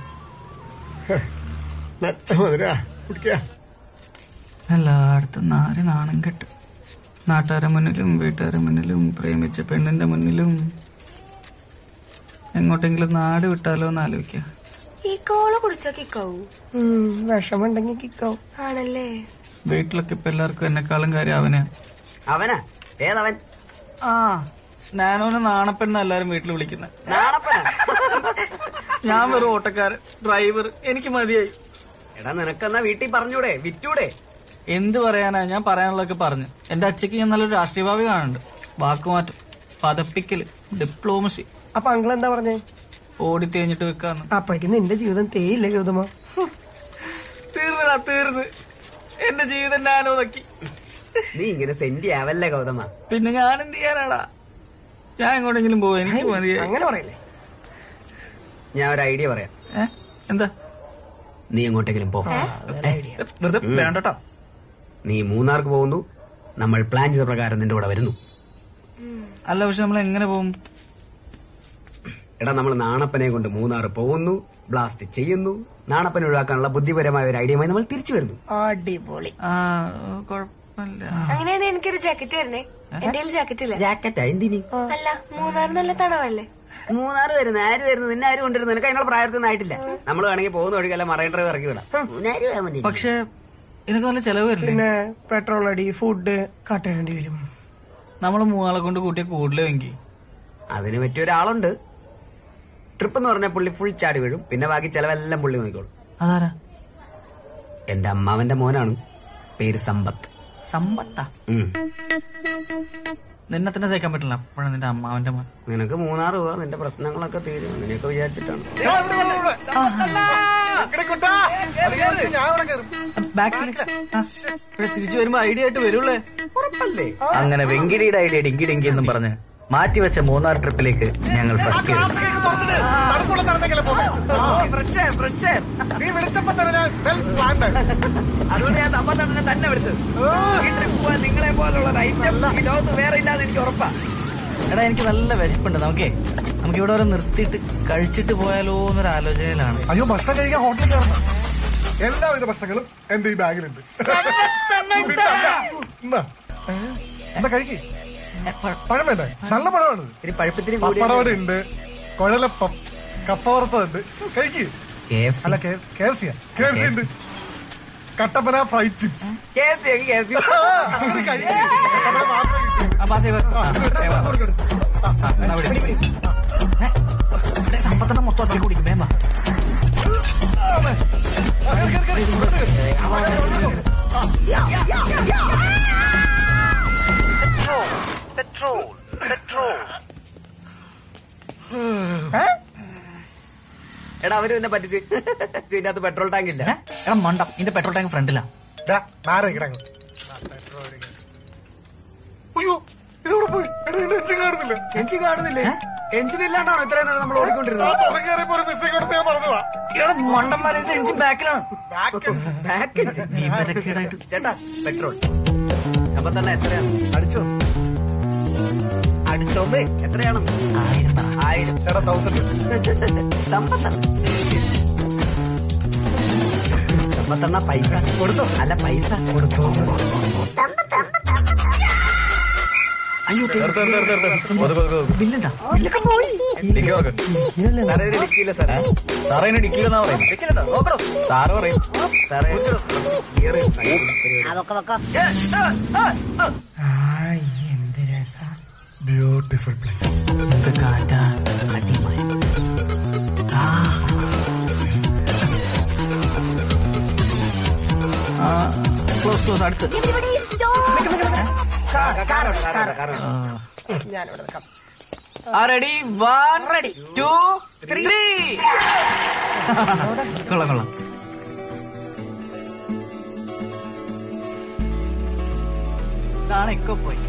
മധുര കുടിക്ക. എല്ലായിടത്തും നാരി നാണം കെട്ട്, നാട്ടുകാരുടെ മുന്നിലും വീട്ടുകാരുടെ മുന്നിലും പ്രേമിച്ച പെണ്ണിന്റെ മുന്നിലും. എങ്ങോട്ടെങ്കിലും നാട് വിട്ടാലോ എന്ന് ആലോചിക്ക. ഈ കോള് കുടിച്ചാ കിക്കാവൂ? വിഷമുണ്ടെങ്കിൽ കിക്കാവും. ആണല്ലേ? വീട്ടിലൊക്കെ ഇപ്പൊ എല്ലാവർക്കും എന്നെക്കാളും കാര്യം അവനാ. അവനാ? ഏതവൻ? ആ, ഞാനോനെ നാണപ്പെണ്ണ എല്ലാരും വീട്ടിൽ വിളിക്കുന്നത്. ഞാൻ വെറും ഓട്ടക്കാരൻ, ഡ്രൈവർ, എനിക്ക് മതിയായി. എടാ നിനക്കെന്നാ വീട്ടിൽ പറഞ്ഞൂടെ, വിറ്റൂടെ? എന്ത് പറയാനാ, ഞാൻ പറയാനുള്ളതൊക്കെ പറഞ്ഞു. എന്റെ അച്ഛക്ക് ഞാൻ നല്ലൊരു രാഷ്ട്രീയ ഭാവി കാണുന്നുണ്ട്. വാക്കുമാറ്റം, പതപ്പിക്കല്, ഡിപ്ലോമസി. അപ്പൊ അങ്കിൾ എന്താ പറഞ്ഞേ? ഓടി തേഞ്ഞിട്ട് വെക്കാന്ന്. അപ്പോഴേക്കും നിന്റെ ജീവിതം തേയില്ലേ ഗൗതമ? തീർന്നടാ, തീർന്ന്. എന്റെ ജീവിതം ഞാനോ നോക്കി. നീ ഇങ്ങനെ സെന്റി ആവല്ലേ ഗൗതമ. പിന്നെ ഞാൻ എന്ത് ചെയ്യാനാടാ? ഞാൻ എങ്ങോട്ടെങ്കിലും പോവും, എനിക്ക് മതിയായി. അങ്ങനെ പറയല്ലേ. ഞാൻ ഒരു ഐഡിയ പറയാം. എന്താ? നീ എങ്ങോട്ടെങ്കിലും പോ. വെറുതെ വേണ്ടട്ടോ. നീ മൂന്നാർക്ക് പോകുന്നു, നമ്മൾ പ്ലാൻ ചെയ്ത പ്രകാരം നിന്റെ കൂടെ വരുന്നു. അല്ല, പക്ഷെ നമ്മൾ എങ്ങനെ പോകും? എടാ, നമ്മൾ നാണപ്പനെ കൊണ്ട് മൂന്നാറ് പോകുന്നു, ബ്ലാസ്റ്റ് ചെയ്യുന്നു, നാണപ്പനെ ഒഴിവാക്കാനുള്ള ബുദ്ധിപരമായ ഒരു ഐഡിയയുമായി നമ്മൾ തിരിച്ചു വരുന്നു. അടിപൊളി. കുഴപ്പമില്ല. അങ്ങനെയാണെങ്കിൽ എനിക്കൊരു ജാക്കറ്റ് തരണേ. എന്റെ ജാക്കറ്റ് ഇല്ല. ജാക്കറ്റാ എന്തിനി? അല്ല, മൂന്നാർ നല്ല തണവല്ലേ? മൂന്നാറ് വരുന്നു, ആര് വരുന്നു? നിന്നെ ആര് കൊണ്ടുവരുന്നു? നിനക്ക് അതിനുള്ള പ്രായത്തിനൊന്നും ആയിട്ടില്ല. നമ്മൾ വേണമെങ്കിൽ പോകുന്ന വഴിക്കല്ല മറൈൻ ഡ്രൈവ് ഇറക്കി വിടാം. പക്ഷെ ഇതിനൊക്കെ നല്ല ചെലവ് വരില്ലേ? പിന്നെ പെട്രോൾ അടി, ഫുഡ് കാട്ടേണ്ടി വരും. നമ്മള് മൂന്നാളെ കൊണ്ട് കൂട്ടിയ കൂടുതലെങ്കിൽ അതിന് പറ്റിയ ഒരാളുണ്ട്. ട്രിപ്പ് എന്ന് പറഞ്ഞാൽ പുള്ളി ഫുൾ ചാടി വീഴും, പിന്നെ ബാക്കി ചെലവെല്ലാം പുള്ളി നോക്കിക്കോളും. അതാരാ? എന്റെ അമ്മാവന്റെ മോനാണ്, പേര് സമ്പത്ത്. സമ്പത്താ? നിന്നെ തന്നെ സഹിക്കാൻ പറ്റില്ല, അപ്പോഴാണ് നിന്റെ അമ്മാവന്റെ മോൻ. നിനക്ക് മൂന്നാറ് പോവാ, നിന്റെ പ്രശ്നങ്ങളൊക്കെ തീരും, അങ്ങനെയൊക്കെ വിചാരിച്ചിട്ടാണ്. തിരിച്ചു വരുമ്പോ ഐഡിയ ആയിട്ട് വരുള്ളേ, ഉറപ്പല്ലേ? അങ്ങനെ വെങ്കിടിയുടെ ഐഡിയ ഡിങ്കി ഡിങ്കി എന്നും പറഞ്ഞ് മാറ്റിവെച്ച മൂന്നാർ ട്രിപ്പിലേക്ക് ഞങ്ങൾ ഫസ്റ്റ് ഇയർ. അതുകൊണ്ട് ഞാൻ സമ്പത്തണ്ണനെ തന്നെ വിളിച്ചത്. ഈ ട്രിപ്പ് പോവാൻ നിങ്ങളെ പോലുള്ള ഐറ്റം ഈ ലോകത്ത് വേറെ ഇല്ലാതെ എനിക്ക് ഉറപ്പാ. എടാ, എനിക്ക് നല്ല വിശപ്പുണ്ട്. നമുക്ക് ഇവിടെ വരെ നിർത്തിയിട്ട് കഴിച്ചിട്ട് പോയാലോ എന്നൊരു ആലോചനയിലാണ്. അയ്യോ, ഭക്ഷണം കഴിക്കാൻ ഹോട്ടലിൽ കയറണം. എല്ലാവിധ ഭക്ഷണങ്ങളും എന്റെ ഈ ബാഗിലുണ്ട്. എന്താ കഴിക്കേ? പഴം വേണ്ടേ? നല്ല പഴമാണ്. പപ്പടവട ഉണ്ട്, കുഴലപ്പം, കപ്പ വറുത്തതുണ്ട്. കഴിക്ക്. അല്ല, KFC ഉണ്ട്, കട്ടപ്പന ഫ്രൈഡ് ചിപ്സ്. സമ്പത്തന്നെ മൊത്തം ഒറ്റ കുടിക്കും. വേണ്ട, എടാ, അവര് തന്നെ പറ്റിച്ച് ഇതിന്റെ അകത്ത് പെട്രോൾ ടാങ്ക് ഇല്ല. എടാ മണ്ടം, ഇതിന്റെ പെട്രോൾ ടാങ്ക് ഫ്രണ്ടിലാ. അയ്യോ, ഇതോടെ പോയി. എഞ്ചിൻ കാണുന്നില്ല. എഞ്ചിൻ കാണുന്നില്ലേ? എഞ്ചിൻ ഇല്ലാണ്ടാണോ ഇത്രയും നേരം നമ്മൾ ഓടിക്കൊണ്ടിരുന്നത്? മണ്ടന്മാരെ എഞ്ചിൻ ബാക്കിലാണ്. ചേട്ടാ, പെട്രോൾ അപ്പൊ തന്നെ എത്രയാണ്? അടിച്ചോ? അടിച്ചോമ്പേ എത്രയാണ്? 1000. ചേട്ടാ, 1000. സമ്പത്തണ്ണ പൈസ കൊടുത്തോ? അല്ല, പൈസ കൊടുത്തോ? അയ്യോ ബില്ലുണ്ടാ ബില്ലൊക്കെ പോയി സാറേ ഡിക്കില്ലെന്നാ പറയുന്നത്. സാറ് പറയും എന്ത് രസ ബ്യൂട്ടിഫുൾ പ്ലേസ്. കാറ്റാ അടിമഴ. ക്ലോസ് അടുത്ത് ഞാനിവിടെ നിൽക്കാം. റെഡി 1 2 3. കൊള്ളാം. ഇതാണ് എക്കോ പോയി.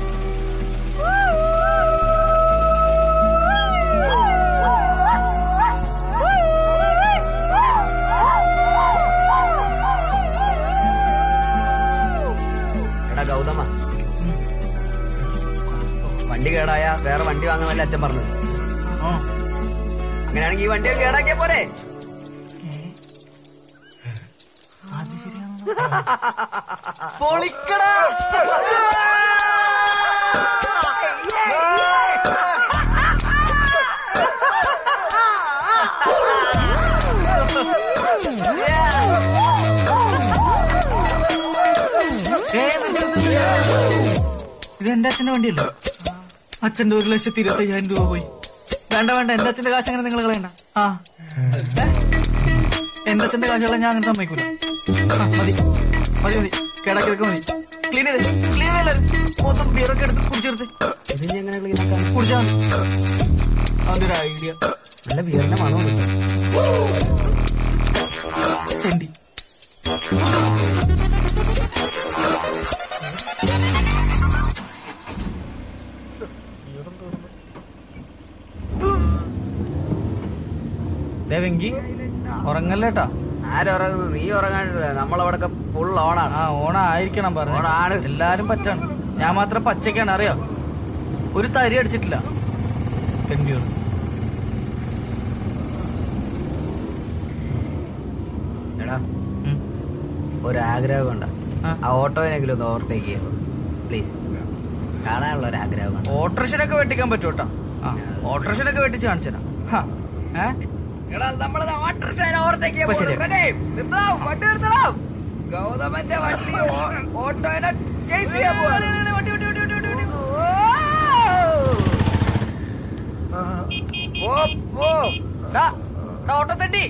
എടാ ഗൗതമ, വണ്ടി കേടായ വേറെ വണ്ടി വാങ്ങാനല്ല അച്ഛൻ പറഞ്ഞത്. അങ്ങനെയാണെങ്കിൽ ഈ വണ്ടി കേടാക്കിയ പോരെ? പൊളിക്കടാ. ഇത് എന്റെ അച്ഛന്റെ വണ്ടിയല്ലോ. അച്ഛന്റെ 1,25,000 രൂപ പോയി. വേണ്ട എന്റെ അച്ഛന്റെ കാശ് അങ്ങനെ നിങ്ങൾ കളയണ്ട. എന്റെ അച്ഛന്റെ കാശുള്ള ഞാൻ അങ്ങനെ സമ്മതിക്കൂല. മതി കേടാക്കിയതൊക്കെ മതി. ക്ലീൻ ചെയ്തല്ലേ മൊത്തം ബിയറൊക്കെ എടുത്ത് കുടിച്ചെടുത്ത് കുടിച്ചാൽ മതി. അതിന്റെ ഒരു ഐഡിയ. നല്ല ബിയറിന്റെ മണം തെണ്ടി. വെങ്കി ഉറങ്ങല്ലേട്ടാ. ആരുറങ്ങുന്നു? നീ ഉറങ്ങാണ്ടില്ല. നമ്മളവിടൊക്കെ ഫുൾ ഓണാണ്. ഓണായിരിക്കണം പറഞ്ഞു. ഓണാണ്. എല്ലാരും പറ്റാണ്. ഞാൻ മാത്രം പച്ചക്കാണ്. അറിയോ, ഒരു തരി അടിച്ചിട്ടില്ല. എടാ ഒരാഗ്രഹം ഉണ്ടാ, ആ ഓട്ടോയിനെങ്കിലും ഒന്ന് ഓവർടേക്ക് ചെയ്യാം പ്ലീസ്. കാണാനുള്ള ഒരു ആഗ്രഹം. ഓട്ടോറിക്ഷനൊക്കെ വെട്ടിക്കാൻ പറ്റൂട്ടാ. ഓട്ടോറിക്ഷനൊക്കെ വെട്ടിച്ച് കാണിച്ചു തരാം. ഗൗതമന്റെ വണ്ടി ഓട്ടോനെ ചേസ് ചെയ്യാൻ പോവാണ്. ഓട്ടോ തട്ടി.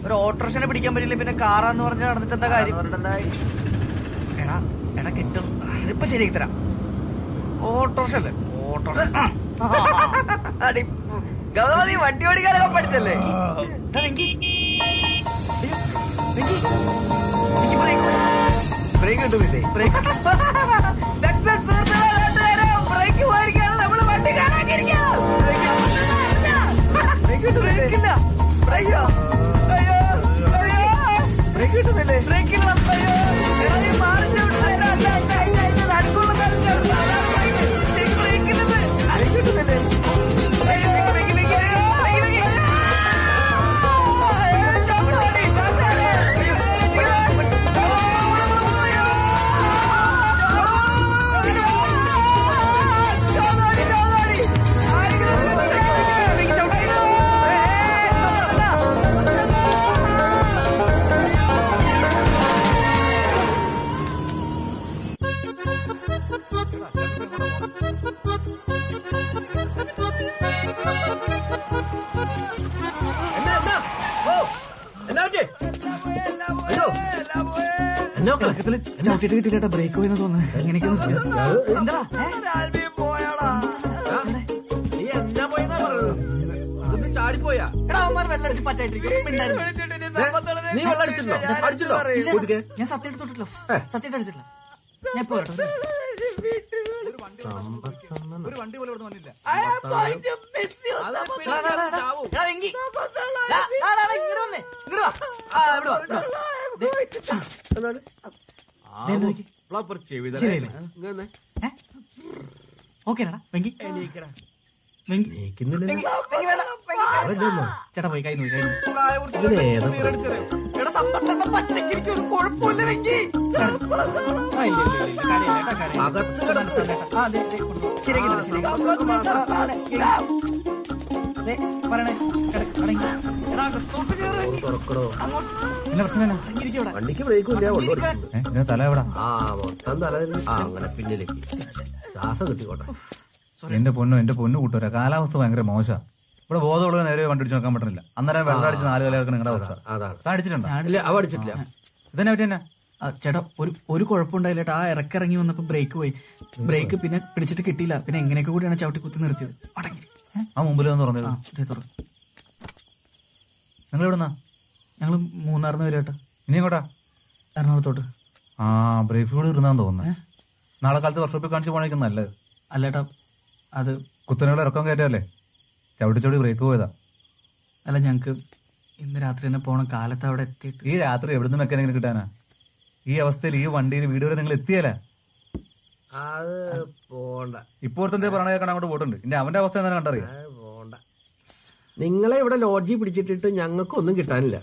ഒരു ഓട്ടോറിക്ഷനെ പിടിക്കാൻ പറ്റില്ല, പിന്നെ കാറാന്ന് പറഞ്ഞ നടന്നിട്ട് എന്താ കാര്യം? എടാ കിട്ടും. ഇതിപ്പോ ശരിയാക്കി തരാം. ഓട്ടോറിക്ഷ അല്ലേ ഓട്ടോറിക്ഷ. ഗൗതമ, നീ വണ്ടി ഓടിക്കാനൊക്കെ പഠിച്ചല്ലേ? ബ്രേക്ക് കിട്ടുന്നില്ലേ? ബ്രേക്ക് പോയിരിക്കാണ്. നമ്മള് വണ്ടി കാണാക്കിയിരിക്കാം. ബ്രേക്ക് കിട്ടുന്നില്ല. ബ്രേക്ക് കിട്ടുന്നില്ലേ? ബ്രേക്കിൽ കിട്ടുന്നില്ലേ? കിട്ടില്ല. ബ്രേക്ക് പോയെന്ന് തോന്നുന്നു. എങ്ങനെയൊക്കെ എന്താ ചാടിപ്പോയാ? എടാ അവന്മാർ വെള്ളടിച്ച് പറ്റായിട്ടിരിക്കും. നീ വെള്ളം അടിച്ചിട്ടുണ്ടോ? ഞാൻ സത്യം എടുത്തിട്ടില്ല. സത്യം അടിച്ചിട്ടില്ല. ഞാൻ ഇപ്പൊ ഒരു വണ്ടി പോലെ ഇവിടെ വന്നില്ല. ഓക്കേടാ വെങ്കി. ചേട്ടാ പോയി കൈ നോക്കി. എടാ പച്ചക്ക് എനിക്ക് ഒരു കുഴപ്പമില്ല വെങ്കി. വണ്ടിക്ക് ബ്രേക്കും ഇല്ല. തല എവിടെ? മൊത്തം തല അങ്ങനെ പിന്നിലേക്ക് ശ്വാസം കിട്ടിക്കോട്ടെ. എന്റെ പൊന്നു കൂട്ടുകാരാ, കാലാവസ്ഥ ഭയങ്കര മോശ. ഇവിടെ ബോധമുള്ള നേരെ വണ്ടി അടിച്ച് നോക്കാൻ പറ്റുന്നില്ല. അന്നേരം വെള്ളം അടിച്ച് 4 വിലയൊക്കെ നിങ്ങളുടെ അവസ്ഥ. അടിച്ചിട്ടുണ്ടോ? അവ അടിച്ചിട്ടില്ല. ഇതന്നെ പറ്റിയെന്നെ ചേട്ടാ ഒരു കുഴപ്പമുണ്ടായില്ല ചേട്ടാ. ആ ഇറക്കിറങ്ങി വന്നപ്പോ ബ്രേക്ക് പോയി. ബ്രേക്ക് പിന്നെ പിടിച്ചിട്ട് കിട്ടിയില്ല. പിന്നെ എങ്ങനെയൊക്കെ കൂടിയാണ് ചവിട്ടി കുത്തി നിർത്തിയത്. ആ മുമ്പിൽ വന്ന് പറഞ്ഞത്. നിങ്ങൾ എവിടുന്നാ? ഞങ്ങള് മൂന്നാറിന്ന് വരും ചേട്ടാ. ഇനി എങ്ങോട്ടാ? എറണാകുളത്തോട്ട്. ആ ബ്രേക്ക് ഫുഡ് ഇരുന്നാന്ന് തോന്നുന്നേ. നാളെ കാലത്ത് വർക്ക്ഷോപ്പിൽ കാണിച്ച് പോണേക്കും നല്ലത്. അല്ലേട്ടാ അത് കുത്തനെയുള്ള ഇറക്കം കയറ്റല്ലേ, ചവിട്ടി ബ്രേക്ക് പോയതാ. അല്ല ഞങ്ങക്ക് ഇന്ന് രാത്രി തന്നെ പോണം. കാലത്ത് അവിടെ എത്തിയിട്ട്. ഈ രാത്രി എവിടുന്ന് മെക്കാനിക്കിന് കിട്ടാനാ? ഈ അവസ്ഥയിൽ ഈ വണ്ടിയിൽ വീട് വരെ നിങ്ങൾ എത്തിയല്ലേ? അത് പോണ്ട. ഇപ്പോഴത്തെ പറഞ്ഞ കേൾക്കാൻ അങ്ങോട്ട് പോയിട്ടുണ്ട്. ഇനി അവന്റെ അവസ്ഥ എന്താ കണ്ടറിയാം. പോണ്ട. നിങ്ങളെ ഇവിടെ ലോഡ്ജിൽ പിടിച്ചിട്ടിട്ട് ഞങ്ങൾക്കൊന്നും കിട്ടാനില്ല.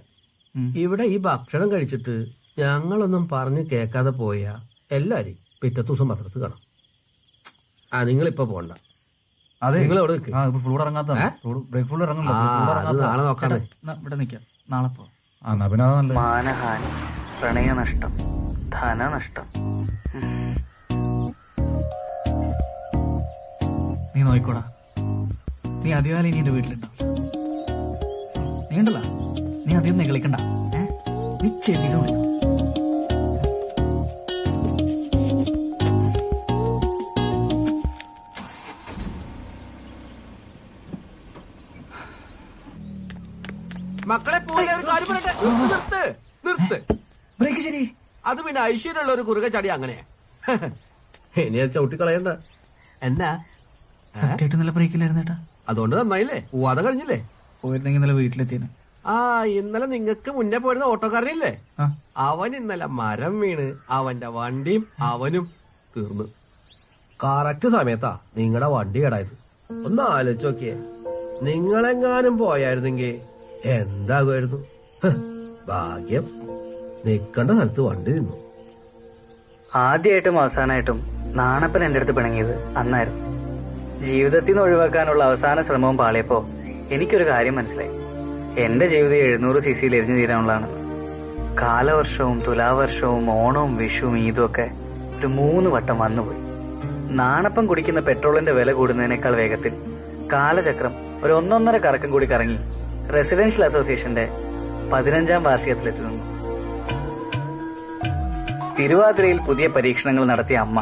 ഇവിടെ ഈ ഭക്ഷണം കഴിച്ചിട്ട് ഞങ്ങളൊന്നും പറഞ്ഞു കേൾക്കാതെ പോയാ എല്ലാരും പിറ്റത്തെ ദിവസം പത്രത്തിൽ കാണാം. നിങ്ങളിപ്പോ പോണ്ട. അതെ, നിങ്ങൾ എവിടെ നിൽക്കും? നാളെ നോക്കാതെ ഇവിടെ നിൽക്കാം. നാളെ പോ. മാനഹാനി, പ്രണയനഷ്ടം, ധനനഷ്ടം. നീ നോയിക്കോടാ. നീ അധികകാലം ഇനി എന്റെ വീട്ടിലുണ്ടാവും. നീ ഉണ്ടല്ല, നീ അധികം നികളിക്കണ്ട. നീ ചെവിയിലും വിളിക്കും. മക്കളെ പോലെ ഒരു കാര്യം പറയട്ടെ. നിർത്ത്. ബ്രേക്ക് ശരി. അത് പിന്നെ ഐശ്വര്യമുള്ള ഒരു കുറുക ചടി അങ്ങനെ ഇനി അത് ചവിട്ടിക്കളയണ്ട. എന്നാ സത്യമായിട്ട് നല്ല ബ്രേക്കില്ലായിരുന്നു ചേട്ടാ. അതുകൊണ്ട് നന്നായില്ലേ, പോവാതെ കഴിഞ്ഞില്ലേ? പോയിരുന്നെങ്കിൽ ഇന്നലെ വീട്ടിലെത്തിയാണ്. ഇന്നലെ നിങ്ങൾക്ക് മുന്നേ പോയിരുന്ന ഓട്ടോക്കാരനില്ലേ, അവൻ ഇന്നലെ മരം വീണ് അവന്റെ വണ്ടിയും അവനും തീർന്നു. കറക്റ്റ് സമയത്താ നിങ്ങളുടെ വണ്ടി കേടായത്. ഒന്ന് ആലോചിച്ച് നോക്കിയേ, നിങ്ങളെങ്ങാനും പോയായിരുന്നെങ്കിൽ എന്താകുമായിരുന്നു? ഭാഗ്യം, നിക്കണ്ട സ്ഥലത്ത് വണ്ടി നിന്നു. ആദ്യമായിട്ടും അവസാനമായിട്ടും നാണപ്പൻ എന്റെ അടുത്ത് പിണങ്ങിയത് അന്നായിരുന്നു. ജീവിതത്തിൽ നിന്ന് ഒഴിവാക്കാനുള്ള അവസാന ശ്രമവും പാളിയപ്പോ എനിക്കൊരു കാര്യം മനസ്സിലായി. എന്റെ ജീവിതം 700 cc എരിഞ്ഞു തീരാനുള്ളതാണ്. കാലവർഷവും തുലാവർഷവും ഓണവും വിഷുവും ഈദും ഒക്കെ ഒരു 3 വട്ടം വന്നുപോയി. നാണപ്പം കുടിക്കുന്ന പെട്രോളിന്റെ വില കൂടുന്നതിനേക്കാൾ വേഗത്തിൽ കാലചക്രം ഒരു 1.5 കറക്കം കൂടി കറങ്ങി റെസിഡൻഷ്യൽ അസോസിയേഷന്റെ 15ാം വാർഷികത്തിലെത്തി നിന്നു. തിരുവാതിരയിൽ പുതിയ പരീക്ഷണങ്ങൾ നടത്തിയ അമ്മ,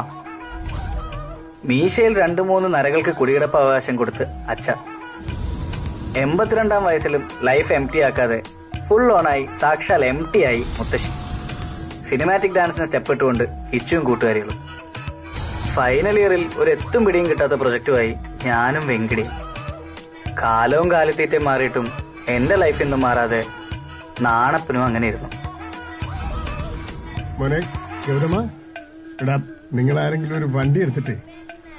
മീശയിൽ 2-3 നരകൾക്ക് കുടികിടപ്പ് അവകാശം കൊടുത്ത് അച്ഛ, 82ാം വയസ്സിലും ലൈഫ് എംടി ആക്കാതെ ഫുൾ ഓണായി സാക്ഷാൽ എംടി ആയി മുത്തശ്ശി. സിനിമാറ്റിക് ഡാൻസിന് സ്റ്റെപ്പ് ഇട്ടുകൊണ്ട് കിച്ചുവും കൂട്ടുകാരികളും. ഫൈനൽ ഇയറിൽ ഒരു എത്തും പിടിയും കിട്ടാത്ത പ്രൊജക്റ്റുമായി ഞാനും വെങ്കിടിയും. കാലവും കാലത്തീറ്റയും മാറിയിട്ടും എന്റെ ലൈഫിൽ നിന്നും മാറാതെ നാണപ്പനും അങ്ങനെ ഇരുന്നു. മോനെ ഗൗതമ, എടാ നിങ്ങൾ ആരെങ്കിലും ഒരു വണ്ടി എടുത്തിട്ട്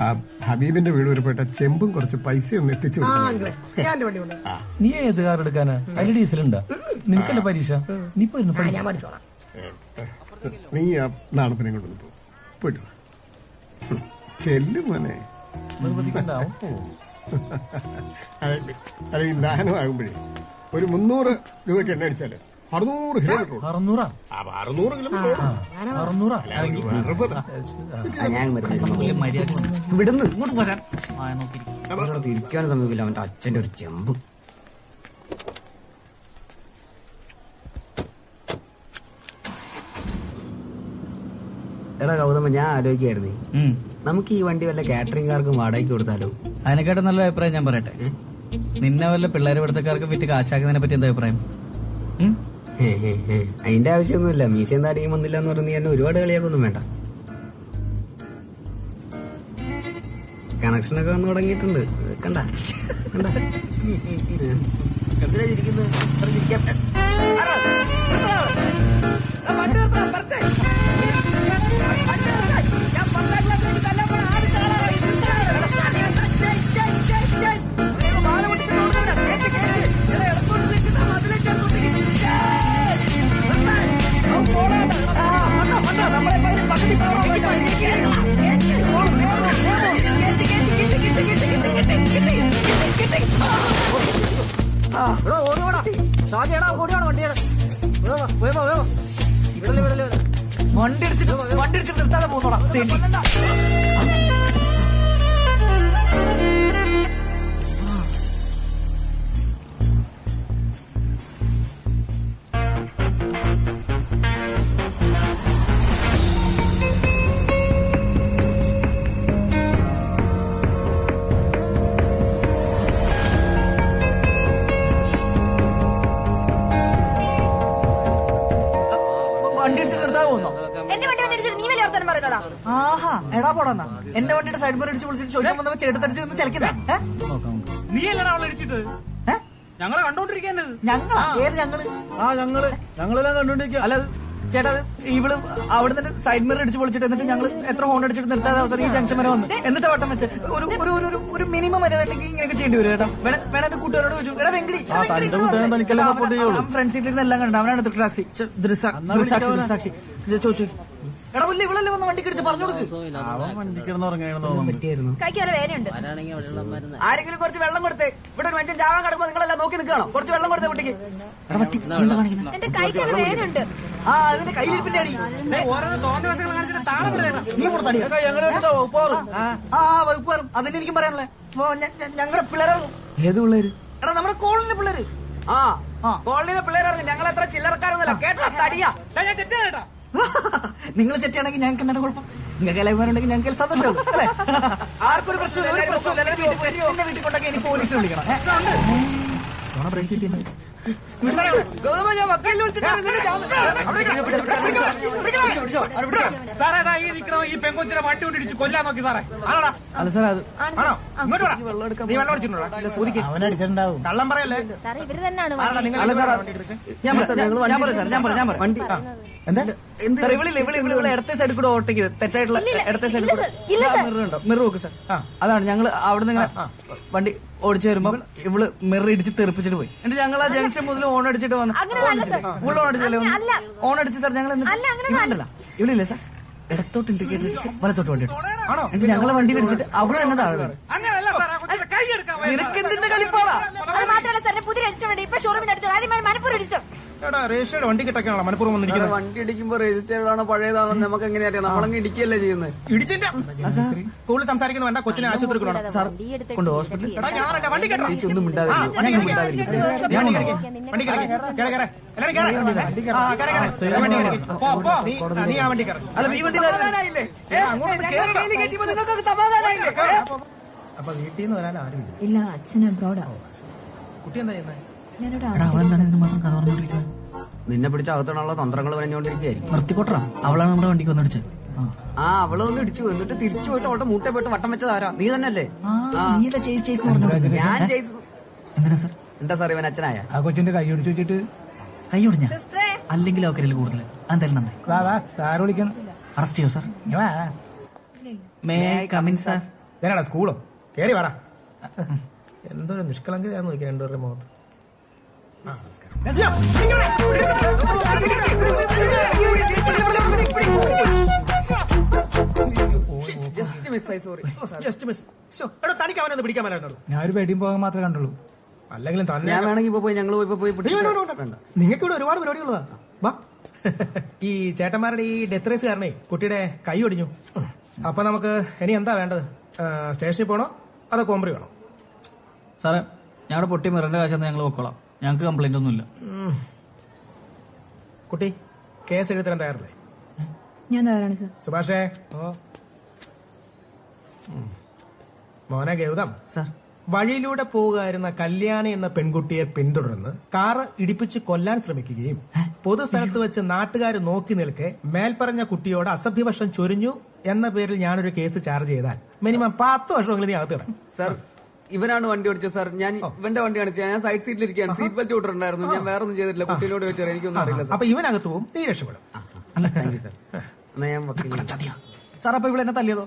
ആ ഹബീബിന്റെ വീട് വരെപ്പെട്ട ചെമ്പും കുറച്ച് പൈസ ഒന്ന് എത്തിച്ചു നീ ഏത് കാർ എടുക്കാനാ? അതിൽ ഡീസൽ ഉണ്ടാ? നിനക്കല്ലേ പരീക്ഷ? നീ പോയിരുന്നു. നീ ആ നാണപ്പനെ കൊണ്ടൊന്ന് പോയിട്ട് ചെല്ലു മോനെ. അതെ, നാനും ആകുമ്പോഴേ ഒരു 300 രൂപയ്ക്ക് എണ്ണ അടിച്ചാല് 600 കിലോമീറ്റർ. 600 ഇവിടുന്ന് ഇങ്ങോട്ട് പോരാൻ തിരിക്കാനും സമയമില്ല. അവന്റെ അച്ഛന്റെ ഒരു ചെമ്പ്. എടാ ഗൗതമ, ഞാൻ ആലോചിക്കായിരുന്നേ, നമുക്ക് ഈ വണ്ടി വല്ല കാറ്ററിംഗുകാർക്കും വാടകയ്ക്ക് കൊടുത്താലോ? അതിനെക്കാട്ടും നല്ല അഭിപ്രായം ഞാൻ പറയട്ടെ. നിന്നെ വല്ല പിള്ളേരെ പിടുത്തക്കാർക്ക് വിറ്റ് കാശാക്കുന്നതിനെ പറ്റി എന്താ അഭിപ്രായം? അതിന്റെ ആവശ്യമൊന്നുമില്ല. മീശയും താടിയും വന്നില്ല എന്ന് പറഞ്ഞ് എന്നെ ഒരുപാട് കളിയാക്കൊന്നും വേണ്ട. കണക്ഷനൊക്കെ വന്ന് തുടങ്ങിയിട്ടുണ്ട്. കണ്ട വണ്ടി അടിച്ചിട്ട് നിർത്താതെ പോന്നോടാ. വണ്ടി അടിച്ചിട്ട് നിർത്താതെ പോന്നോ? എന്റെ വണ്ടി വന്നിട്ട് നീ വലിയ വർത്തമാനം പറയുന്നോടാ. ആഹാ എടാ പോടാ. എന്റെ വണ്ടിയുടെ സൈഡ് മിറർ അടിച്ച് വിളിച്ചിട്ട് ചോദിക്കാൻ വന്നപ്പോ ചേട്ടത്തടിച്ച് നിന്ന് ചലിക്കുന്ന നീ അല്ലടാ അവളെ അടിച്ചിട്ട് ഞങ്ങളെ കണ്ടോണ്ടിരിക്കുന്നത്. ഞങ്ങളാ? ഏത് ഞങ്ങള്? ഞങ്ങളെല്ലാം കണ്ടോണ്ടിരിക്കുക. അല്ല ചേട്ടാ, ഇവള് അവിടെ നിന്ന് സൈഡ് മിറർ അടിച്ച് പൊളിച്ചിട്ട് എന്നിട്ട് ഞങ്ങൾ എത്ര ഹോൺ അടിച്ചിട്ട് നിർത്താതെ അവസരം ഈ ജംഗ്ഷൻ വരെ വന്നു. എന്നിട്ട് വട്ടം വെച്ച് ഒരു മിനിമം വരെ ഇങ്ങനെയൊക്കെ ചെയ്യേണ്ടി വരും കേട്ടോ. വേണം എന്റെ കൂട്ടുകാരോട് ചോദിച്ചു. എടാ വെങ്കടി ഫ്രണ്ട് സീറ്റിൽ നിന്ന് എല്ലാം കണ്ടു. അവനാണ് ദൃസാക്ഷി ചോദിച്ചു. എടാ പുല്ല് ഇവളല്ലേ വന്ന് വണ്ടി കിടിച്ച് പറഞ്ഞു കൊടുക്ക്. കഴിക്കാൻ വേദനയുണ്ട്. ആരെങ്കിലും കുറച്ച് വെള്ളം കൊടുത്തേ. ഇവിടെ ഒരു മനുഷ്യൻ ചാവാൻ കിടക്കുമ്പോ നിങ്ങളെല്ലാം നോക്കി നിൽക്കണം. കുറച്ച് വെള്ളം കൊടുത്തേ കുട്ടിക്ക്. എന്റെ കൈക്കാൻ വേദനയുണ്ട്. ആ അതിന്റെ കയ്യിലിരിപ്പിന്റെ അടി നീ കൊടുത്തടി. ആ വകുപ്പാറും അതിന് എനിക്കും പറയാനുള്ളേ. ഞങ്ങളുടെ പിള്ളേരാണ്. ഏത് പിള്ളേര്? എടാ നമ്മുടെ കോളനിയിലെ പിള്ളേര്. ആ കോളനിയിലെ പിള്ളേരാണ്. ഞങ്ങൾ എത്ര ചില്ലറക്കാരൊന്നുമല്ല. കേട്ടോ തടിയാ. നിങ്ങൾ ചെറ്റിയാണെങ്കിൽ ഞങ്ങൾക്ക് എന്താണ് കുഴപ്പം? നിങ്ങൾക്ക് എല്ലാവരുണ്ടെങ്കിൽ ഞങ്ങൾക്ക് സന്തോഷം അല്ലേ? ആർക്കൊരു പ്രശ്നമില്ല. എന്റെ വീട്ടിൽ കൊണ്ടൊക്കെ ഇനി പോലീസ് വിളിക്കണം. ഗൗതമ ഞാൻ വക്കീലിനെ സാറേ ഈ നിൽക്കണോ ഈ പെങ്കൊച്ചിനെ വണ്ടി കൊണ്ട് ഇടിച്ച് കൊല്ലാൻ നോക്കി സാറേ. അല്ല സാർ അത് നീ വെള്ളം അടിച്ചിട്ടുണ്ടോ? അവനടിച്ചിട്ടുണ്ടാവും. കള്ളം പറയല്ലേ? ഇവര് തന്നെയാണ് ഇവള് ഇടത്തെ സൈഡിൽ കൂടെ ഓവർടേക്ക് തെറ്റായിട്ടുള്ള ഇടത്തെ സൈഡിൽ കൂടെ മിറർ നോക്ക് സാർ. അതാണ് ഞങ്ങൾ അവിടെ നിന്ന് വണ്ടി ഓടിച്ചു വരുമ്പോ ഇവള് മിറർ ഇടിച്ച് തെറിപ്പിച്ചിട്ട് പോയി. എന്നിട്ട് ഞങ്ങൾ ആ ജംഗ്ഷൻ മുതൽ ഓൺ അടിച്ചിട്ട് വന്നു. ഫുൾ ഓൺ അടിച്ചല്ലേ? ഓൺ അടിച്ചു സാർ. ഞങ്ങൾ ഇവണ്ടല്ല ഇവളില്ലേ സാർ ഇടത്തോട്ട് ഇൻഡിക്കേറ്റർ വലത്തോട്ട് വണ്ടി ആണോ? എന്നിട്ട് ഞങ്ങളെ വണ്ടി ഇടിച്ചിട്ട് അവള് തന്നെ താഴെ. നിനക്ക് എന്തിന്റെ കലിപ്പാടാ? മാത്രമല്ല സാറിന്റെ പുതിയ രജിസ്റ്റർ വേണ്ടി ഇപ്പൊ ഷോറൂമിൽ അടുത്ത് മനപ്പൂർവ്വം രജിസ്റ്റർ. രജിസ്റ്റേർഡ് വണ്ടി കിട്ടൊക്കെയാണോ മനപ്പൂർവ്വം വന്നിരിക്കുന്നത്? വണ്ടി ഇടിക്കുമ്പോ രജിസ്റ്റേർഡ് ആണോ പഴയതാണോ നമുക്ക് എങ്ങനെ അറിയാം? നമ്മളങ്ങ് ഇടിക്കുകയല്ലേ ചെയ്യുന്നത്. ഇടിച്ചിട്ട് കൂടുതൽ സംസാരിക്കുന്നു വേണ്ട. കൊച്ചിനെ ആശുപത്രി സാർ കൊണ്ട് ഹോസ്പിറ്റലിൽ ഒന്നും അപ്പൊ വീട്ടിൽ നിന്ന് വരാൻ ആരുമില്ല. ഇല്ല, അച്ഛൻ അബ്രോഡാ. കുട്ടി എന്താ ചെയ്യുന്നത്? അവളെന്താണ് ഇതിന് മാത്രം കഥ പറഞ്ഞോണ്ടിരിക്കുന്നത്? നിന്നെ പിടിച്ച അകത്തുള്ള തന്ത്രങ്ങൾ പറഞ്ഞുകൊണ്ടിരിക്കുകയായിരിക്കും. നിർത്തിക്കൊട്ടാ. അവളാണ് നമ്മുടെ വണ്ടിക്ക് വന്നിടിച്ചത്. ആ അവളെ ഒന്ന് ഇടിച്ചു. എന്നിട്ട് തിരിച്ചു പോയിട്ട് അവളുടെ മൂട്ടേ പോയിട്ട് വട്ടം വെച്ചതാരാ? നീ തന്നെയല്ലേ? ഞാൻ എന്തിനാ സാർ? എന്താ സാർ ഇവൻ അച്ഛനായ? ആ കൊച്ചിന്റെ കൈ ഒടിച്ചു വെച്ചിട്ട് കൈ ഒടിഞ്ഞ അല്ലെങ്കിൽ അവരിൽ കൂടുതൽ അതെന്തായാലും നന്നായി. വിളിക്കണം. അറസ്റ്റ് ചെയ്യോ സാർ? May come in sir? ഞാനാടാ സ്കൂളോ? കേറി വാടാ. എന്തൊരു നിഷ്കളങ്കതയാന്ന് നോക്കി രണ്ടുപേരുടെ മുഖത്ത്. തനിക്ക് അവനൊന്ന് പിടിക്കാൻ മേലായിരുന്നു. ഞാനൊരു പേടിയും പോകാൻ മാത്രമേ കണ്ടുള്ളൂ. അല്ലെങ്കിലും തന്നെ ഞാൻ വേണമെങ്കിൽ പോയി ഞങ്ങൾ പോയി നിങ്ങൾക്ക് ഇവിടെ ഒരുപാട് പരിപാടികളാ. വാ. ഈ ചേട്ടന്മാരുടെ ഈ ഡെത്ത് റേസ് കാരണേ കുട്ടിയുടെ കൈ ഒടിഞ്ഞു. അപ്പൊ നമുക്ക് ഇനി എന്താ വേണ്ടത്? സ്റ്റേഷനിൽ പോണോ അതോ കോമ്പറി വേണോ? സാറേ ഞങ്ങളുടെ പൊട്ടി മിറന്റെ കാശെന്ന് ഞങ്ങൾ വെക്കോളാം. ഞങ്ങൾക്ക് കംപ്ലൈന്റ് ഒന്നുമില്ല. കുട്ടി കേസ് എഴുതാൻ തയ്യാറല്ലേ? ഞാൻ തയ്യാറാണ് സാർ. സുഭാഷേ. മോനെ ഗൗതം സാർ, വഴിയിലൂടെ പോവുകയായിരുന്ന കല്യാണി എന്ന പെൺകുട്ടിയെ പിന്തുടർന്ന് കാറ് ഇടിപ്പിച്ച് കൊല്ലാൻ ശ്രമിക്കുകയും പൊതുസ്ഥലത്ത് വെച്ച് നാട്ടുകാർ നോക്കി നിൽക്കെ മേൽപ്പറഞ്ഞ കുട്ടിയോട് അസഭ്യവശം ചൊരിഞ്ഞു എന്ന പേരിൽ ഞാനൊരു കേസ് ചാർജ് ചെയ്താൽ മിനിമം 10 വർഷമെങ്കിലും നീ അകത്ത് കിടക്കും. സാർ ഇവനാണ് വണ്ടി ഓടിച്ചത് സാർ. ഞാൻ ഇവന്റെ വണ്ടി കാണിച്ചത്. ഞാൻ സൈഡ് സീറ്റിലിരിക്കുകയാണ്. സീറ്റ് ബെൽറ്റ് ഇട്ടിട്ടുണ്ടായിരുന്നു. ഞാൻ വേറെ ഒന്നും ചെയ്തിട്ടില്ല. കുട്ടീനോട് ചോദിച്ചാൽ എനിക്കൊന്നും അറിയില്ല. അപ്പൊ ഇവനകത്ത് പോകും, നീ രക്ഷപ്പെടും. സാർ അപ്പൊ ഇവിടെ എന്നെ തല്ലിയതോ?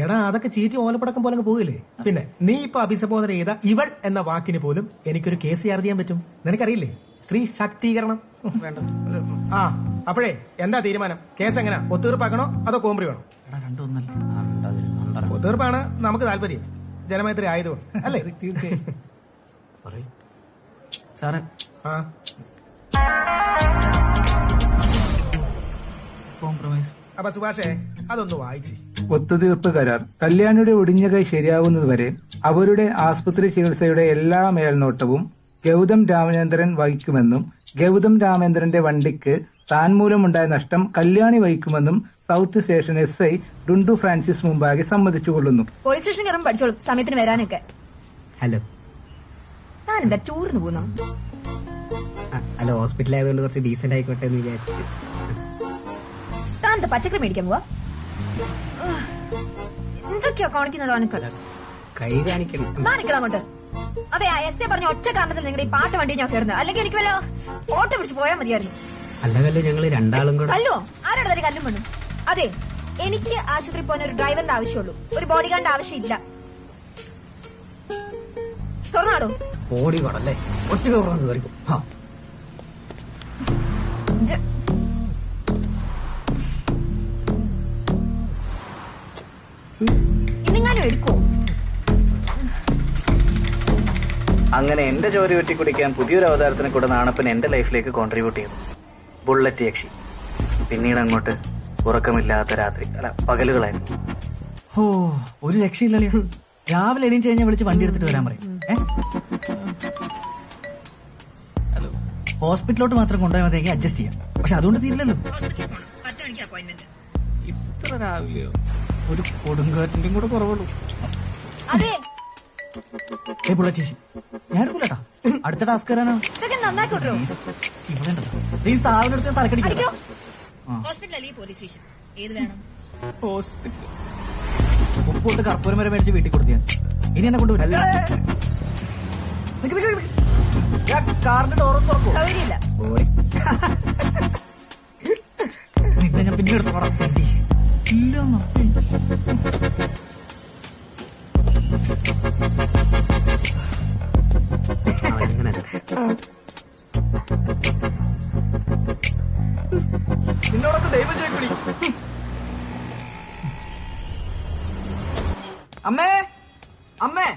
എടാ അതൊക്കെ ചീറ്റി ഓലപ്പടക്കം പോലെ പോകില്ലേ. പിന്നെ നീ ഇപ്പൊ അഭിസംബോധന ചെയ്ത ഇവൾ എന്ന വാക്കിന് പോലും എനിക്കൊരു കേസ് ചാർജ് ചെയ്യാൻ പറ്റും. നിനക്കറിയില്ലേ? സ്ത്രീ ശാക്തീകരണം. ആ അപ്പോഴേ എന്താ തീരുമാനം? കേസ് എങ്ങനെയാ? ഒത്തീർപ്പാക്കണോ അതോ കോമ്പറി വേണോ? ഒത്തീർപ്പാണ് നമുക്ക് താല്പര്യം. ജനമൈത്രി ആയതുകൊണ്ട് അല്ലേ? സാറേ ആ കോംപ്രമൈസ് അപ്പൊ സുഭാഷേ അതൊന്ന് വായിച്ചേ. ഒത്തുതീർപ്പ് കരാർ. കല്യാണിയുടെ ഒടിഞ്ഞ കൈ ശരിയാകുന്നതുവരെ അവരുടെ ആസ്പത്രി ചികിത്സയുടെ എല്ലാ മേൽനോട്ടവും ഗൗതം രാമചന്ദ്രൻ വഹിക്കുമെന്നും ഗൗതം രാമചന്ദ്രന്റെ വണ്ടിക്ക് താൻ മൂലമുണ്ടായ നഷ്ടം കല്യാണി വഹിക്കുമെന്നും south station SI Dundu Francis മുമ്പാകെ സമ്മതിച്ചുകൊള്ളുന്നു. പോലീസ് സ്റ്റേഷൻ കയറും പഠിച്ചോളും സമയത്തിന് വരാനൊക്കെ. ഹലോ, ഞാൻ എന്താ ടൂറിന് പോകുന്നു? അല്ല, ഹോസ്പിറ്റലായതുകൊണ്ട് കുറച്ച് ഡീസന്റ് ആയിക്കോട്ടെ എന്ന് വിചാരിച്ചു. താൻ എന്താ പച്ചക്കറി മേടിക്കാൻ പോവാ? എന്തൊക്കെയാ കാണിക്കുന്നത്? കൈ കാണിക്കണം. അങ്ങോട്ട്. അതെ, SI പറഞ്ഞ ഒറ്റ കാരണത്തിൽ നിങ്ങളുടെ ഈ പാട്ട് വണ്ടി ഞാൻ കയറുന്നത്. അല്ലെങ്കിൽ എനിക്ക് വല്ല ഓട്ടോ പിടിച്ച് പോയാൽ മതിയായിരുന്നു. അല്ല കല്ലു, ഞങ്ങള് രണ്ടാളും കൂടെ. കല്ലോ? ആരോട് തന്നെ കല്ലും പെണ്ണും? അതെ, എനിക്ക് ആശുപത്രി പോകാൻ ഒരു ഡ്രൈവറിന്റെ ആവശ്യമുള്ളൂ, ഒരു ബോഡി ഗാർഡിന്റെ ആവശ്യമില്ല. തുറന്നാടോ? ബോഡി ഗാർഡല്ലേ? ഒറ്റ തുറന്നു കയറിക്കും. ഇന്നെങ്ങാനും എടുക്കോ? അങ്ങനെ എന്റെ ചോര വെട്ടി കുടിക്കാൻ പുതിയൊരു അവതാരത്തിനെ കൂടെ നാണപ്പൻ എന്റെ ലൈഫിലേക്ക് കോൺട്രിബ്യൂട്ട് ചെയ്തു. ബുള്ളറ്റ് യക്ഷി. പിന്നീട് അങ്ങോട്ട് ഉറക്കമില്ലാത്ത രാത്രി, അല്ല പകലുകളായിരുന്നു. ഓ, ഒരു രക്ഷയില്ലല്ലേ. രാവിലെ എണീറ്റ് കഴിഞ്ഞാൽ വിളിച്ച് വണ്ടി എടുത്തിട്ട് വരാൻ പറയും. ഹലോ, ഹോസ്പിറ്റലിലോട്ട് മാത്രം കൊണ്ടുപോയാൽ മതിയെങ്കിൽ അഡ്ജസ്റ്റ് ചെയ്യാം. പക്ഷെ അതുകൊണ്ട് തീരില്ലല്ലോ. ഇത്ര രാവിലെയോ? ഒരു കൊടുങ്കാറ്റിന്റെയും കൂടെ കുറവുള്ളൂ. ബുള്ളറ്റ് ചേച്ചി, ഞാൻ എടുക്കൂലട്ടാ. അടുത്ത ടാസ്ക് തരാനോ? ഇവിടെ ഈ സാധനം എടുത്ത് തലക്കടിക്കോ? ഹോസ്പിറ്റൽ ഉപ്പോട്ട് കർപ്പൂരം വരെ മേടിച്ച് വീട്ടിൽ കൊടുത്തിയാ. ഇനി എന്നെ കൊണ്ടുവരും. കാറിന്റെ ഡോറ് തുറക്കോ? നിന്നെ ഞാൻ പിന്നെ എടുത്തോടാ. ഇല്ല, നിന്നോടൊക്കെ ദൈവം ചോദിക്കൂടി. അമ്മേ, അമ്മേ,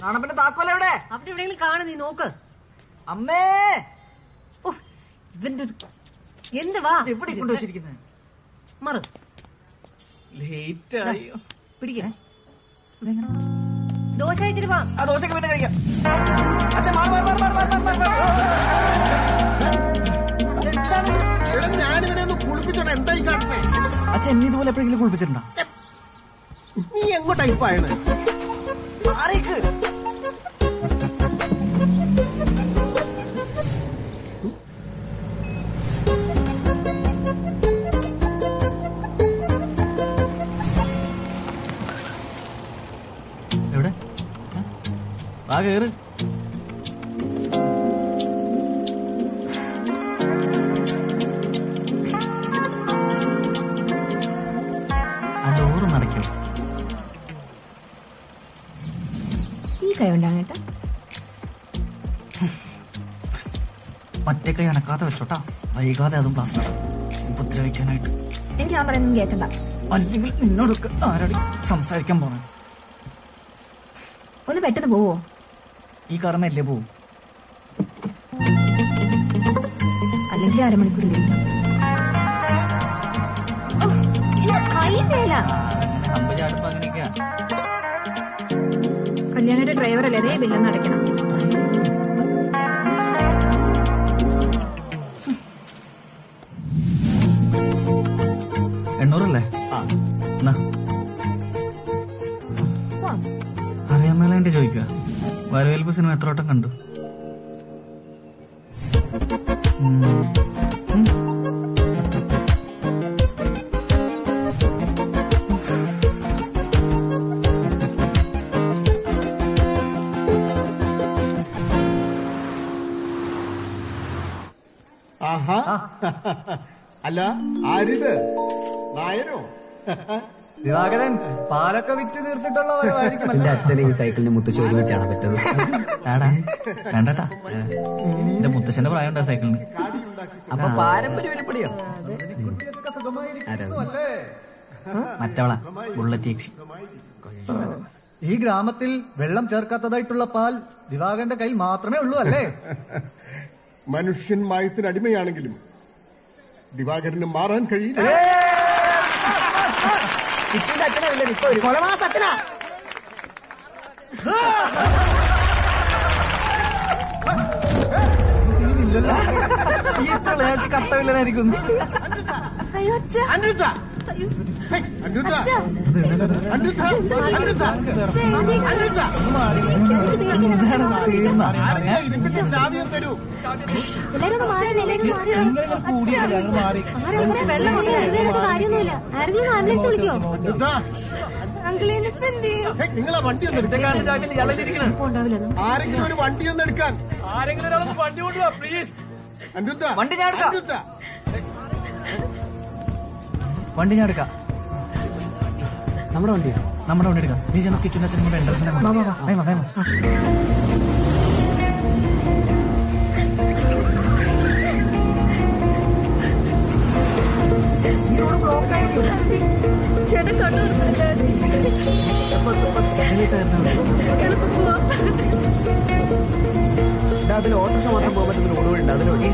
നാണപ്പന്റെ താക്കോല എവിടെ? അവിടെ എവിടെയെങ്കിലും കാണും, നീ നോക്ക്. അമ്മേ, ഇവന്റെ എന്ത് വാ എവിടെ കൊണ്ടുവച്ചിരിക്കുന്നത്? മറു ലേറ്റ് ആയോ? പിടിക്കേ. ദോശ കഴിച്ചിട്ട് വാ. ആ ദോശക്ക് പിന്നെ കഴിക്കാം. അച്ഛൻ മാറി മാറി മാറി മാറി മാറി മാറി. ഞാനിവനെ ഒന്ന് കുളിപ്പിച്ചോട്ടെ. എന്തായി കാണുന്നേ? അച്ഛൻ എന്നെ ഇതുപോലെ എപ്പോഴെങ്കിലും കുളിപ്പിച്ചിട്ടുണ്ടോ? നീ എങ്ങോട്ടാ ഇപ്പായാണ്? ആരേക്ക് എവിടെ? ആ കേറ്. ആ ഡോറ് നടക്കും. ഈ കൈ കൊണ്ടാണ് കേട്ടാ. മറ്റേ കൈ അനക്കാതെ വെച്ചോട്ടാ. വൈകാതെ അതും പ്ലാസ്റ്റർ ഉപദ്രവിക്കാനായിട്ട്. എനിക്ക് ഞാൻ പറയുന്നത് കേൾക്കണ്ട. അല്ലെങ്കിൽ നിന്നോടൊക്കെ ആരോട് സംസാരിക്കാൻ പോണേ? ഒന്ന് പെട്ടെന്ന് പോവോ? ഈ കാരണല്ലേ പോവും. അല്ലെങ്കിൽ അരമണിക്കൂർ കല്യാണിയുടെ ഡ്രൈവറല്ലേ, അതേ ബില്ലെന്ന് അടയ്ക്കണം. എണ്ണൂറല്ലേ? അറിയാൻ മേലെ ചോദിക്കുക. വരവേൽപ്പ് സിനിമ എത്ര വട്ടം കണ്ടു? ആഹാ, അല്ല ആരിത്? നായരോ? ദിവാകരൻ പാലൊക്കെ വിറ്റ് തീർത്തിട്ടുള്ള എന്റെ അച്ഛനെ ഈ സൈക്കിളിന് മുത്തശ്ശി ഒരുമിച്ചാണ് പറ്റുന്നത്. വേണ്ടട്ടാ, എന്റെ മുത്തശ്ശന്റെ പ്രായം ഉണ്ടാ സൈക്കിളിന്. അപ്പൊ പാരമ്പര്യ വിലപ്പടിയോ? മറ്റവളാ ബുള്ളറ്റ് യക്ഷി. ഈ ഗ്രാമത്തിൽ വെള്ളം ചേർക്കാത്തതായിട്ടുള്ള പാൽ ദിവാകരന്റെ കയ്യിൽ മാത്രമേ ഉള്ളൂ അല്ലേ? മനുഷ്യൻ മയത്തിന് അടിമയാണെങ്കിലും ദിവാകരന് മാറാൻ കഴിയില്ല. കൊലമാസ അച്ഛനാ. കട്ടവില്ലനായിരിക്കുന്നു. നിങ്ങളെ വണ്ടി ആരെങ്കിലും ഒരു വണ്ടി ഒന്ന് എടുക്കാൻ. വണ്ടി കൊണ്ടുപോവാ പ്ലീസ്. വണ്ടി ഞാൻ എടുക്കാം. വണ്ടി ഞാൻ എടുക്കാം. നമ്മുടെ വണ്ടി എടുക്കാം. നീ ചെന്ന് കിച്ചൺ അച്ഛനും കൂടെ എൻട്രൻസിനെ വേഗം. അതിൽ ഓട്ടോറിക്ഷ മാത്രം പോകാൻ പറ്റുന്ന റോഡുകളുണ്ട്. അതിലോട്ട്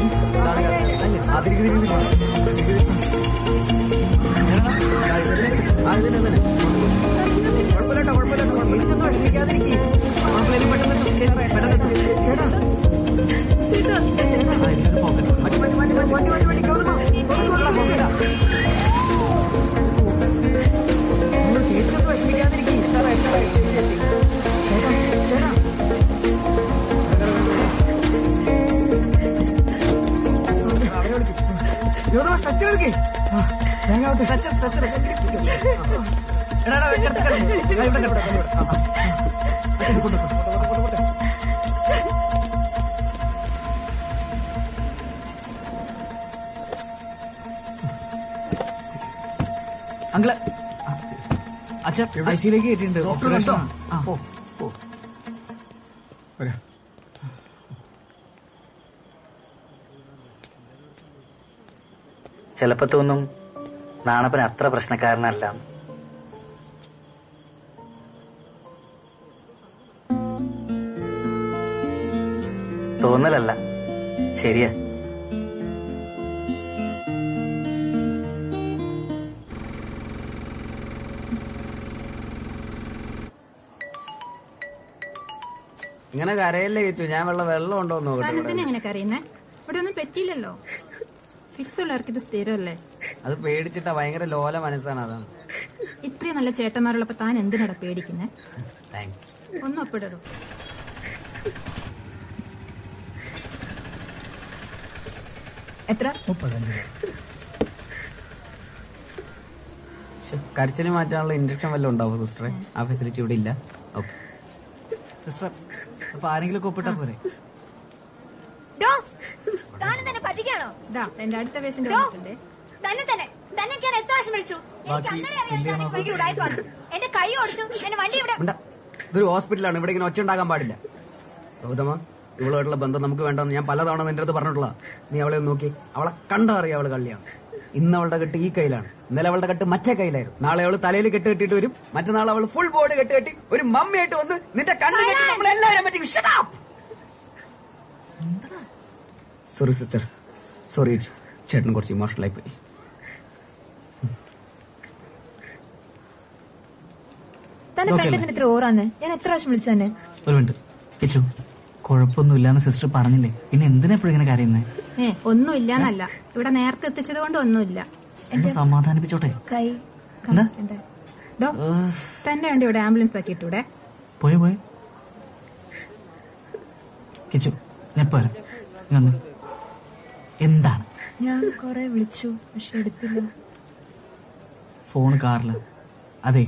അങ്കിള് അച്ഛൻ ഐസിയിലേക്ക് കയറ്റിയിട്ടുണ്ട്. ചിലപ്പോ തോന്നും നാണപ്പൻ അത്ര പ്രശ്നക്കാരനല്ല. തോന്നലല്ല, ശരിയാ. ഇങ്ങനെ കരയല്ലേ കേച്ചു. ഞാൻ വെള്ളം ഉണ്ടോ നോക്കട്ടെ. അങ്ങനെ കരയുന്നേ? ഇവിടെ ഒന്നും പറ്റിയില്ലല്ലോ. ഫിക്സ് ഉള്ളവർക്ക് ഇത് സ്ഥിരമല്ലേ. അത് പേടിച്ചിട്ടാ. ഭയങ്കര ലോല മനസ്സാണ്. അതാണ്. ഇത്രയും നല്ല ചേട്ടന്മാരുള്ളപ്പോ താൻ എന്തിനാ പേടിക്കുന്നേ? താങ്ക്സ്. ഒന്നും ഒപ്പിടൂ. എത്ര? 35. കരച്ചിന് മാറ്റാനുള്ള ഇൻജക്ഷൻ വല്ലതും ഉണ്ടാവും സിസ്റ്ററെ? ആ ഫെസിലിറ്റി ഇവിടെ ഇല്ല. ഓക്കെ സിസ്റ്റർ, അപ്പൊ ആരെങ്കിലും ഒപ്പിട്ടാ പോരെ? പറ്റിക്കാണോ? എന്റെ അടുത്ത പേഷ്യന്റ് വന്നിട്ടുണ്ട്. എന്റെ കൈ ഓടിച്ചു. എന്റെ വണ്ടി ഇവിടെ. ഇതൊരു ഹോസ്പിറ്റലാണ്. ഇവിടെ ഇങ്ങനെ ഒച്ച ഉണ്ടാക്കാൻ പാടില്ല. ഗൗതമ, ഇവളുമായിട്ടുള്ള ബന്ധം നമുക്ക് വേണ്ടെന്ന് ഞാൻ പലതവണ നിന്റെ അടുത്ത് പറഞ്ഞിട്ടുള്ള. നീ അവളെ നോക്കി. അവളെ കണ്ടറിയാം അവള് കള്ളിയാണ്. ഇന്ന് അവളുടെ കെട്ട് ഈ കയ്യിലാണ്, ഇന്നലെ അവളുടെ കെട്ട് മറ്റേ കയ്യിലായിരുന്നു. നാളെ അവള് തലയിൽ കെട്ട് കെട്ടിട്ട് വരും. മറ്റന്നാൾ അവള് ഫുൾ ബോഡി കെട്ട് കെട്ടി ഒരു മമ്മിയായിട്ട് വന്ന് നിന്റെ കണ്ണു കെട്ടി നമ്മളെല്ലാവരും പറ്റി. Sorry sister, sorry. ചേട്ടൻ കുറച്ച് ഇമോഷണൽ ആയി പോയി. തന്നെ ഫ്രണ്ടിന് ഇത്ര ഓറാന്ന് ഞാൻ എത്ര പ്രാവശ്യം വിളിച്ചു തന്നെ. ഒരു മിനിറ്റ് കിച്ചു, കുഴപ്പമൊന്നുമില്ലാന്ന് സിസ്റ്റർ പറഞ്ഞില്ലേ, പിന്നെ എന്തിനാ എപ്പോഴും ഇങ്ങനെ കാര്യന്നേ? ഒന്നുമില്ലാന്നല്ല, ഇവിടെ നേരത്തെ എത്തിച്ചത് കൊണ്ട് ഒന്നുമില്ല. സമാധാനിപ്പിച്ചോട്ടെ. കൈ തന്റെ വണ്ടി ഇവിടെ ആംബുലൻസ് ആക്കിയിട്ടൂടെ? പോയി കിച്ചു, ഞാൻ പോരാ. എന്താണ്? ഞാൻ കൊറേ വിളിച്ചു, പക്ഷെ എടുത്തില്ല. ഫോൺ കാറില്. അതെ,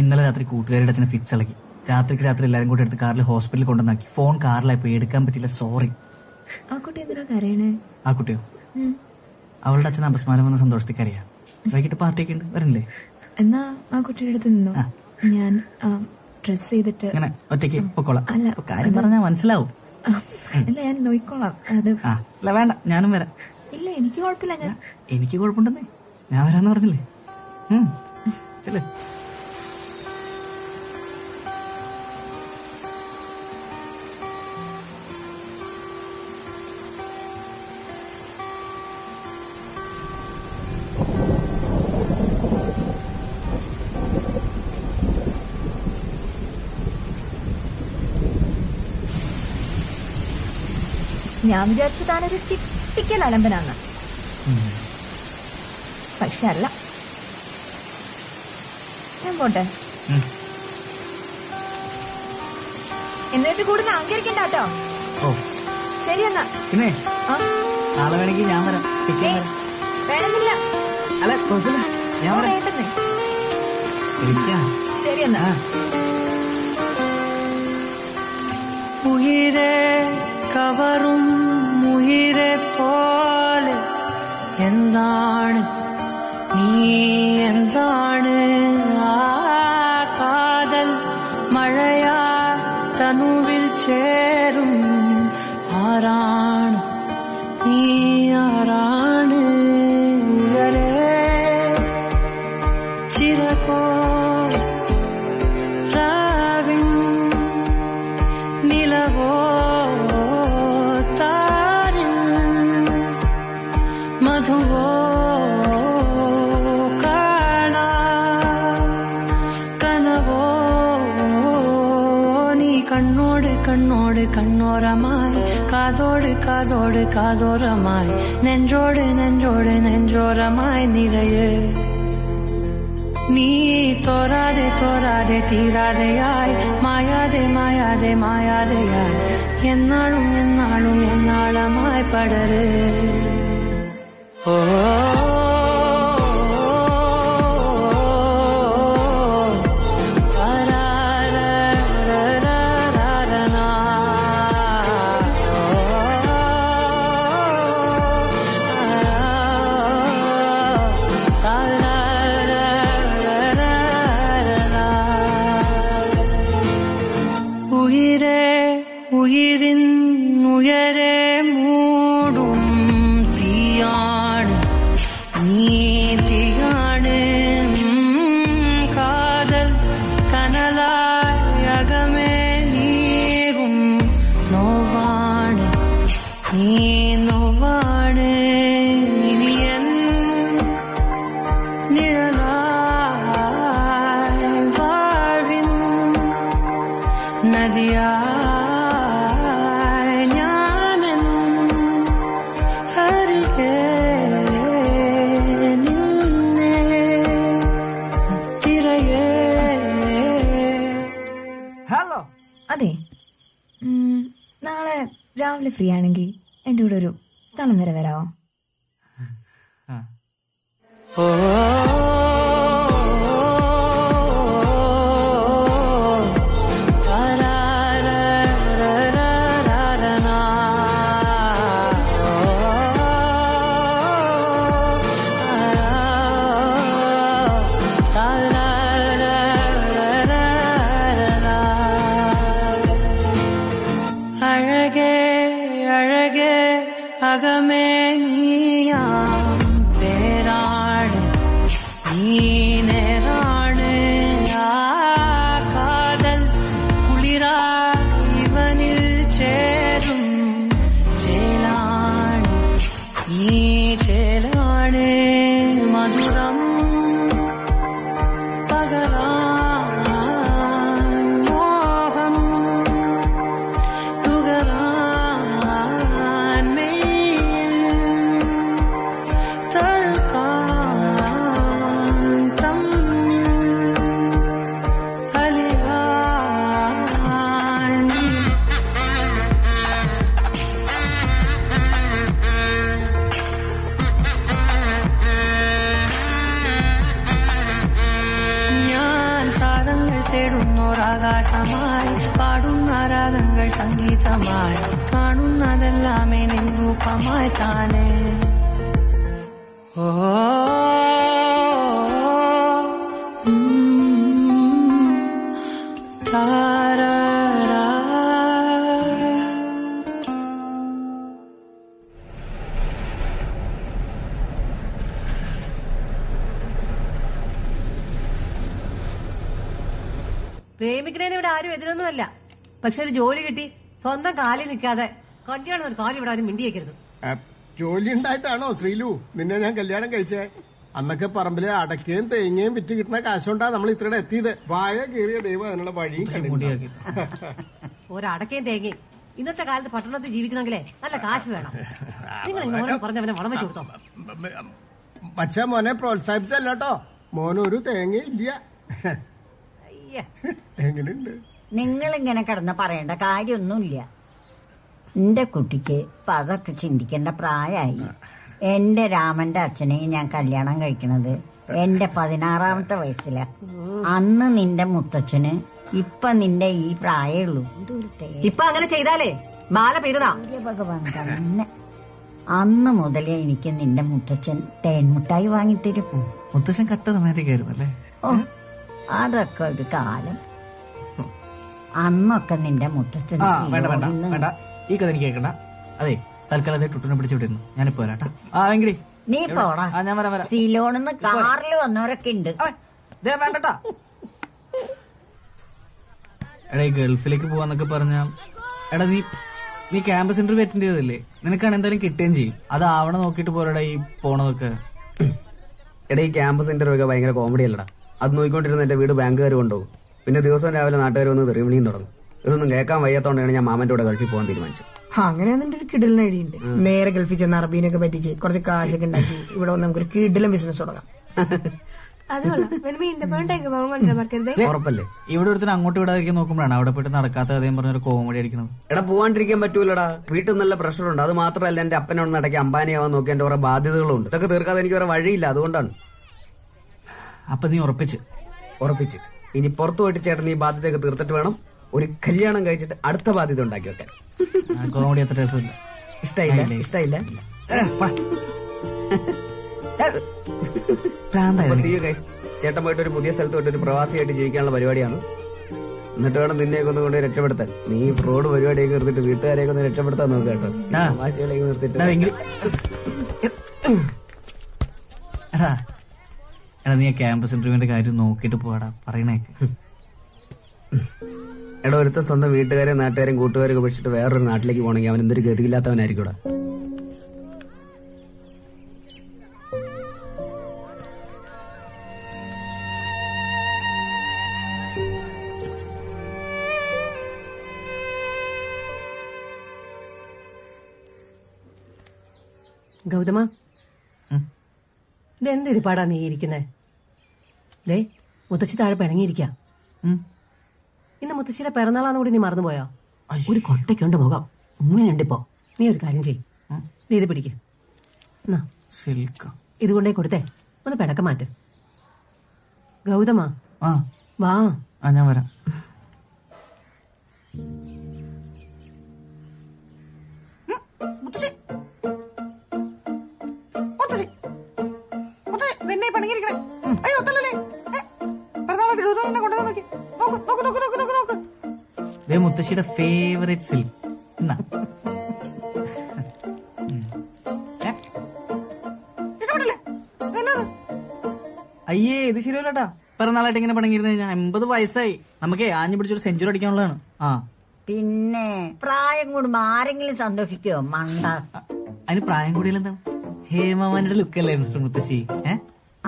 ഇന്നലെ രാത്രി കൂട്ടുകാരുടെ അച്ഛനെ ഫിക്സ് ഇളക്കി. രാത്രിക്ക് രാത്രി എല്ലാരും കൂടെ എടുത്ത് കാറിൽ ഹോസ്പിറ്റലിൽ കൊണ്ടുവന്നാക്കി. ഫോൺ കാറിലായി പോയി, എടുക്കാൻ പറ്റില്ല. സോറി. ആ കുട്ടി എന്തിനാ കരയണേ? ആ കുട്ടിയോ? അവളുടെ അച്ഛൻ അപസ്മാരം വന്ന സന്തോഷത്തിൽ കരയാ. വൈകിട്ട് പാർട്ടിയൊക്കെ ഉണ്ട്, വരണില്ലേ? എന്നാ ആ കുട്ടിയുടെ അടുത്ത് നിന്നോ, ഞാൻ ഡ്രസ് ചെയ്തിട്ട് ഇങ്ങനെ ഒറ്റയ്ക്ക് പൊക്കോളാം. കാര്യം പറഞ്ഞാ മനസ്സിലാവും. അല്ല, ഞാൻ നോക്കിക്കോളാം. അത് അല്ല, വേണ്ട, ഞാനും വരാം. ഇല്ല, എനിക്ക് കുഴപ്പമില്ല. ഞാൻ എനിക്ക് കുഴപ്പമുണ്ടെന്നേ, ഞാൻ വരാന്ന് പറഞ്ഞില്ലേ. ചെല്ലേ. ഞാൻ വിചാരിച്ചു താനൊരു ടിപ്പിക്കൽ അലമ്പനാന്ന്. പക്ഷെ അല്ല. ഞാൻ പോട്ടെ. എന്ന് വെച്ച് കൂടുതൽ അഹങ്കരിക്കണ്ട കേട്ടോ. ശരി എന്നാ. പിന്നെ നാളെ വേണമെങ്കിൽ ഞാൻ വരാം. വേണമെന്നില്ല. അല്ല കുഴപ്പമില്ല, ഞാൻ വരാം. വേണ്ടെന്നേ. ശരി എന്നാ. ഉയിരെ കവറും ഉയിരെ പോലെ എന്താണ് നീ, എന്താണ് ആ കാതൽ മഴയാ തനുവിൽ ചേരും. ആരാണ് നീ, ആരാണ് ഉയരെ ചിരകോ രാവിൻ നിലവോ താരിൽ മധുവോ കാണാ കനവോ നീ കണ്ണോട് കണ്ണോട് കണ്ണോരമായി കാതോട് കാതോട് കാതോരമായി നെഞ്ചോട് നെഞ്ചോട് നെഞ്ചോരമായി നിറയെ നീ തോരാതെ തോരാതെ തീരാതെയായി മായാതെ മായാതെ മായാതെയായി എന്നാളും എന്നാളും എന്നാളമായി പടര്. ഓ ഉയിരിൻ ഉയരെ മൂടും തീയാണ് നീ, തീയാണ് കാതൽ കനലായി അകമേ നീവും നോവാണ് നീ, നോവാണ് ഇനിയൻ നിഴലായി വാഴ്വിൻ നദിയാ അതെ. നാളെ രാവിലെ ഫ്രീ ആണെങ്കിൽ എന്റെ കൂടെ ഒരു സ്ഥലം വരെ വരാമോ? ഓ അഴകേ അഴകേ അകമേ നീയാം പേരാണ് നീ നേരാണ് ആ കാതൽ കുളിരാ ഇവനിൽ ചേരും ചേലാണ് നീ ചേലാണ് മധുരം പകരാൻ മോഹം തുകരാൻ മെയ്യിൽ തഴുകാൻ തമ്മിൽ അലിയാൻ ഞാൻ താരങ്ങൾ തേടുന്നോരാകാശമായി പാടുന്ന രാഗങ്ങൾ സംഗീതമായി കാണുന്നതെല്ലാമേ നിൻ രൂപമായി താനേ. ഓ താരാ പ്രേമിക്കണേന് ഇവിടെ ആരും എതിരൊന്നുമല്ല. പക്ഷെ ഒരു ജോലി കിട്ടി സ്വന്തം കാലിൽ നിൽക്കാതെ കല്യാണം ഒരു കാലം ഇവിടെ ആരും മിണ്ടിയേക്കരുത്. ജോലി ഉണ്ടായിട്ടാണോ ശ്രീലു നിന്നെ ഞാൻ കല്യാണം കഴിച്ചേ? അന്നൊക്കെ പറമ്പിലെ അടക്കയും തേങ്ങയും വിറ്റ് കിട്ടുന്ന കാശുകൊണ്ടാ നമ്മൾ ഇത്രയുടെ എത്തിയത്. വായ കീറിയ ദൈവം അതിനുള്ള വഴിയും ഒരടക്കയും തേങ്ങയും ഇന്നത്തെ കാലത്ത് പട്ടണത്തിൽ ജീവിക്കണമെങ്കിലേ നല്ല കാശ് വേണം. നിങ്ങൾ ഓരോ പറഞ്ഞവനെ വളം വെച്ചു കൊടുത്തോ. മച്ചാ മോനെ പ്രോത്സാഹിപ്പിച്ചല്ലോ. മോനൊരു തേങ്ങയില്ല. എങ്ങനെയുണ്ട്? നിങ്ങളിങ്ങനെ കിടന്ന് പറയേണ്ട കാര്യമൊന്നുമില്ല. എന്റെ കുട്ടിക്ക് ഇപ്പൊ അതൊക്കെ ചിന്തിക്കേണ്ട പ്രായമായി. എന്റെ രാമന്റെ അച്ഛനെയും ഞാൻ കല്യാണം കഴിക്കണത് എന്റെ 16ാമത്തെ വയസ്സിലാ. അന്ന് നിന്റെ മുത്തച്ഛന് ഇപ്പൊ നിന്റെ ഈ പ്രായമുള്ളൂ. ഇപ്പൊ അങ്ങനെ ചെയ്താലേ മാല പീഡന. ഭഗവാൻ തന്നെ. അന്ന് മുതലേ എനിക്ക് നിന്റെ മുത്തച്ഛൻ തേൻമുട്ടായി വാങ്ങിത്തരും. മുത്തച്ഛൻ കട്ട സമയത്തേക്കായിരുന്നല്ലേ? ഓ, അതൊക്കെ ഒരു കാലം. അന്നൊക്കെ നിന്റെ മുത്തച്ഛൻ വേണ്ട വേണ്ട വേണ്ട, ഈ കഥ എനിക്ക് കേൾക്കണ്ട. അതെ, തൽക്കാലം അതേ ടുട്ടിനെ പിടിച്ചു വിട്ടിരുന്നു. ഞാനിപ്പോ വരാട്ടാ. വെങ്കടി നീ പോടാ. ഞാൻ വരാം വരാം. സിലോണിന്ന് കാറിൽ വന്നവരൊക്കെ ഉണ്ട്. വേണ്ടട്ടാ. എടാ, ഈ ഗൾഫിലേക്ക് പോവാന്നൊക്കെ പറഞ്ഞ എടാ നീ ക്യാമ്പസ് ഇന്റർവ്യൂ അറ്റൻഡ് ചെയ്തല്ലേ? നിനക്കാണ് എന്തായാലും കിട്ടുകയും ചെയ്യും. അത് ആവണ നോക്കിട്ട് പോരടാ ഈ പോണതൊക്കെ. എടാ, ഈ ക്യാമ്പസ് ഇന്റർവ്യൂ ഒക്കെ ഭയങ്കര കോമഡി അല്ലടാ. അത് നോക്കിക്കൊണ്ടിരുന്ന എന്റെ വീട് ബാങ്കുകാർ കൊണ്ടുപോകും. പിന്നെ ദിവസം രാവിലെ നാട്ടുകാർ വന്ന് തെറിവിളിയും തുടങ്ങും. ഇതൊന്നും കേൾക്കാൻ വയ്യാത്തോണ്ടാണ് ഞാൻ മാമന്റെ കൂടെ ഗൾഫിൽ പോകാൻ തീരുമാനിച്ചത്. അങ്ങനെയാണെന്റെ ഒരു കിടിലൻ ഐഡിയ ഉണ്ട്. നേരെ ഗൾഫിൽ ചെന്ന് അറബീനൊക്കെ പറ്റിച്ച് കുറച്ച് കാശൊക്കെ ഉണ്ടാക്കി ഇവിടെ വന്ന് നമുക്കൊരു കിടിലൻ ബിസിനസ് തുടങ്ങാം. ഉറപ്പല്ലേ? ഇവിടെ ഒരുത്തിന് അങ്ങോട്ട് വിടാതിരിക്കാൻ നോക്കുമ്പോഴാണ് അവിടെ പോയിട്ട് നടക്കാത്ത കഥയും പറഞ്ഞൊരു കോമഡി അടിക്കുന്നത്. എടാ, പോവാണ്ടിരിക്കാൻ പറ്റൂലടാ. വീട്ടിൽ നല്ല പ്രഷറുണ്ട്. അത് മാത്രമല്ല, എന്റെ അപ്പനോട് നടക്കി അമ്പാനിയാവാൻ നോക്കി എന്റെ കുറെ ബാധ്യതകളുണ്ട്. ഇതൊക്കെ തീർക്കാതെ എനിക്ക് വേറെ വഴിയില്ല. അതുകൊണ്ടാണ്. അപ്പൊ നീ ഉറപ്പിച്ച് ഇനി പുറത്തു പോയിട്ട് ചേട്ടൻ ഈ ബാധ്യതയൊക്കെ തീർത്തിട്ട് വേണം ഒരു കല്യാണം കഴിച്ചിട്ട് അടുത്ത ബാധ്യത ഉണ്ടാക്കി വെക്കാൻ. കോമഡി അത്ര രസമില്ല. ഇഷ്ടായില്ല. ചേട്ടൻ പോയിട്ട് ഒരു പുതിയ സ്ഥലത്ത് പോയിട്ട് ഒരു പ്രവാസിയായിട്ട് ജീവിക്കാനുള്ള പരിപാടിയാണ്. എന്നിട്ട് വേണം നിന്നെയൊക്കെ ഒന്ന് കൊണ്ട് രക്ഷപ്പെടുത്താൻ. നീ ഫ്രോഡ് പരിപാടിയൊക്കെ നിർത്തിട്ട് വീട്ടുകാരെയൊക്കെ ഒന്ന് രക്ഷപ്പെടുത്താൻ നോക്കുക കേട്ടോ. തമാശകളെയൊക്കെ നിർത്തിട്ട്. എടാ, നീ ക്യാമ്പസ് ഇന്റർവ്യൂവിന്റെ കാര്യം നോക്കിട്ട് പോവാടാ. പറയണേക്ക്. എടാ, ഒരുത്തൻ സ്വന്തം വീട്ടുകാരെയും നാട്ടുകാരെയും കൂട്ടുകാരെയൊക്കെ പിടിച്ചിട്ട് വേറൊരു നാട്ടിലേക്ക് പോകണമെങ്കിൽ അവൻ എന്തൊരു ഗതിയില്ലാത്തവനായിരിക്കും. ഗൗതമ, ഇതെന്തിരിപ്പാടാ നീ ഇരിക്കുന്നേ? ദേ, മുത്തശ്ശി താഴെ പിണങ്ങിയിരിക്കാം. ഇന്ന് മുത്തശ്ശിയുടെ പിറന്നാളാന്ന് കൂടി നീ മറന്നുപോയോ? ഒരു കൊട്ടയ്ക്കുണ്ട് മുഖം. ഉമ്മയുണ്ട് ഇപ്പോ. നീ ഒരു കാര്യം ചെയ്യും, നീ ഇത് പിടിക്ക. ഇതുകൊണ്ടേ കൊടുത്തേ ഒന്ന് പിടക്കം മാറ്റ്. ഗൗതമ, വാ. ഞാൻ വരാം. മുത്തശ്ശിയുടെ ഫേവറേറ്റ് സിൽക്ക്. അയ്യേ, ഇത് ശരിയല്ലട്ടാ. പിറന്നാളായിട്ട് ഇങ്ങനെ പണങ്ങിരുന്നു കഴിഞ്ഞാൽ 80 വയസ്സായി. നമുക്ക് ആഞ്ഞു പിടിച്ചൊരു സെഞ്ചുറി അടിക്കാനുള്ളതാണ്. പിന്നെ പ്രായം കൂടുമ്പോ ആരെങ്കിലും സന്തോഷിക്കോ? മണ്ട. അതിന് പ്രായം കൂടിയാൽ എന്താണ്? ഹേമാമാന്റെ ലുക്കല്ലേ മിസ്റ്റർ മുത്തശ്ശി?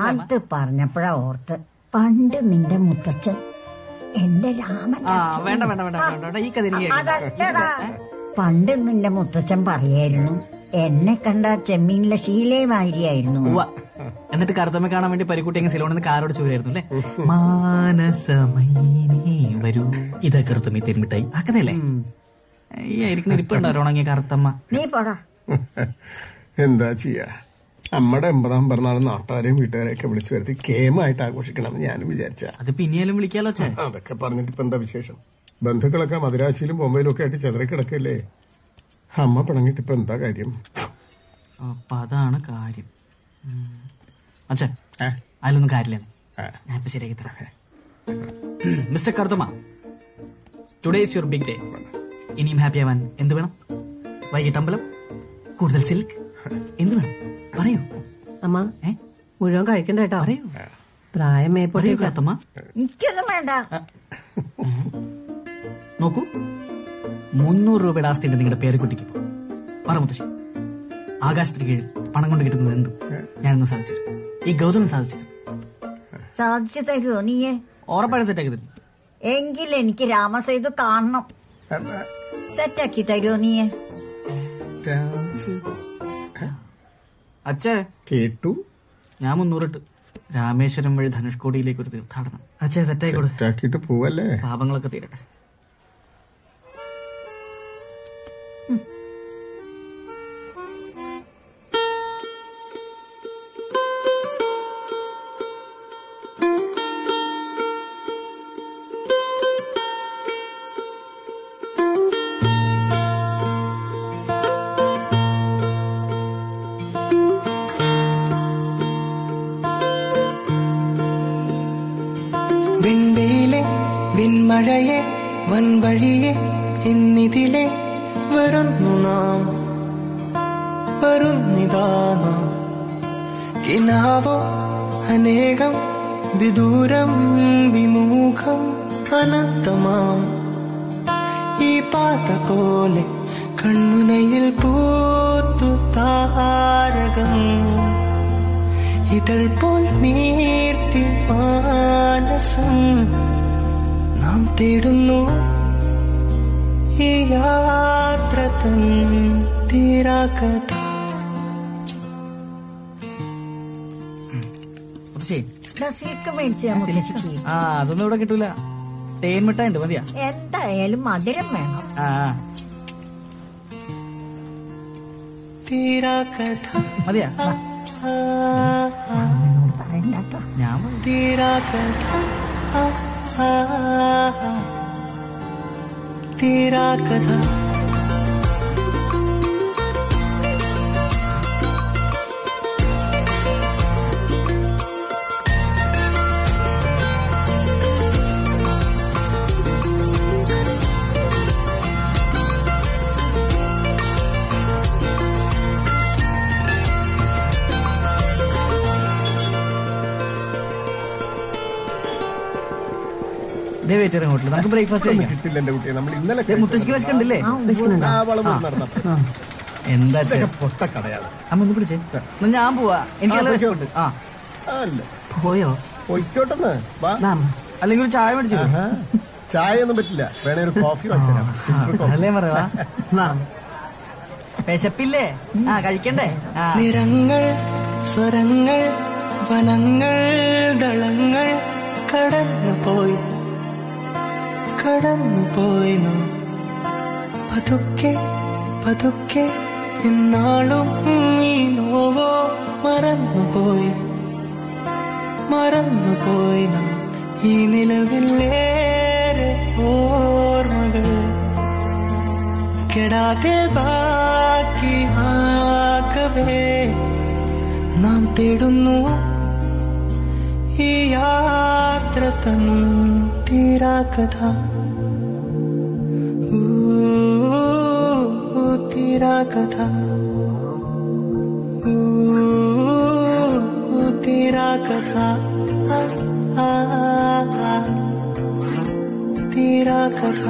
അത് പറഞ്ഞപ്പോഴാ ഓർത്ത്, പണ്ട് നിന്റെ മുത്തച്ഛൻ എന്റെ രാമൻ. വേണ്ട വേണ്ട വേണ്ട വേണ്ട, ഈ കഥ പണ്ട് നിന്റെ മുത്തച്ഛൻ പറയായിരുന്നു, എന്നെ കണ്ട ചെമ്മീനിലെ ശീലമായിരിയായിരുന്നു. എന്നിട്ട് കറുത്തമ്മ കാണാൻ വേണ്ടി പരിക്കുട്ടി സിലോണിന്ന് കാറോട് ചോരായിരുന്നു അല്ലേ? മാനസമൈനേ വരൂ, ഇതാ കറുത്തമ്മ തെരുമിട്ടായി. ആ കഥയല്ലേ? ഈ ആയിരിക്കുന്ന ഇരിപ്പുണ്ടാരോ ഉണങ്ങിയ കറുത്തമ്മ. നീ പോടാ. എന്താ ചെയ്യാ, നമ്മുടെ 80ാം പിറന്നാൾ നാട്ടുകാരെയും വീട്ടുകാരെയൊക്കെ വിളിച്ചു വരുത്തി കേമായിട്ട് ആഘോഷിക്കണമെന്ന് ഞാനും വിചാരിച്ച. അത് പിന്നെയാലും വിളിക്കാലോ. അതൊക്കെ പറഞ്ഞിട്ട് ഇപ്പൊ എന്താ വിശേഷം? ബന്ധുക്കളൊക്കെ മദിരാശിയിലും ബോംബെയിലും ഒക്കെ ആയിട്ട് ചെതറിക്കിടക്കല്ലേ. അമ്മ പിണങ്ങിട്ട് ഇപ്പൊ എന്താ കാര്യം? അപ്പൊ അതാണ് കാര്യം. അച്ഛാ, അതിലൊന്നും കാര്യമില്ല. ഞാൻ ഇപ്പൊ ശരിയാക്കി തരാം. Mister Karuthamma, today is your big day. ഇനിയും ഹാപ്പി ആവാൻ എന്ത് വേണം? വൈകിട്ട് അമ്പലം, കൂടുതൽ സിൽക്ക്, എന്ത് വേണം പറയൂ. അമ്മ, മുഴുവൻ കഴിക്കണ്ട കേട്ടോ. പറയൂ. പ്രായം മേപ്പോഴേ കറുത്തമ്മ. എനിക്കൊന്നും വേണ്ട. നോക്കൂ, 300 രൂപയുടെ ആസ്തിയുണ്ട് നിങ്ങളുടെ പേരക്കുട്ടിക്ക്. പറ മുത്തശ്ശി, ആകാശത്തിന് കീഴിൽ പണം കൊണ്ട് കിട്ടുന്നത് എന്തും ഞാനൊന്ന് സാധിച്ചു. ഈ ഗൗതമൻ സാധിച്ചു. സാധിച്ചു തരുമോ നീയെ? ഉറപ്പായിട്ട് സെറ്റാക്കി തരും. എങ്കിൽ എനിക്ക് രാമസേതു കാണണം. സെറ്റാക്കി തരുമോ നീയെ? അച്ഛേ കേട്ടു. ഞാൻ 300 ഇട്ട് രാമേശ്വരം വഴി ധനുഷ്കോടിയിലേക്ക് ഒരു തീർത്ഥാടനം. അച്ഛേ സെറ്റായിക്കോട്ടെ. സെറ്റാക്കിട്ട് പോവല്ലേ? പാപങ്ങളൊക്കെ തീരട്ടെ. വിൺവെയിലെ വിൺമഴയെ വൻവഴിയെ എന്നിതിലെ വരുന്നു നാം, വരുന്നിതാ നാം. കിനാവോ അനേകം വിദൂരം വിമുഖം അനന്തമാം ഈ പാത പോലെ കൺമുനയിൽ പൂത്തു താരകം ഇതൾ പോൽ നീർത്തി മാനസം നാം തേടുന്നു ഈ യാത്ര തൻ തീരാകഥ. അതൊന്നും ഇവിടെ കിട്ടൂല. തേൻ മിഠായിണ്ട്, മതിയാ? എന്തായാലും മധുരം വേണം. തീരാകഥ മതിയാ? ഞാൻ തീരാകഥ തീരാകഥ. ഹോട്ടൽ നമുക്ക് ബ്രേക്ക്ഫാസ്റ്റ് കിട്ടില്ല എന്റെ കുട്ടിയെ. നമ്മൾ ഇന്നലെ മുത്തശ്ശിക്ക് വിശക്കുണ്ടല്ലേ? എന്താ പൊട്ടക്കടയാണ്. അമ്മ ഒന്ന് പിടിച്ചേ. ഞാൻ പോവാ, എനിക്ക് പോയോ? പൊയ്ക്കോട്ടെന്ന്. അല്ലെങ്കിൽ ഒരു ചായ മേടിച്ചു. ചായ ഒന്നും പറ്റില്ല, വേണേ ഒരു കോഫി അല്ലേ പറയാ. വിശപ്പില്ലേ? കഴിക്കണ്ടേ? നിറങ്ങൾ സ്വരങ്ങൾ വനങ്ങൾ ദളങ്ങൾ കടന്നുപോയി കടന്നുപോയി നാം പതുക്കെ പതുക്കെ എന്നാളും ഈ നോവോ മറന്നുപോയി മറന്നുപോയി നാം ഈ നിലവിലേറെ ഓർമ്മകൾ കെടാതെ ബാക്കി ആകവേ നാം തേടുന്നു ഈ യാത്ര തൻ തീരാകഥ. തീരാകഥ തീരാകഥ തീരാകഥ.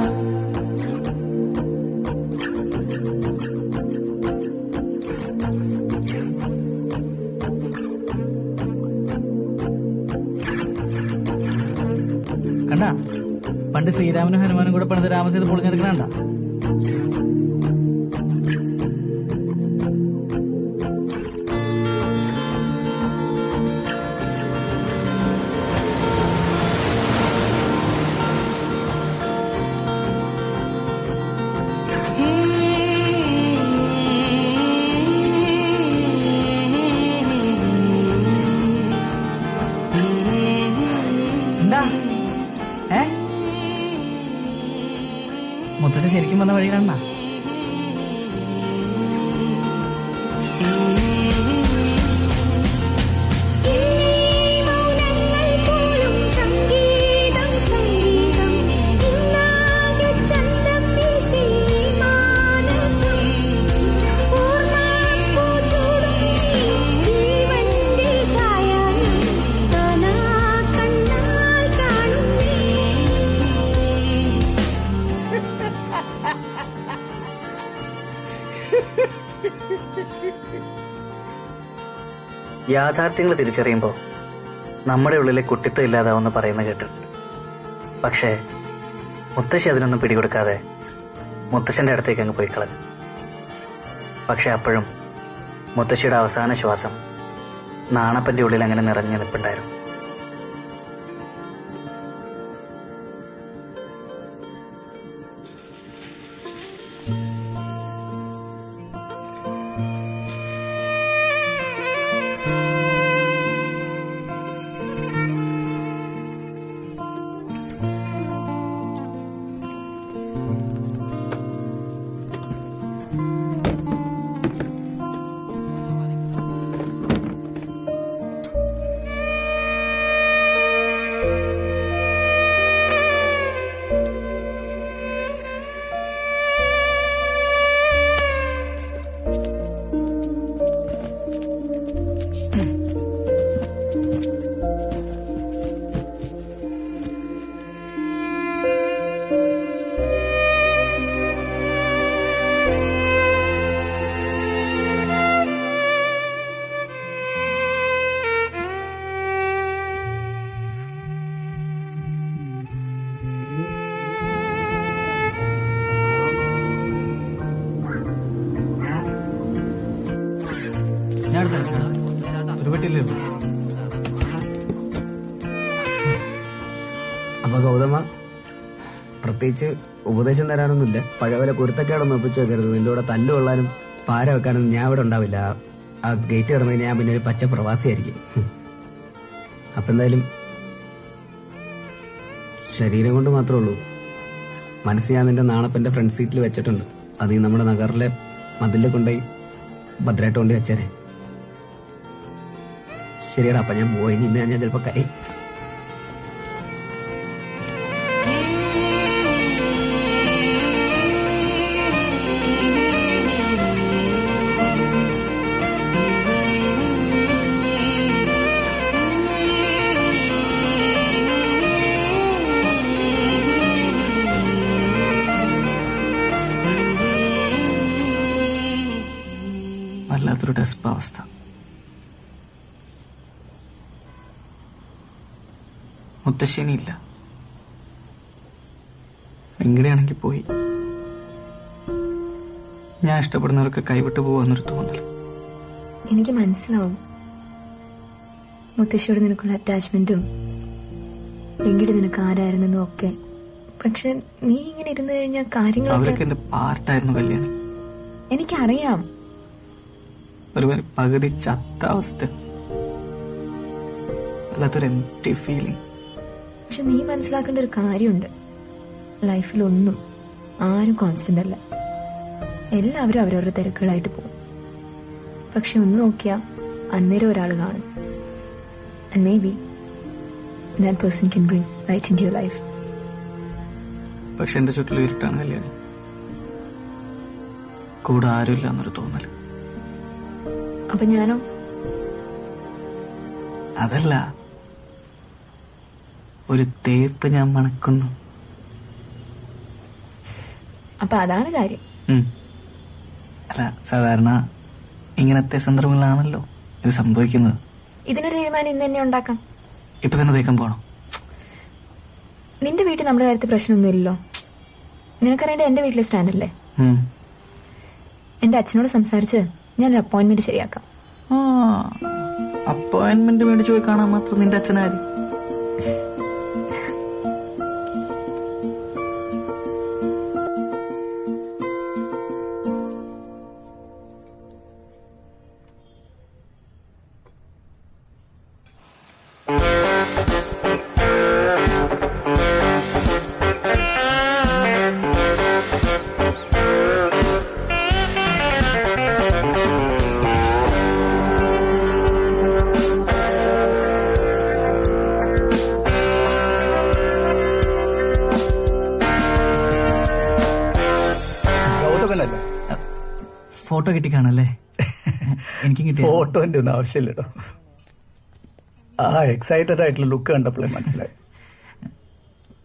കണ്ടാ, പണ്ട് ശ്രീരാമനും ഹനുമാനും കൂടെ പണിത് രാമസേതു പൊളിഞ്ഞെടുക്കണ. മുത്തശ്ശൻ ശരിക്കും വന്ന വഴി കാണണ. യാഥാർത്ഥ്യങ്ങൾ തിരിച്ചറിയുമ്പോൾ നമ്മുടെ ഉള്ളിലെ കുട്ടിത്വം ഇല്ലാതാവുമെന്ന് പറയുന്ന കേട്ടിട്ടുണ്ട്. പക്ഷേ മുത്തശ്ശി അതിനൊന്നും പിടികൊടുക്കാതെ മുത്തശ്ശന്റെ അടുത്തേക്ക് അങ്ങ് പോയി കളഞ്ഞു. പക്ഷെ അപ്പോഴും മുത്തശ്ശിയുടെ അവസാന ശ്വാസം നാണപ്പന്റെ ഉള്ളിൽ അങ്ങനെ നിറഞ്ഞു നിൽപ്പുണ്ടായിരുന്നു. അപ്പൊ ഗൗതമ, പ്രത്യേകിച്ച് ഉപദേശം തരാനൊന്നുമില്ല. പഴയപോലെ കുരുത്തക്കേടൊന്നും ഒപ്പിച്ചു വെക്കരുത്. നിന്റെ കൂടെ തല്ലു കൊള്ളാനും പാര വെക്കാനൊന്നും ഞാൻ ഇവിടെ ഉണ്ടാവില്ല. ആ ഗേറ്റ് കിടന്നു കഴിഞ്ഞാൽ ഞാൻ പിന്നെ ഒരു പച്ച പ്രവാസിയായിരിക്കും. അപ്പൊ എന്തായാലും ശരീരം കൊണ്ട് മാത്രമേ ഉള്ളൂ, മനസ്സ് ഞാൻ നിന്റെ നാണപ്പന്റെ ഫ്രണ്ട് സീറ്റിൽ വെച്ചിട്ടുണ്ട്. അത് ഈ നമ്മുടെ നഗറിലെ മതിലിൽ കൊണ്ടുപോയി ഭദ്രമായിട്ട് കൊണ്ട് വെച്ചേരെ. ശരിയടാ, അപ്പൊ ഞാൻ പോയി. ഇന്ന് ഞാൻ ചിലപ്പോ കരയും. വല്ലാത്തൊരു ഡെസ്പാവസ്ഥ. മുത്തശ്ശേനിയില്ല, എങ്ങനെയാണെങ്കിൽ പോയി. ഞാൻ ഇഷ്ടപ്പെടുന്നവർക്ക് കൈവിട്ടു പോവാന്നൊരു തോന്നൽ. എനിക്ക് മനസ്സിലാവും മുത്തശ്ശിയോട് നിനക്കുള്ള അറ്റാച്ച്മെന്റും വെങ്കിട് നിനക്ക് ആരായിരുന്നെന്നും ഒക്കെ. പക്ഷെ നീ ഇങ്ങനെ ഇരുന്നു കഴിഞ്ഞാൽ കാര്യങ്ങളൊക്കെ അവരൊക്കെ എന്റെ പാർട്ടായിരുന്നു കല്യാണി. എനിക്കറിയാം. ഒരു പകുതി ചത്ത അവസ്ഥ, വല്ലാത്തൊരു എംപ്റ്റി ഫീലിംഗ്. പക്ഷെ നീ മനസ്സിലാക്കേണ്ട ഒരു കാര്യമുണ്ട്, ലൈഫിലൊന്നും ആരും കോൺസ്റ്റന്റ് അല്ല. എല്ലാവരും അവരവരുടെ തിരക്കുകളായിട്ട് പോകും. പക്ഷെ ഒന്ന് നോക്കിയാ അന്നേരം ഒരാൾ കാണും. And may be that person can bring light into your life. പക്ഷെ എന്റെ ചുറ്റിലും ഇരുട്ടാണ് കല്യാണി. കൂടെ ആരുമില്ല എന്നൊരു തോന്നല്. അപ്പൊ ഞാനോ? അതല്ല, ഒരു തേപ്പ് ഞാൻ മണക്കുന്നു. അപ്പൊ അതാണ് കാര്യം. അല്ല, സാധാരണ ഇങ്ങനത്തെ സന്ദർഭങ്ങളാണല്ലോ ഇത് സംഭവിക്കുന്നത്. ഇതിനൊരു തീരുമാനം ഇന്ന് തന്നെ ഉണ്ടാക്കാം. ഇപ്പൊ തന്നെ തേക്കാൻ പോണം. നിന്റെ വീട്ടിൽ നമ്മുടെ കാര്യത്തിൽ പ്രശ്നമൊന്നുമില്ലല്ലോ. നിനക്കറിയേണ്ട എന്റെ വീട്ടിലെ സ്റ്റാൻഡല്ലേ. എന്റെ അച്ഛനോട് സംസാരിച്ച് ഞാനൊരു അപ്പോയിന്റ്മെന്റ് ശരിയാക്കാം. അപ്പോയിന്റ്മെന്റ് മേടിച്ചു പോയി കാണാൻ മാത്രം നിന്റെ അച്ഛനാര്? ഫോട്ടോ കിട്ടി കാണല്ലേ? എനിക്ക് കിട്ടി. ഫോട്ടോന്റെ ഒന്നും ആവശ്യമില്ല കേട്ടോ. ആ എക്സൈറ്റഡ് ആയിട്ടുള്ള ലുക്ക് കണ്ടപ്പോഴേ മനസ്സിലായി.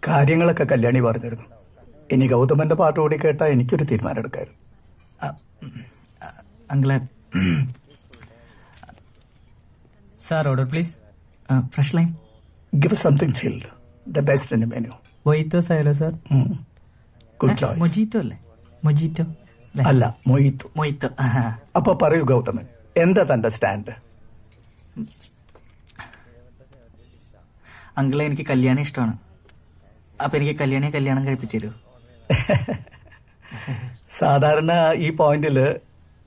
കാര്യങ്ങളൊക്കെ കല്യാണി പറഞ്ഞിരുന്നു. ഇനി ഗൗതമന്റെ പാട്ട് കൂടി കേട്ടാ എനിക്കൊരു തീരുമാനം എടുക്കായിരുന്നു. അങ്കിളെ, sir order please. Fresh lime. Give something chilled, the best in the menu. Mojito ആയാലോ സാർ? Good choice. മൊജിറ്റോ അല്ലേ? മൊജിറ്റോ അല്ല, മൊയ്ത്തു. മൊയ്ത്ത്. അപ്പൊ പറയൂ ഗൗതമൻ, എന്താ തന്റെ സ്റ്റാൻഡ്? അങ്കിളെ, എനിക്ക് കല്യാണം ഇഷ്ടമാണ്. അപ്പൊ എനിക്ക് കല്യാണം കഴിപ്പിച്ചു തരൂ? സാധാരണ ഈ പോയിന്റില്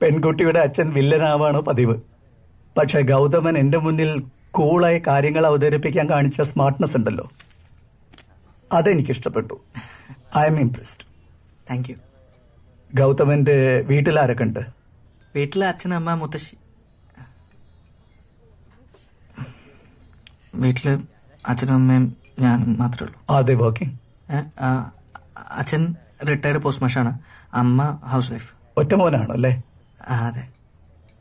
പെൺകുട്ടിയുടെ അച്ഛൻ വില്ലനാവാണ് പതിവ്. പക്ഷെ ഗൗതമൻ എന്റെ മുന്നിൽ കൂളായി കാര്യങ്ങൾ അവതരിപ്പിക്കാൻ കാണിച്ച സ്മാർട്ട്നെസ് ഉണ്ടല്ലോ, അതെനിക്കിഷ്ടപ്പെട്ടു. I am impressed. Thank you. ഗൗതമന്റെ വീട്ടിലാരൊക്കെ ഉണ്ട്? വീട്ടിലെ അച്ഛൻ, അമ്മ, മുത്തശ്ശി. വീട്ടില് അച്ഛനും അമ്മയും ഞാനും മാത്രമേ ഉള്ളൂ. അതെ, വർക്കിംഗ്? അച്ഛൻ റിട്ടയർഡ് പോസ്റ്റ് മാഷാണ്, അമ്മ ഹൗസ് വൈഫ്. ഒറ്റ മോനാണോ അല്ലേ? അതെ.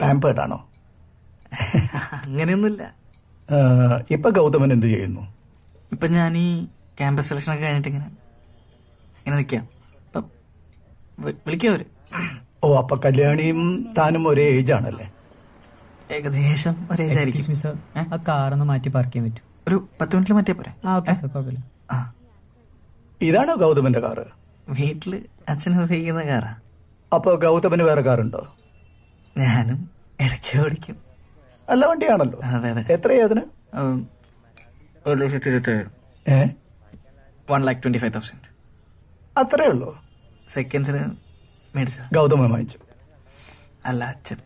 പാമ്പേർഡ് ആണോ? അങ്ങനെയൊന്നുമില്ല. ഇപ്പൊ ഗൗതമൻ എന്ത് ചെയ്യുന്നു? ഇപ്പൊ ഞാൻ ഈ ക്യാമ്പസ് സെലക്ഷൻ ഒക്കെ കഴിഞ്ഞിട്ട് ഇങ്ങനെ നിൽക്കാം. വിളിക്കവര്. ഓ, അപ്പൊ കല്യാണിയും താനും ഒരേ ഏജ് ആണല്ലേ? ഏകദേശം ഒരേ ഏജ് ആയിരിക്കും. ആ കാറൊന്ന് മാറ്റി പാർക്ക് ചെയ്യാൻ പറ്റും? ഒരു 10 മിനിറ്റിൽ മാറ്റിയാ പോരെ? കുഴപ്പമില്ല. ഇതാണോ ഗൗതമന്റെ കാറ്? വീട്ടില് അച്ഛൻ ഉപയോഗിക്കുന്ന കാറാ. അപ്പൊ ഗൗതമന് വേറെ കാറുണ്ടോ? ഞാനും ഇടയ്ക്ക് ഓടിക്കും. നല്ല വണ്ടിയാണല്ലോ. അതെ അതെ. എത്രയാ അതിന്? 1,27,000. 1,25,000. അത്രേ ഉള്ളൂ? സെക്കൻഡ്സിന് മേടിച്ച. ഗൗതമൻ വാങ്ങിച്ചു? അല്ല, അച്ഛൻ.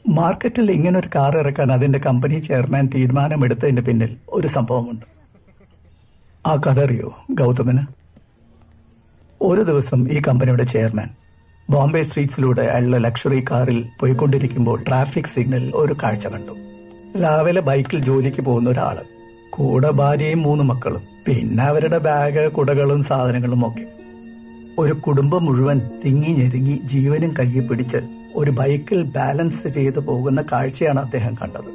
മാർക്കറ്റിൽ ഇങ്ങനൊരു കാർ ഇറക്കാൻ അതിന്റെ കമ്പനി ചെയർമാൻ തീരുമാനമെടുത്തതിന്റെ പിന്നിൽ ഒരു സംഭവമുണ്ട്. ആ കഥ അറിയോ ഗൗതമന്? ഒരു ദിവസം ഈ കമ്പനിയുടെ ചെയർമാൻ ബോംബെ സ്ട്രീറ്റ്സിലൂടെ അയാളുടെ ലക്ഷറി കാറിൽ പോയിക്കൊണ്ടിരിക്കുമ്പോൾ ട്രാഫിക് സിഗ്നലിൽ ഒരു കാഴ്ച കണ്ടു. രാവിലെ ബൈക്കിൽ ജോലിക്ക് പോകുന്ന ഒരാള്, കൂടെ ഭാര്യയും 3 മക്കളും, പിന്നെ അവരുടെ ബാഗ്, കുടകളും സാധനങ്ങളും ഒക്കെ. ഒരു കുടുംബം മുഴുവൻ തിങ്ങി ഞെരുങ്ങി ജീവനും കയ്യിൽ പിടിച്ച് ഒരു ബൈക്കിൽ ബാലൻസ് ചെയ്തു പോകുന്ന കാഴ്ചയാണ് അദ്ദേഹം കണ്ടത്.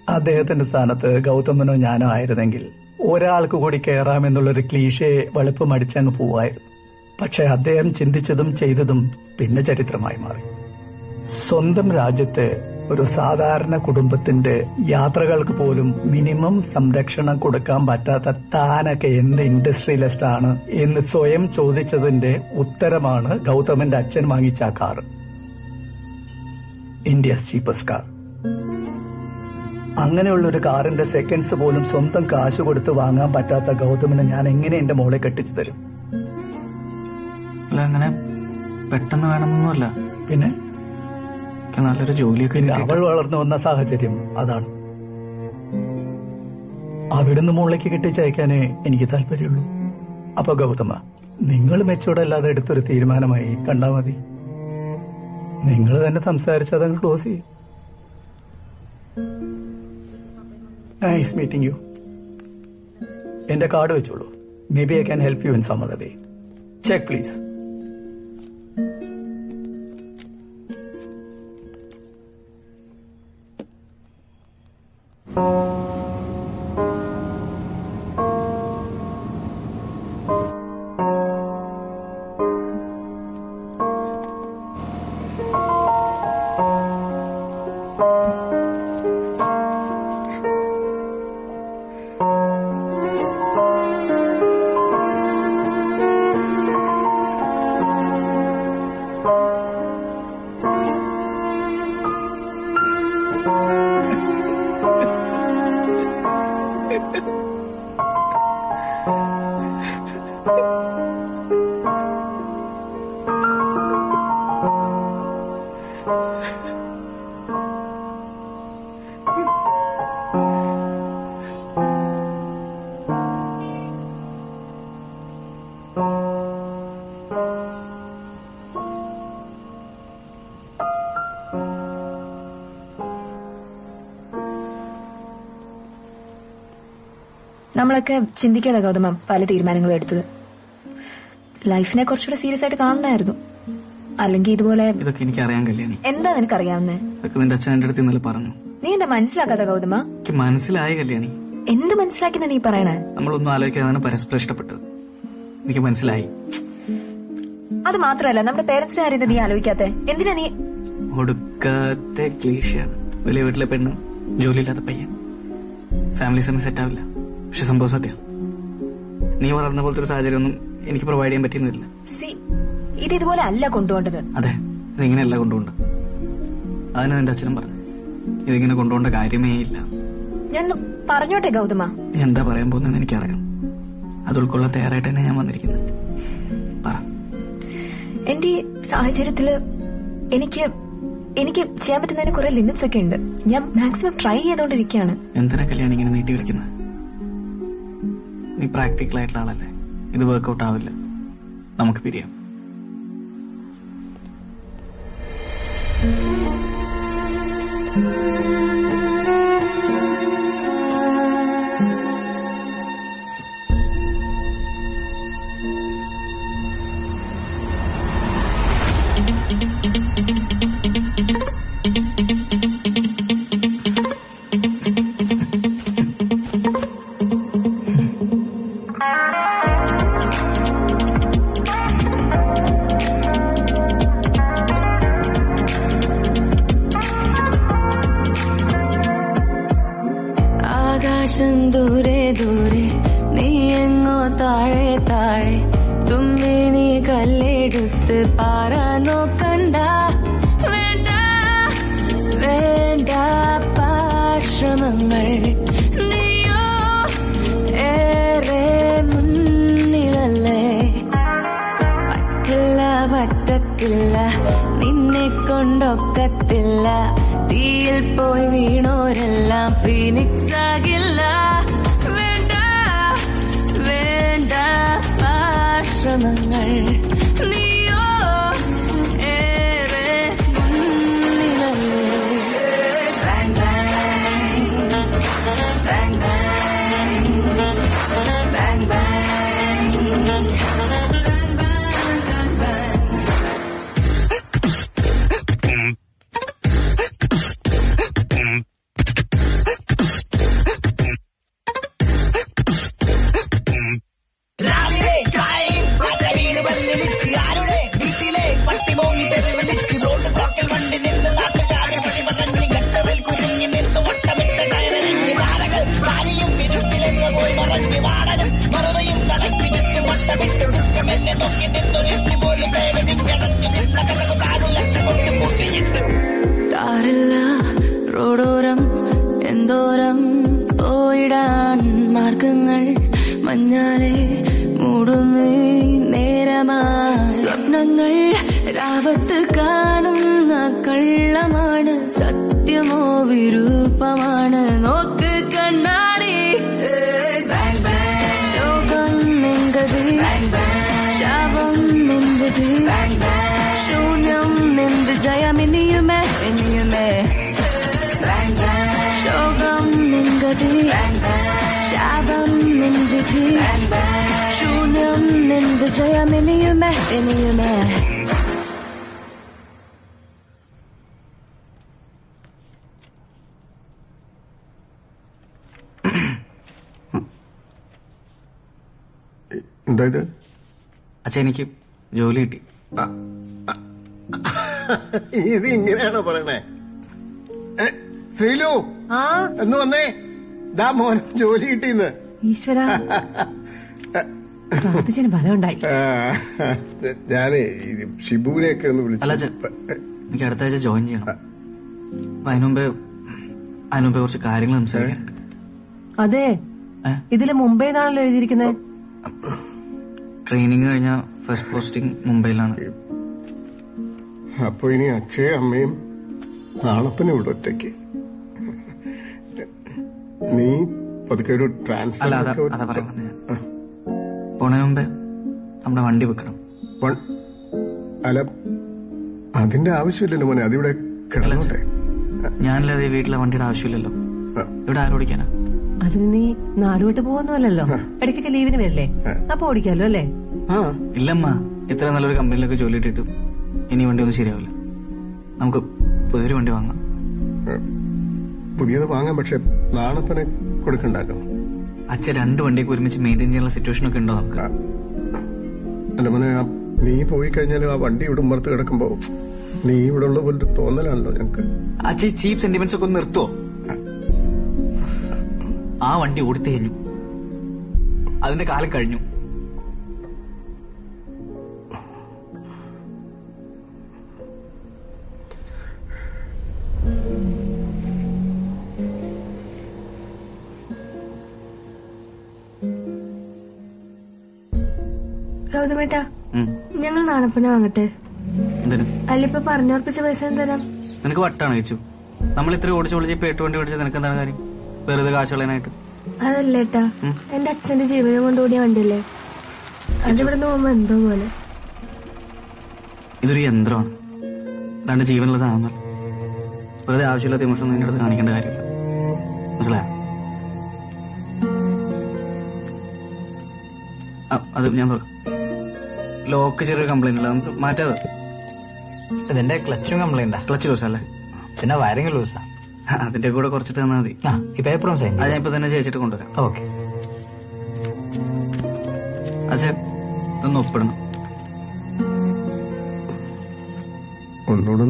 അദ്ദേഹത്തിന്റെ സ്ഥാനത്ത് ഗൗതമനോ ഞാനോ ആയിരുന്നെങ്കിൽ ഒരാൾക്ക് കൂടി കയറാമെന്നുള്ളൊരു ക്ലീഷേ വെളുപ്പമടിച്ചങ്ങ് പോവായിരുന്നു. പക്ഷെ അദ്ദേഹം ചിന്തിച്ചതും ചെയ്തതും പിന്നെ ചരിത്രമായി മാറി. സ്വന്തം രാജ്യത്തെ ഒരു സാധാരണ കുടുംബത്തിന്റെ യാത്രകൾക്ക് പോലും മിനിമം സംരക്ഷണം കൊടുക്കാൻ പറ്റാത്ത താനൊക്കെ എന്ത് ഇൻഡസ്ട്രിയലിസ്റ്റ് ആണ് എന്ന് സ്വയം ചോദിച്ചതിന്റെ ഉത്തരമാണ് ഗൗതമന്റെ അച്ഛൻ വാങ്ങിച്ച ആ കാർ. India's cheapest car. അങ്ങനെയുള്ള ഒരു കാറിന്റെ സെക്കൻഡ്സ് പോലും സ്വന്തം കാശ് കൊടുത്ത് വാങ്ങാൻ പറ്റാത്ത ഗൗതമന് ഞാൻ എങ്ങനെ എന്റെ മോളെ കെട്ടിച്ചു തരും? അങ്ങനെ പെട്ടെന്ന് വേണമെന്നൊന്നുമല്ല. പിന്നെ നല്ലൊരു ജോലിയൊക്കെ. അവൾ വളർന്നു വന്ന സാഹചര്യം അതാണ്. അവിടുന്ന് മുകളിലേക്ക് കെട്ടിച്ചയക്കാനേ എനിക്ക് താല്പര്യമുള്ളൂ. അപ്പൊ ഗൗതമ, നിങ്ങൾ മെച്ചോടല്ലാതെ എടുത്തൊരു തീരുമാനമായി കണ്ടാ മതി. നിങ്ങൾ തന്നെ സംസാരിച്ച് അതങ്ങ് ക്ലോസ് ചെയ്യും. Nice meeting you. എന്റെ കാർഡ് വെച്ചോളൂ. Maybe I can help you in some other way. Check please. നമ്മളൊക്കെ ചിന്തിക്കാതെ ഗൗതമ പല തീരുമാനങ്ങളും എടുത്തത്. ലൈഫിനെ കുറച്ചുകൂടെ സീരിയസ് ആയിട്ട് കാണണമായിരുന്നു. അല്ലെങ്കിൽ ഇതുപോലെ. ഇതൊക്കെ എനിക്ക് അറിയാൻ കല്യാണി. എന്താ നിനക്ക് അറിയാവുന്നേ? നിന്റെ അച്ഛൻ എന്റെ അടുത്ത് ഇന്നലെ പറഞ്ഞു. നീ എന്താ മനസ്സിലാക്കാത്ത ഗൗതമ? എനിക്ക് മനസ്സിലായ കല്യാണി. എന്ത് മനസ്സിലാക്കുന്ന നീ പറയണേ? നമ്മളൊന്നും ആലോചിക്കാതാണ് പരസ്പരം ഇഷ്ടപ്പെട്ടത്. എനിക്ക് മനസ്സിലായി. അത് മാത്രല്ല, നമ്മുടെ പേരൻസിന്റെ കാര്യം നീ ആലോചിക്കാത്തെ എന്തിനാ? നീ ഒടുക്കത്തെ ക്ലീശയാണ്. വലിയ വീട്ടിലെ പെണ്ണ്, ജോലിയില്ലാത്ത പയ്യൻ, ഫാമിലി സമയം സെറ്റ് ആവില്ല. പക്ഷെ സംഭവം സത്യം. നീ വളർന്ന പോലത്തെ ഒരു സാഹചര്യം ഒന്നും എനിക്ക് പ്രൊവൈഡ് ചെയ്യാൻ പറ്റുന്നില്ല. ഇത് ഇതുപോലെ അല്ല കൊണ്ടുപോകേണ്ടത്. അതെ, ഇതിങ്ങനെയല്ല കൊണ്ടുപോകണ്ട. അതിന് എന്റെ അച്ഛനും പറഞ്ഞു, ഇതിങ്ങനെ കൊണ്ടുപോകേണ്ട കാര്യമേ ഇല്ല. ഞാൻ പറഞ്ഞോട്ടെ ഗൗതമ. നീ എന്താ പറയാൻ പോകുന്നതെന്ന് എനിക്കറിയാം. അത് ഉൾക്കൊള്ളാൻ തയ്യാറായിട്ട് തന്നെ ഞാൻ വന്നിരിക്കുന്നത്. പറ. എന്റെ ഈ സാഹചര്യത്തില് എനിക്ക് ചെയ്യാൻ പറ്റുന്നതിന് കുറെ ലിമിറ്റ്സ് ഒക്കെ ഉണ്ട്. ഞാൻ മാക്സിമം ട്രൈ ചെയ്തോണ്ടിരിക്കുകയാണ്. എന്തിനാ കല്യാണം ഇങ്ങനെ നീട്ടി വെക്കുന്നത്? നീ പ്രാക്ടിക്കൽ ആയിട്ടുള്ള ആളല്ലേ. ഇത് വർക്ക്ഔട്ട് ആവില്ല. നമുക്ക് പിരിയാം. ആകാശം ദൂരെ ദൂരെ, നീ എങ്ങോ താഴെ താഴെ, തുമ്പി നീ കല്ലെടുത്ത് പാറാൻ നോക്കണ്ട. വേണ്ട വേണ്ട പാശ്രമങ്ങൾ, നീയോ ഏറെ മുന്നിലല്ലേ. പറ്റില്ല പറ്റത്തില്ല, നിന്നെ കൊണ്ടൊക്കത്തില്ല. തീയിൽ പോയി വീണോരെല്ലാം ഫീനിക്സ് ആകില്ല. വേണ്ട വേണ്ട പാശ്രമങ്ങൾ, നീയോ ഏറെ മുന്നിലല്ലേ. Bang bang, bang bang, bang bang. ാറില്ല റോഡോരം എന്തോരം പോയിടാൻ മാർഗങ്ങൾ മഞ്ഞാലെ മൂടുന്നേ നേരമാ. സ്വപ്നങ്ങൾ രാവത്ത് കാണുന്ന കള്ളമാണ്, സത്യമോ വിരൂപമാണ്. നോക്ക് കണ്ണാടി, ലോകം നിന്റത്, ശാപം നിന്റത്, ശൂന്യം നിന്റെ ജയമിനിയുമേ ഇനിയുമേ. ശോകം നിന്റത്, ശാപം നിന്റത്, ശൂന്യം നിന്റെ ജയമിനിയുമേ ഇനിയുമേ. എന്താ ഇത്? അച്ഛൻ എനിക്ക് ജോലി കിട്ടി. ഇത് ഇങ്ങനെയാണോ പറയണേ? ശ്രീലു എന്ന് വന്നേ, ദാ മോൻ ജോലി കിട്ടിന്ന്. ഈശ്വര, പ്രാർത്ഥിച്ചതിന് ഫലമുണ്ടായി. ഞാനേ ഷിബുവിനെയൊക്കെ ഒന്ന് വിളിച്ചു. എനിക്ക് അടുത്ത ആഴ്ച ജോയിൻ ചെയ്യണം. അതിനുമുമ്പേ കുറച്ച് കാര്യങ്ങൾ സംസാരിക്കാനുണ്ട്. അതെ, ഇതില് മുംബൈന്നാണല്ലോ എഴുതിയിരിക്കുന്നത്. ട്രെയിനിങ് കഴിഞ്ഞ ഫസ്റ്റ് പോസ്റ്റിംഗ് മുംബൈയിലാണ്. അപ്പൊ ഇനി അച്ഛയും അമ്മയും നാളപ്പനും ഇവിടെ ഒറ്റയ്ക്ക്. നീ പതുക്കെ ഒരു അല്ല, അതാ പറയുന്നത്. പോണതിന് മുമ്പേ നമ്മുടെ വണ്ടി വെക്കണം. അല്ല, അതിന്റെ ആവശ്യമില്ലല്ലോ മോനെ, അതിവിടെ കിടന്നോട്ടെ. ഞാനല്ലാതെ വീട്ടിലെ വണ്ടിയുടെ ആവശ്യമില്ലല്ലോ. ഇവിടെ ആരോടിക്കാനാ? അതിന് നീ നാടുവിട്ട് പോകുന്നല്ലോ, ഇടയ്ക്കൊക്കെ ലീവിന് വരില്ലേ, അപ്പൊ ഓടിക്കാലോ അല്ലേ? ഇല്ലമ്മ, ഇത്ര നല്ലൊരു കമ്പനിയിലൊക്കെ ജോലി ഇട്ടിട്ട് ഇനി വണ്ടി ഒന്നും ശരിയാവില്ല. നമുക്ക് പുതിയൊരു വണ്ടി വാങ്ങാം. പുതിയത് വാങ്ങാം, പക്ഷെ നാണപ്പനെ കൊടുക്കണ്ടല്ലോ. അച്ഛൻ 2 വണ്ടിയൊക്കെ ഒരുമിച്ച് മെയിൻറ്റെയിൻ ചെയ്യാനുള്ള സിറ്റുവേഷൻ ഒക്കെ ഉണ്ടോ നമുക്ക്? അല്ല മോനെ, നീ പോയി കഴിഞ്ഞാലും ആ വണ്ടി ഇവിടെ ഉമ്മർത്ത് കിടക്കുമ്പോ നീ ഇവിടെ ഉള്ള പോലൊരു തോന്നലാണല്ലോ ഞങ്ങക്ക്. അച്ഛൻ ചീപ്പ് സെന്റിമെന്റ്സ് ഒക്കെ ഒന്ന് നിർത്തുവോ? ആ വണ്ടി ഓടിത്തു കഴിഞ്ഞു, അതിന്റെ കാലം കഴിഞ്ഞു. ഗൗതമേട്ടാ, ഞങ്ങൾ നാണപ്പന വാങ്ങട്ടെ? എന്തിനു? അല്ലിപ്പോ പറഞ്ഞുറപ്പിച്ച പൈസ തരാം. നിനക്ക് വട്ടാണ് കഴിച്ചു. നമ്മൾ ഇത്ര ഓടിച്ചു വിളിച്ച് ഇപ്പൊ 8 വണ്ടി ഓടിച്ചത് നിനക്ക് എന്താണ് കാര്യം? വെറുതെ കാശുള്ളതിനായിട്ട്. അതല്ലേട്ടാ, എന്റെ അച്ഛന്റെ ജീവനം കൊണ്ട് ഓടിയ വണ്ടിയല്ലേ, അതിവിടെ പോകുമ്പോ എന്തോ പോലെ. ഇതൊരു യന്ത്രമാണ്, രണ്ട് ജീവനുള്ള സാധനം. വെറുതെ ആവശ്യമില്ലാത്ത ഇമോഷൻ നിന്റെ അടുത്ത് കാണിക്കേണ്ട കാര്യമില്ല, മനസ്സിലായോ? അത് ഞാൻ തുറക്കാം. ലോക്ക് ചെറിയ കംപ്ലൈന്റ് ഉള്ള, നമുക്ക് മാറ്റാതെ. ഇതിന്റെ ക്ലച്ചും കംപ്ലൈന്റാ. ക്ലച്ച് ലൂസ് അല്ലേ? പിന്നെ വയറിംഗ് ലൂസാ. അതിന്റെ കൂടെ കുറച്ചിട്ട് തന്നാൽ മതി. ഈ പേപ്പറും സൈൻ അത് ഞാൻ ഇപ്പൊ തന്നെ ചേച്ചിട്ട് കൊണ്ടുവരാം. ഓക്കെ. അച്ഛാ, ഇതൊന്ന് ഒപ്പിടണം. ഒന്നുകൂടെ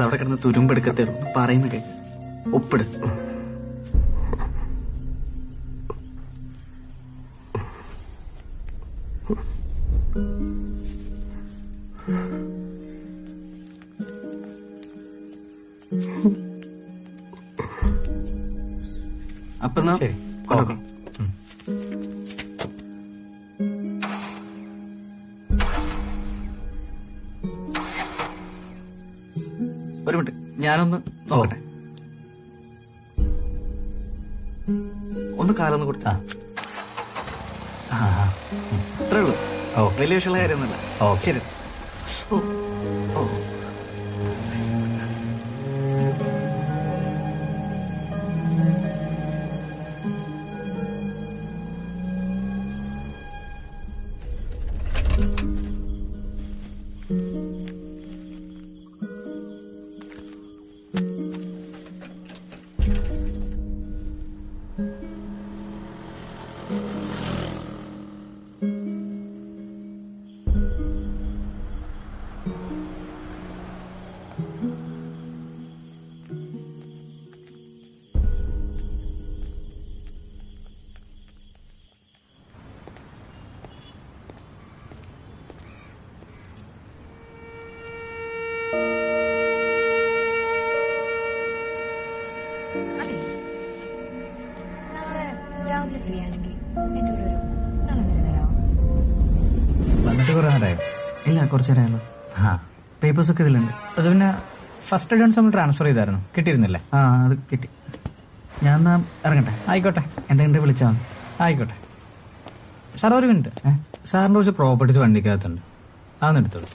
അവിടെ കിടന്ന് തുരുമ്പെടുക്കത്തേ ഉള്ളൂ. പറയുന്ന കേക്ക് ഒപ്പിട്. അപ്പൊ എന്നാ കൊണ്ടോക്കാം. ഒരു മിനിറ്റ്, ഞാനൊന്ന് നോക്കട്ടെ. ഒന്ന് കാലൊന്ന് കൊടുത്താ ഇത്രേ ഉള്ളൂ. വലിയ വിഷയമുള്ള കാര്യമൊന്നുമില്ല. ശരി. വന്നിട്ട് കുറെ നേരമായോ? ഇല്ല, കുറച്ചു നേരമായല്ലോ. പേപ്പേഴ്സ് ഒക്കെ ഇതിലുണ്ട്. അത് പിന്നെ ഫസ്റ്റ് അഡ്വാൻസ് നമ്മൾ ട്രാൻസ്ഫർ ചെയ്തായിരുന്നു, കിട്ടിയിരുന്നില്ലേ? അത് കിട്ടി. ഞാൻ എന്നാ ഇറങ്ങട്ടെ. ആയിക്കോട്ടെ. എന്തെങ്കിലും വിളിച്ചാൽ മതി. ആയിക്കോട്ടെ സാർ. ഒരു മിനിറ്റ്, സാറിന്റെ കുറച്ച് പ്രോപ്പർട്ടീസ് വണ്ടിക്കകത്തുണ്ട്, അതൊന്ന് എടുത്തോളൂ.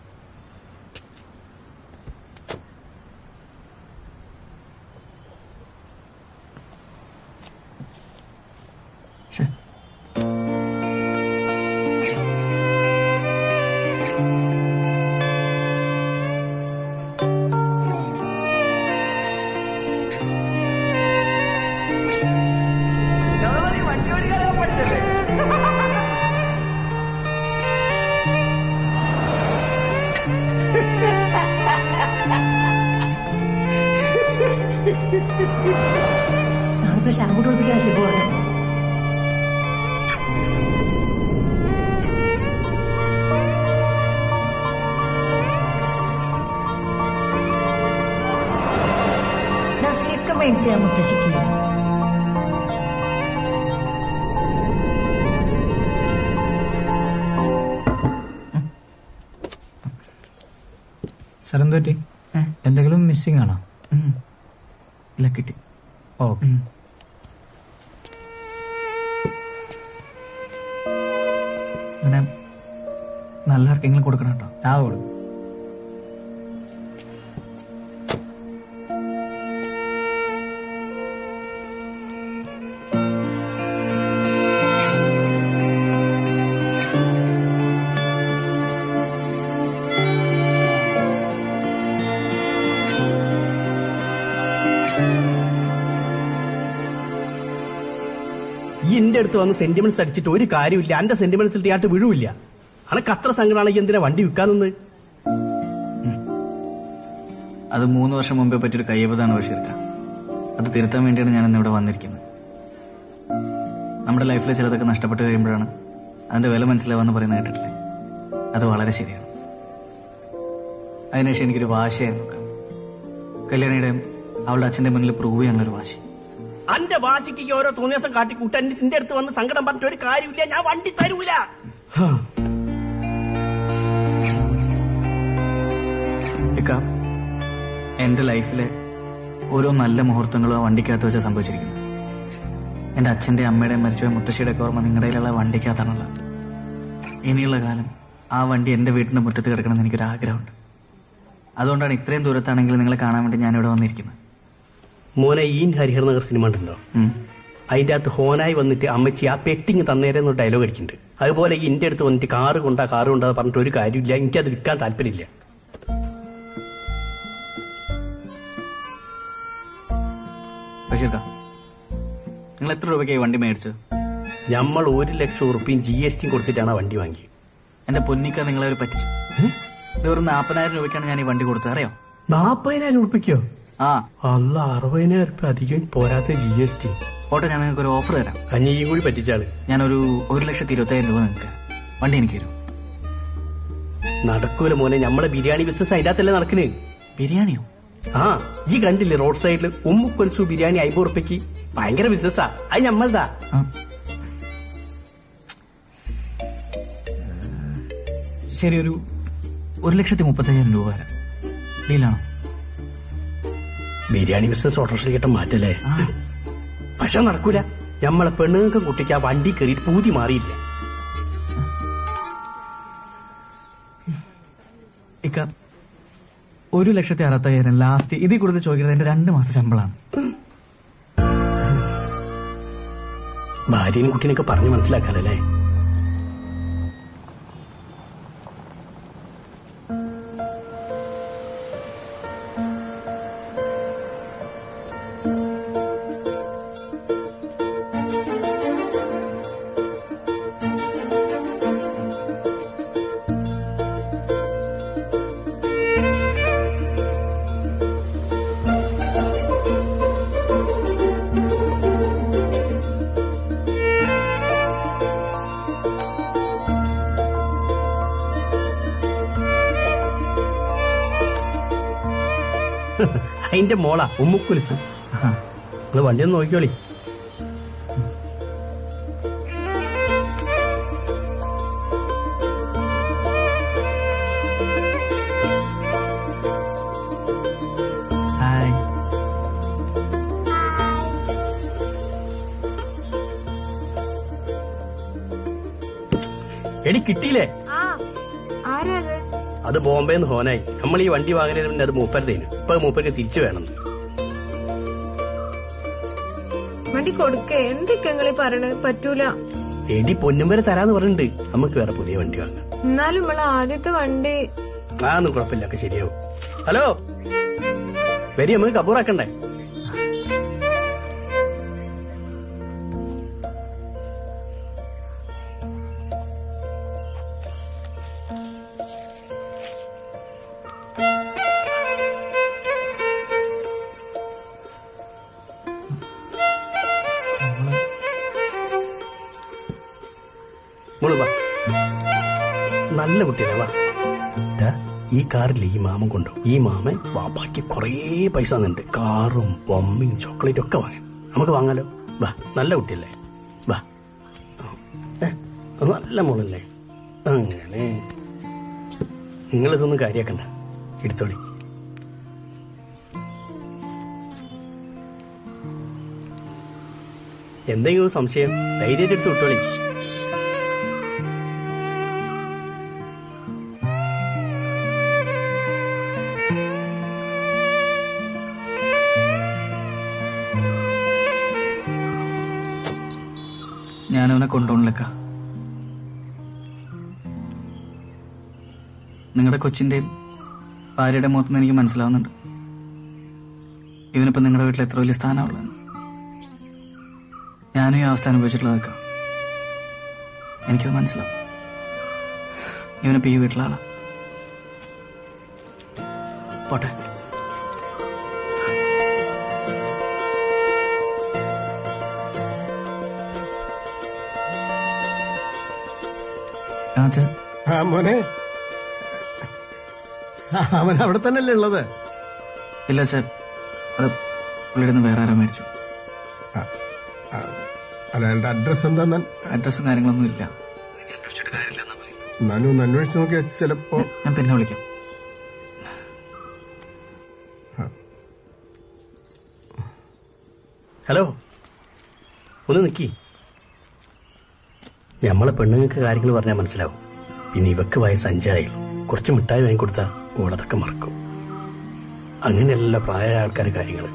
നാളെ ഷാമ്പൂട്ട് കുളിപ്പിക്കാൻ ഷിബു പറഞ്ഞു. സ്ലിപ്പ് മേടിച്ച മുത്തശ്ശിക്ക്. സാർ എന്ത് പറ്റി? എന്തെങ്കിലും മിസ്സിംഗ് ആണോ? ഇല്ല, കിട്ടി. ഓക്കെ. അങ്ങനെ നല്ല ആർക്കെങ്കിലും കൊടുക്കണം കേട്ടോ. കൊടുക്കും. എന്റെ അടുത്ത് വന്ന് സെന്റിമെന്റ്സ് അടിച്ചിട്ട് ഒരു കാര്യമില്ല. എന്റെ സെന്റിമെന്റ്സിൽ ആയിട്ട് വീഴുമില്ല. അനക്ക് അത്ര സങ്കടമാണെങ്കിൽ എന്തിനാ വണ്ടി വിൽക്കാനെന്ന്? അത് 3 വർഷം മുമ്പേ പറ്റിയൊരു കയ്യബദ്ധമാണ് ബഷീർക്ക. അത് തിരുത്താൻ വേണ്ടിയാണ് ഞാൻ ഇന്ന് ഇവിടെ വന്നിരിക്കുന്നത്. നമ്മുടെ ലൈഫിൽ ചിലതൊക്കെ നഷ്ടപ്പെട്ട് കഴിയുമ്പോഴാണ് അതിന്റെ വില മനസ്സിലാവാന്ന് പറയുന്നത് കേട്ടിട്ടില്ലേ? അത് വളരെ ശരിയാണ്. അതിനുശേഷം എനിക്കൊരു വാശിയായിരുന്നു കല്യാണിയുടെ അവളുടെ അച്ഛന്റെ മുന്നിൽ പ്രൂവ് ചെയ്യാനുള്ളൊരു വാശി. അന്റെ വാശിക്ക് ഓരോ തോന്നിയാസം കാട്ടിക്കൂട്ട എന്റെ അടുത്ത് വന്ന് സങ്കടം പറഞ്ഞിട്ട് ഒരു കാര്യമില്ല. ഞാൻ വണ്ടി തരൂല. എന്റെ ലൈഫിലെ ഓരോ നല്ല മുഹൂർത്തങ്ങളും ആ വണ്ടിക്കകത്ത് വെച്ചാൽ സംഭവിച്ചിരിക്കുന്നു. എന്റെ അച്ഛന്റെ അമ്മയുടെ മരിച്ചുപോയ മുത്തശ്ശിയുടെ ഒക്കെ ഓർമ്മ നിങ്ങളുടെ കയ്യിലുള്ള വണ്ടിക്കകത്താണുള്ളത്. ഇനിയുള്ള കാലം ആ വണ്ടി എന്റെ വീടിന്റെ മുറ്റത്ത് കിടക്കണമെന്ന് എനിക്കൊരു ആഗ്രഹമുണ്ട്. അതുകൊണ്ടാണ് ഇത്രയും ദൂരത്താണെങ്കിലും നിങ്ങളെ കാണാൻ വേണ്ടി ഞാനിവിടെ വന്നിരിക്കുന്നത്. മോനെ ഈ ഹരിഹർ നഗർ സിനിമ ഉണ്ടല്ലോ, അതിന്റെ അകത്ത് ഹോനായി വന്നിട്ട് അമ്മച്ചി ആ പെട്ടിങ് തന്നേരെന്നൊരു ഡയലോഗ് അടിക്കുന്നുണ്ട്. അതുപോലെ ഇന്റെ അടുത്ത് വന്നിട്ട് കാറ് കൊണ്ടാ പറഞ്ഞിട്ട് ഒരു കാര്യമില്ല. എനിക്കത് വിൽക്കാൻ താല്പര്യമില്ല. നിങ്ങൾ എത്ര രൂപയ്ക്കായി വണ്ടി മേടിച്ചത്? നമ്മൾ 1 ലക്ഷം ഉറുപ്പിയും GST കൊടുത്തിട്ടാണ് ആ വണ്ടി വാങ്ങിയത്. എന്റെ പൊന്നിക്ക നിങ്ങളെ ഒരു പറ്റിച്ചു. വെറും 40,000 രൂപയ്ക്കാണ് ഞാൻ ഈ വണ്ടി കൊടുത്തത്. അറിയോ? 40,000 ഉറുപ്പിക്കോ? അല്ല, 60,000 ഉറുപ്പ അധികം പോരാത്ത GST. ഓട്ടെ, ഞാൻ നിങ്ങൾക്ക് ഒരു ഓഫർ തരാം. കഞ്ഞിയും കൂടി പറ്റിച്ചാള്. ഞാനൊരു 1,25,000 രൂപ നിങ്ങൾക്ക് വണ്ടി എനിക്ക് തരും. നടക്കൂല മോനെ, നമ്മളെ ബിരിയാണി ബിസിനസ് അതിന്റെ അകത്തല്ലേ നടക്കണേ. ബിരിയാണിയോ? ഈ കണ്ടില്ലേ റോഡ് സൈഡിൽ ഉമ്മുക്കൊലിച്ചു ബിരിയാണി 50 ഉറുപ്പയ്ക്ക്? ഭയങ്കര ബിസിനസ്സാ. അത് നമ്മളതാ. ശരി, ഒരു 1,35,000 രൂപ വരാം. ഡീലാണോ? ബിരിയാണി ബിസിനസ് ഓട്ടോറിക്ഷ കിട്ടാൻ മാറ്റല്ലേ? പക്ഷെ നടക്കൂല. നമ്മളെ പെണ്ണുങ്ങൾക്ക് കുട്ടിക്ക് ആ വണ്ടി കയറിയിട്ട് പൂതി മാറിയില്ല. ഇക്ക 1,60,000 ലാസ്റ്റ് ഇതിൽ കൂടുതൽ ചോദിക്കുന്നത് എന്റെ 2 മാസത്തെ ശമ്പളമാണ്. ഭാര്യയും കുട്ടീനൊക്കെ പറഞ്ഞു മനസ്സിലാക്കാനല്ലേ? അതിന്റെ മോളാ ഉമ്മുക്കുലിച്ചു. നിങ്ങള് വണ്ടി ഒന്ന് നോക്കിയോളി. എടി കിട്ടിയില്ലേ? അത് ബോംബെന്ന് ഹോനായി. നമ്മൾ ഈ വണ്ടി വാങ്ങുന്നതിന് അത് മൂപ്പരുതേനു. ഇപ്പൊ മൂപ്പർക്ക് തിരിച്ചു വേണം. വണ്ടി കൊടുക്കേ? എന്തൊക്കെ പറയണത്? പറ്റൂല. എടി പൊന്നും വരെ തരാന്ന് പറഞ്ഞിട്ടുണ്ട്. നമുക്ക് വേറെ പുതിയ വണ്ടി വാങ്ങാം. എന്നാലും നമ്മളെ ആദ്യത്തെ വണ്ടി ഒന്നും കുഴപ്പമില്ല, ഒക്കെ ശരിയാവും. ഹലോ, വരി, നമുക്ക് കബൂറാക്കണ്ടേ? നല്ല കുട്ടിയല്ലേ, വാ. ഈ കാറിൽ ഈ മാമൻ കൊണ്ടു. ഈ മാമൻ ബാക്കി കൊറേ പൈസ തന്നിട്ടുണ്ട്. കാറും ബൊമ്മയും ചോക്ലേറ്റും ഒക്കെ വാങ്ങാൻ. നമുക്ക് വാങ്ങാലോ? വാ, നല്ല കുട്ടിയല്ലേ, വാ. നല്ല മോളല്ലേ. അങ്ങനെ നിങ്ങളിതൊന്നും കാര്യാക്കണ്ട, എടുത്തോളി. എന്തെങ്കിലും സംശയം ധൈര്യമായിട്ട് എടുത്ത് വിട്ടോളി. ഞാനവനെ കൊണ്ടുപോണില്ലക്ക. നിങ്ങളുടെ കൊച്ചിന്റെയും ഭാര്യയുടെ മുഖത്തുനിന്ന് എനിക്ക് മനസ്സിലാവുന്നുണ്ട് ഇവനിപ്പോ നിങ്ങളുടെ വീട്ടിൽ എത്ര വലിയ സ്ഥാനമുള്ളതെന്ന്. ഞാനും ഈ അവസ്ഥ അനുഭവിച്ചിട്ടുള്ളതൊക്കെ എനിക്കത് മനസ്സിലാവും. ഇവനിപ്പോ ഈ വീട്ടിലാളാ. പോട്ടെ. മോനെ, അവൻ അവിടെ തന്നെയല്ലേ ഉള്ളത്? ഇല്ല അച്ഛാ, അത് പുള്ളിയുടെ വേറെ ആരോ മേടിച്ചു. അയാളുടെ അഡ്രസ് എന്താ? അഡ്രസ്സും കാര്യങ്ങളൊന്നും ഇല്ല. എന്നാലും ഒന്ന് അന്വേഷിച്ച് നോക്കിയാ ചിലപ്പോ. ഞാൻ പിന്നെ വിളിക്കാം. ഹലോ, ഒന്ന് നിക്കി. നമ്മളെ പെണ്ണുങ്ങൾക്ക് കാര്യങ്ങൾ പറഞ്ഞാൽ മനസ്സിലാവും. പിന്നെ ഇവക്ക് വയസ്സ് 5 ആയുള്ളൂ. കുറച്ച് മിഠായി വാങ്ങിക്കൊടുത്താൽ ഓളതൊക്കെ മറക്കും. അങ്ങനെയല്ല പ്രായമായ ആൾക്കാർ കാര്യങ്ങൾ.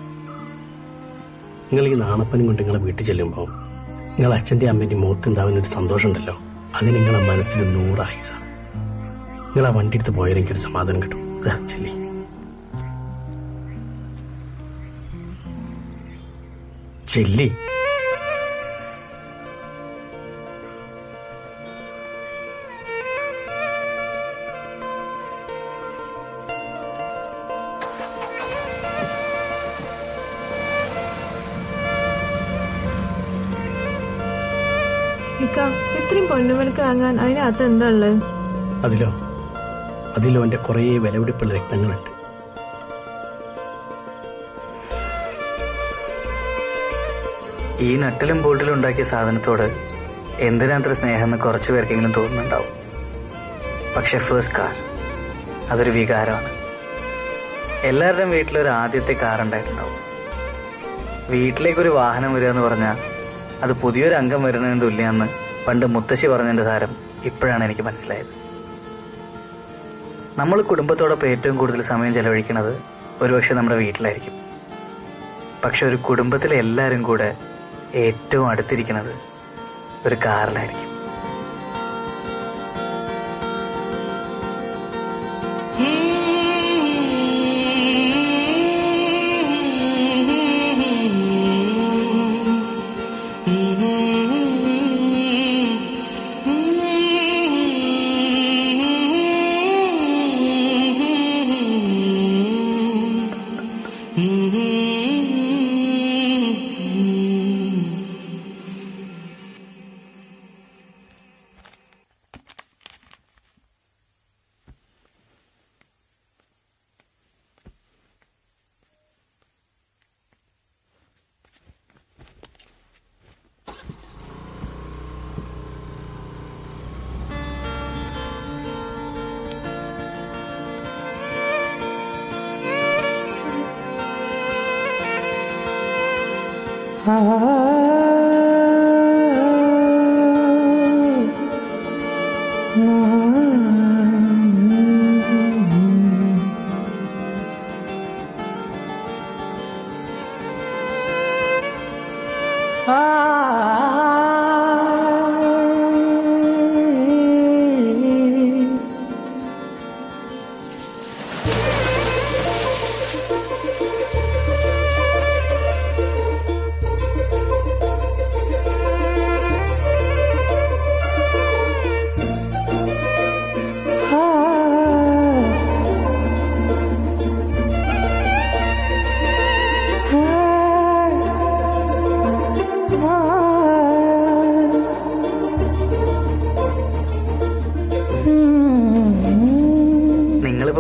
നിങ്ങൾ ഈ നാണപ്പനും കൊണ്ട് നിങ്ങളെ വീട്ടിൽ ചെല്ലുമ്പോൾ നിങ്ങൾ അച്ഛൻ്റെ അമ്മേൻ്റെ മുഖത്തുണ്ടാവുന്ന ഒരു സന്തോഷം ഉണ്ടല്ലോ, അത് നിങ്ങളെ മനസ്സിൽ 100 ആയുസ. നിങ്ങൾ ആ വണ്ടി എടുത്ത് പോയാൽ എനിക്കൊരു സമാധാനം കിട്ടും. ചെല്ലി. ചെല്ലി. ഇത്രയും പൊന്നുവിലക്ക് വാങ്ങാൻ അതിനകത്ത് എന്താ ഉള്ളത്? അതിലോ എന്റെ കുറെ വിലപിടിപ്പുള്ള രക്തങ്ങളുണ്ട്. ഈ നട്ടിലും ബോട്ടിലും ഉണ്ടാക്കിയ സാധനത്തോട് എന്തിനത്ര സ്നേഹം എന്ന് കുറച്ചു പേർക്കെങ്കിലും തോന്നുന്നുണ്ടാവും. പക്ഷെ ഫസ്റ്റ് കാർ അതൊരു വികാരമാണ്. എല്ലാവരുടെയും വീട്ടിലൊരു ആദ്യത്തെ കാർ ഉണ്ടായിട്ടുണ്ടാവും. വീട്ടിലേക്കൊരു വാഹനം വരിക എന്ന് പറഞ്ഞാൽ അത് പുതിയൊരു അംഗം വരുന്നതിന് തുല്യാന്ന് പണ്ട് മുത്തശ്ശി പറഞ്ഞതിന്റെ സാരം ഇപ്പോഴാണ് എനിക്ക് മനസ്സിലായത്. നമ്മൾ കുടുംബത്തോടൊപ്പം ഏറ്റവും കൂടുതൽ സമയം ചെലവഴിക്കുന്നത് ഒരുപക്ഷെ നമ്മുടെ വീട്ടിലായിരിക്കും. പക്ഷെ ഒരു കുടുംബത്തിലെ എല്ലാവരും കൂടെ ഏറ്റവും അടുത്തിരിക്കുന്നത് ഒരു കാറിലായിരിക്കും.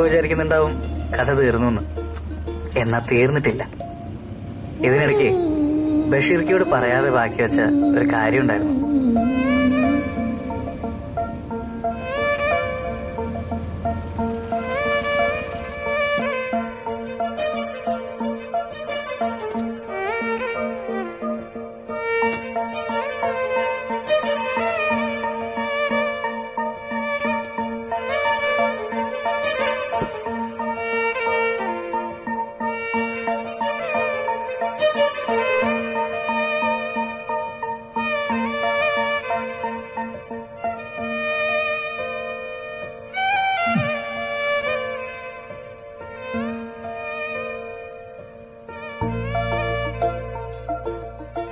വിചാരിക്കുന്നുണ്ടാവും കഥ തീർന്നു. എന്നാ തീർന്നിട്ടില്ല. ഇതിനിടയ്ക്ക് ബഷീർക്കയോട് പറയാതെ ബാക്കി വെച്ച ഒരു കാര്യം ഉണ്ടായിരുന്നു.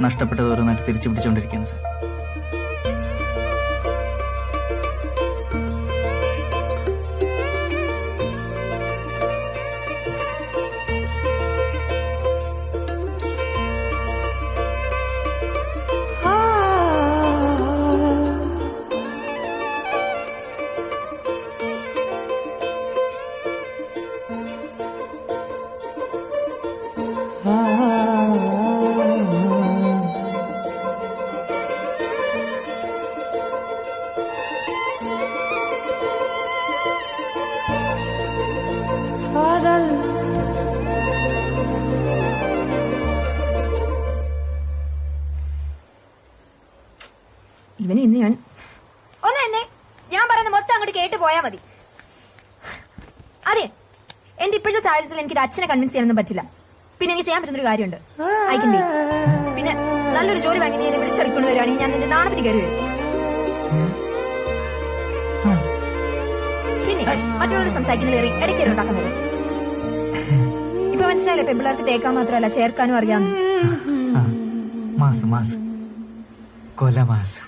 നഷ്ടപ്പെട്ടത് ഓരോന്നായിട്ട് തിരിച്ചു പിടിച്ചുകൊണ്ടിരിക്കുകയാണ് സാർ. ഇവനെ ഇന്ന് ഞാൻ പറയുന്ന മൊത്തം അങ്ങോട്ട് കേട്ട് പോയാ മതി. അതെ, എന്റെ ഇപ്പോഴത്തെ സാഹചര്യത്തിൽ എനിക്ക് അച്ഛനെ കൺവിൻസ് ചെയ്യാനൊന്നും പറ്റില്ല. പിന്നെ എനിക്ക് ചെയ്യാൻ പറ്റുന്നൊരു കാര്യമുണ്ട്. അയക്കണ്ടേ? പിന്നെ നല്ലൊരു ജോലി വാങ്ങി നീ എന്നെ വിളിച്ചിറക്കൊണ്ട് വരികയാണെങ്കിൽ ഞാൻ നിന്റെ നാണപ്പറ്റി കയറി വരും. പിന്നെ മറ്റുള്ളവർ സംസാരിക്കുന്നതിലേറി ഇടയ്ക്ക് ഉണ്ടാക്കാൻ വരും. ഇപ്പൊ മനസ്സിലായില്ലേ, പെൺപിള്ളേർക്ക് തേക്കാൻ മാത്രമല്ല ചേർക്കാനും അറിയാമെന്ന്. മാസം കൊലമാസം.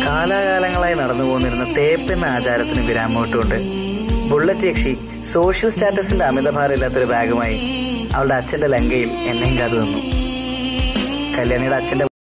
കാലാകാലങ്ങളായി നടന്നു പോന്നിരുന്ന തേപ്പെന്ന ആചാരത്തിന് വിരാമോട്ടുകൊണ്ട് ബുള്ളറ്റ് യക്ഷി സോഷ്യൽ സ്റ്റാറ്റസിന്റെ അമിതഭാരമില്ലാത്തൊരു ബാഗുമായി അവളുടെ അച്ഛന്റെ ലങ്കയിൽ എന്നെയും കാത്തു നിന്നു. കല്യാണിയുടെ അച്ഛന്റെ